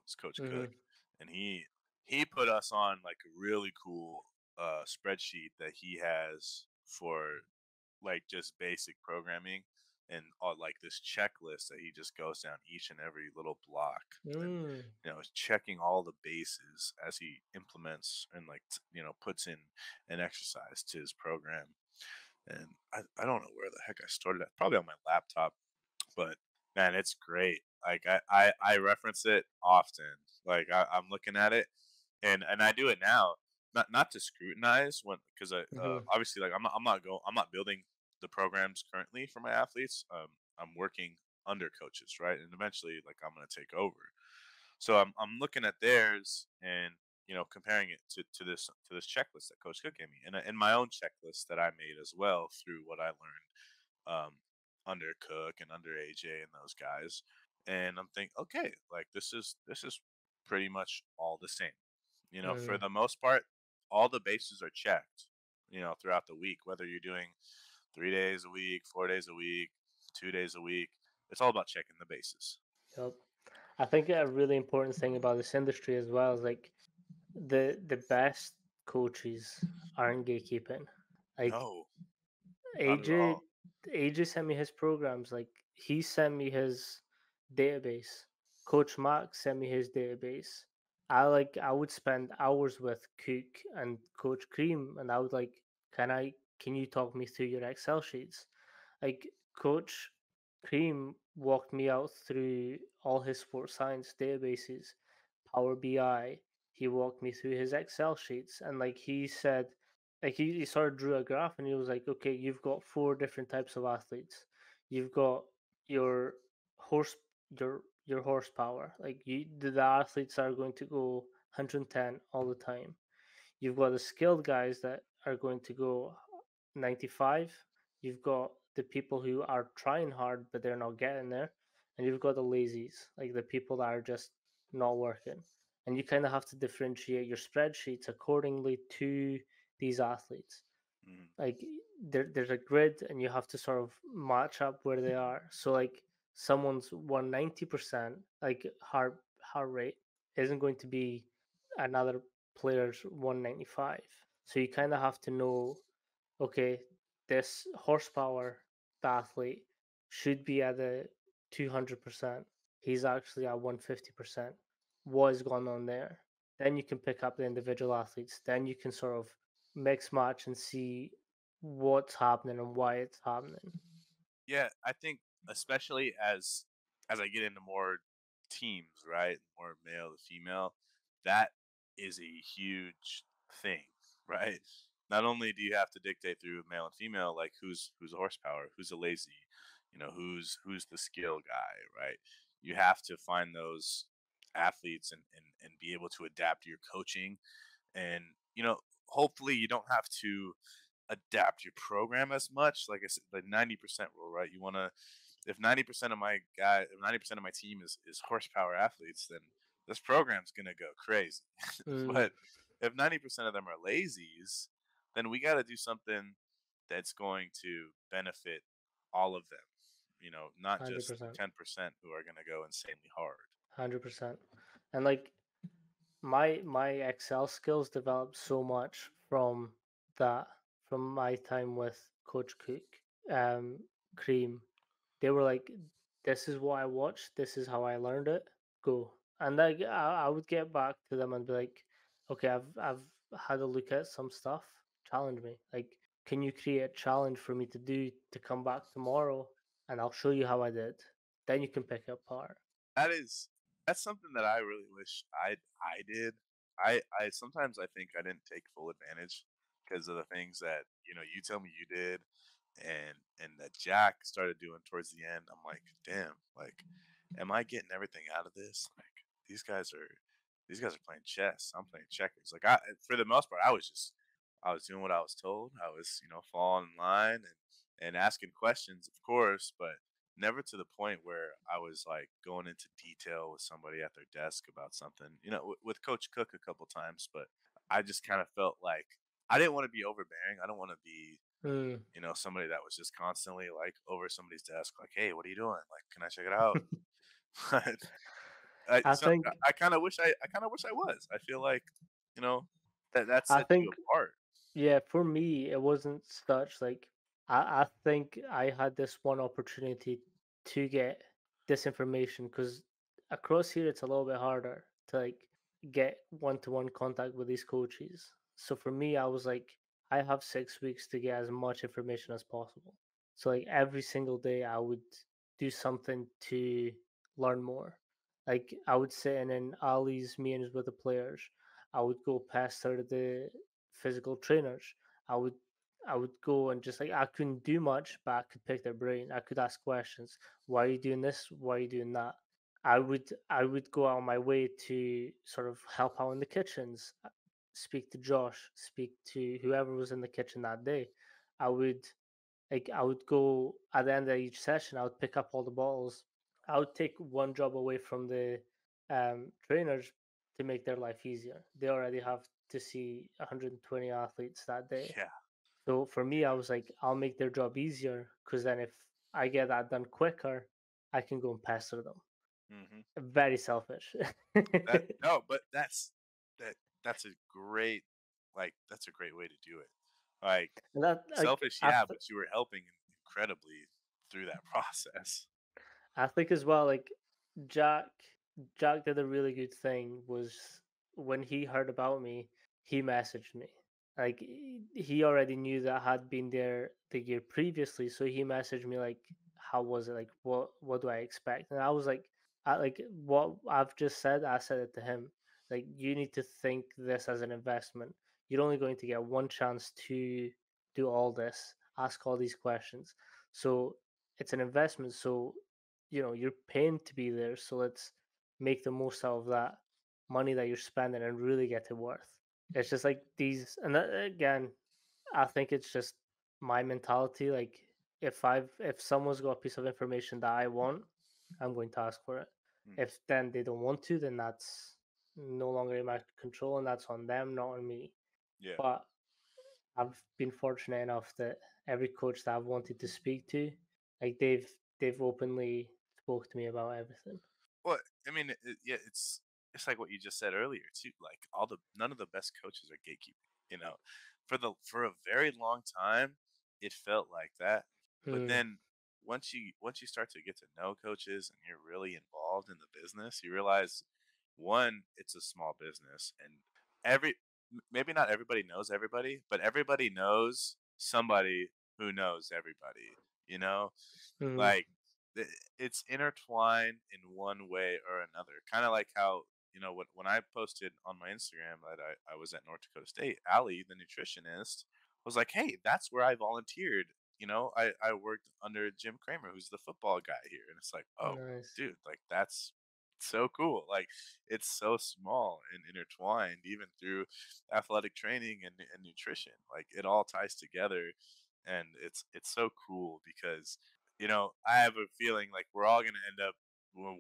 Was Coach Cook, Hmm. and he put us on like a really cool spreadsheet that he has for like just basic programming and like this checklist that he just goes down each and every little block and Mm. is checking all the bases as he implements and like puts in an exercise to his program. And I don't know where the heck I started at, probably on my laptop, but man, it's great. Like I reference it often. Like I'm looking at it, and I do it now, not to scrutinize when because Hmm. obviously like I'm not building the programs currently for my athletes. I'm working under coaches, right, and eventually like I'm gonna take over. So I'm looking at theirs and comparing it to this checklist that Coach Cook gave me, and my own checklist that I made as well through what I learned under Cook and under AJ and those guys. And I'm thinking, okay, like this is pretty much all the same. For Mm. the most part, all the bases are checked. Throughout the week, whether you're doing 3 days a week, 4 days a week, 2 days a week, it's all about checking the bases. Yep. I think a really important thing about this industry as well is like the best coaches aren't gatekeeping. Like No, not at AJ all. AJ sent me his programs. Like he sent me his database. Coach Mark sent me his database. I would spend hours with Cook and Coach Cream, and I would like, can you talk me through your Excel sheets? Like Coach Cream walked me out through all his sports science databases, Power BI. He walked me through his Excel sheets, and like he said, like he sort of drew a graph, and he was like, okay, you've got four different types of athletes. You've got your horse, your horsepower. Like the athletes are going to go 110 all the time. You've got the skilled guys that are going to go 95. You've got the people who are trying hard but they're not getting there, and you've got the lazies, like the people that are just not working. And you kind of have to differentiate your spreadsheets accordingly to these athletes. Mhm. Like there's a grid, and you have to sort of match up where they are. So like someone's 190% like heart rate isn't going to be another player's 195. So you kind of have to know, okay, this horsepower athlete should be at the 200%. He's actually at 150%. What is going on there? Then you can pick up the individual athletes. Then you can sort of mix match and see what's happening and why it's happening. Yeah, I think especially as I get into more teams, right? More male to female, that is a huge thing, right? Not only do you have to dictate through male and female, like who's a horsepower, who's a lazy, who's the skill guy, right? You have to find those athletes and be able to adapt to your coaching and hopefully you don't have to adapt your program as much. Like I said, the 90% rule, right? You want to, if 90% of my guy, if 90% of my team is horsepower athletes, then this program's gonna go crazy. Mm, But if 90% of them are lazies, then we got to do something that's going to benefit all of them. Not just the 100%. 10% who are gonna go insanely hard. 100%. And like my Excel skills developed so much from that, from my time with Coach Cook, um, Cream. They were like, "This is what I watched. This is how I learned it. Go." And like I would get back to them and be like, "Okay, I've had a look at some stuff. Challenge me. Like, can you create a challenge for me to do to come back tomorrow, and I'll show you how I did. Then you can pick it apart." That is that's something that I really wish I did. I sometimes I think I didn't take full advantage because of the things that you tell me you did, and that Jack started doing towards the end. I'm like, damn, like, am I getting everything out of this? these guys are these guys are playing chess. I'm playing checkers. Like I for the most part, I was doing what I was told. I was, falling in line and asking questions, of course, but never to the point where I was like going into detail with somebody at their desk about something. With Coach Cook a couple times, but I just kind of felt like I didn't want to be overbearing. I don't want to be, Mm. somebody that was just constantly like over somebody's desk, like, "Hey, what are you doing? Like, can I check it out?" I So think I kind of wish I was. I feel like, you know, that I sets you think apart. yeah, for me it wasn't such like I think I had this one opportunity to get this information because across here it's a little bit harder to like get one-to-one contact with these coaches. So for me, I was like, I have 6 weeks to get as much information as possible. So like every single day I would do something to learn more. Like I would sit in Ali's meetings with the players. I would go pester the physical trainers. I would I would go and just like I couldn't do much, but I could pick their brain. I could ask questions. Why are you doing this? Why are you doing that? I would go out of my way to sort of help out in the kitchens, speak to Josh, speak to whoever was in the kitchen that day. I would I would go at the end of each session. I would pick up all the bottles. I would take one job away from the trainers to make their life easier. They already have to see 120 athletes that day. Yeah, So for me, I was like, I'll make their job easier because then if I get that done quicker, I can go and pester them. hmm Very selfish. that no, but that that's a great that's a great way to do it. Like And that like selfish, yeah, but you were helping incredibly through that process. I think as well, like Jack, Jack did a really good thing was when he heard about me, he messaged me. Like he already knew that I had been there the year previously, so he messaged me like, "How was it? Like, what do I expect?" And I was like, like what I've just said, I said it to him. Like, you need to think this as an investment. You're only going to get one chance to do all this, ask all these questions. So it's an investment. So you're paying to be there, so let's make the most out of that money that you're spending and really get it worth. It's just like these, and that, again, I think it's just my mentality. Like if someone's got a piece of information that I want, I'm going to ask for it. Hmm. If then they don't want to, then that's no longer in my control, and that's on them, not on me. Yeah. But I've been fortunate enough that every coach that I've wanted to speak to, like they've openly spoke to me about everything. Well, I mean, yeah, it's like what you just said earlier too. Like none of the best coaches are gatekeeping. You know, for a very long time, it felt like that. But Mm, then once you start to get to know coaches and you're really involved in the business, you realize one, it's a small business, and maybe not everybody knows everybody, but everybody knows somebody who knows everybody. You know, mm, like th- it's intertwined in one way or another. Kind of like how when I posted on my Instagram that I was at North Dakota State, Ali, the nutritionist, was like, "Hey, that's where I volunteered." I worked under Jim Kramer, who's the football guy here, and it's like, oh, nice. dude, like that's so cool. Like it's so small and intertwined, even through athletic training and nutrition. Like it all ties together, and it's so cool because I have a feeling like we're all going to end up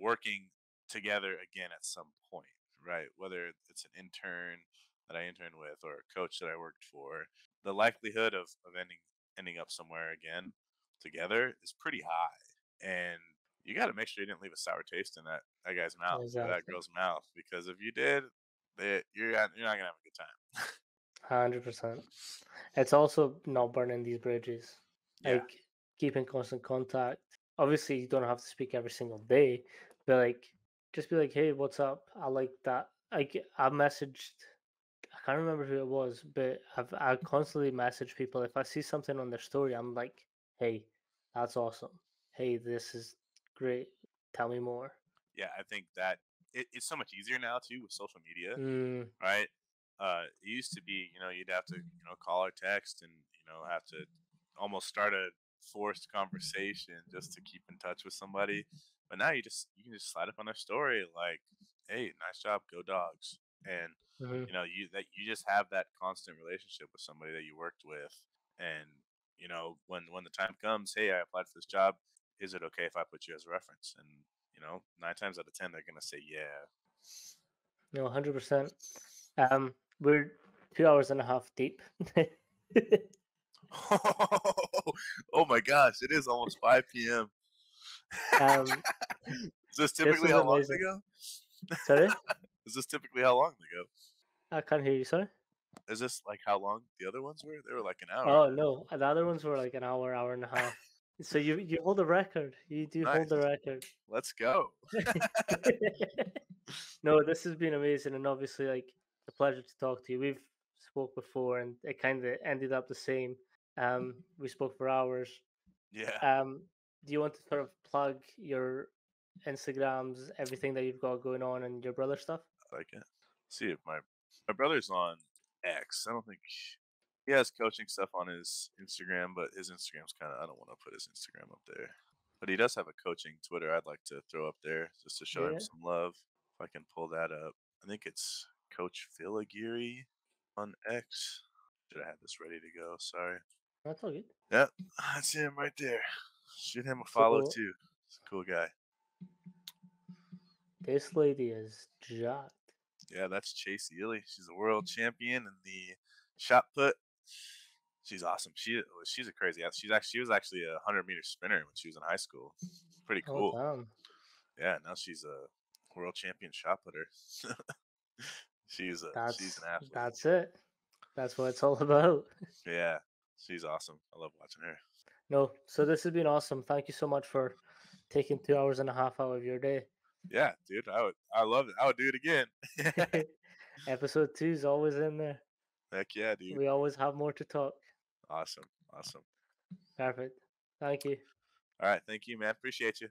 working together again at some point, right? Whether it's an intern that I interned with or a coach that I worked for, the likelihood of ending up somewhere again together is pretty high. And you got to make sure you didn't leave a sour taste in that guy's mouth or that Exactly. girl's mouth, because if you did, you're not gonna have a good time. 100%. It's also not burning these bridges. Yeah, Like keeping constant contact. Obviously, you don't have to speak every single day, but like just be like, "Hey, what's up? I like that." Like I messaged. I can't remember who it was, but I constantly message people if I see something on their story. I'm like, "Hey, that's awesome. Hey, this is great. Tell me more." yeah. I think that it's so much easier now too with social media, Mm, right? It used to be, you'd have to, call or text and, have to almost start a forced conversation just to keep in touch with somebody. But now you can just slide up on their story, like, hey, nice job, go dogs. And Hmm. you just have that constant relationship with somebody that you worked with, and when the time comes, hey, I applied for this job. Is it okay if I put you as a reference? And 9 times out of 10 they're gonna say yeah. No, 100%. We're 2 hours and a half deep. Oh my gosh, it is almost 5 p.m. um, Is this this typically was how long amazing. they go? Sorry, Is this typically how long they go? I can't hear you. Sorry. Is this like how long the other ones were? They were like an hour. Oh no, the other ones were like an hour, hour and a half. So you hold the record. You do hold Nice. the record. Let's go. No, this has been amazing, and obviously, like, a pleasure to talk to you. We've spoke before, and it kind of ended up the same. We spoke for hours. Yeah, Um, do you want to sort of plug your Instagrams, everything that you've got going on, and your brother stuff? I like it. See if my brother's on X. I don't think he has coaching stuff on his Instagram, but his Instagram's kind of, I don't want to put his Instagram up there. But he does have a coaching Twitter I'd like to throw up there just to show him Yeah, some love. If I can pull that up. I think it's Coach Phil Aguirre on X. Should have had this ready to go. Sorry. that's all good. Yep, that's him right there. Shoot him a follow So too. He's a cool guy. this lady is jacked. Yeah, that's Chase Ely. She's a world champion in the shot put. She's awesome. She's a crazy athlete. She was actually a 100-meter sprinter when she was in high school. Pretty Oh cool. damn, Yeah, now she's a world champion shot putter. She's an athlete. that's it. That's what it's all about. Yeah, she's awesome. I love watching her. No, so this has been awesome. Thank you so much for taking 2 hours and a half out of your day. Yeah, dude, I love it. I would do it again. Episode 2 is always in there. Heck yeah, dude. We always have more to talk. Awesome. Awesome. Perfect. Thank you. All right, thank you, man. Appreciate you.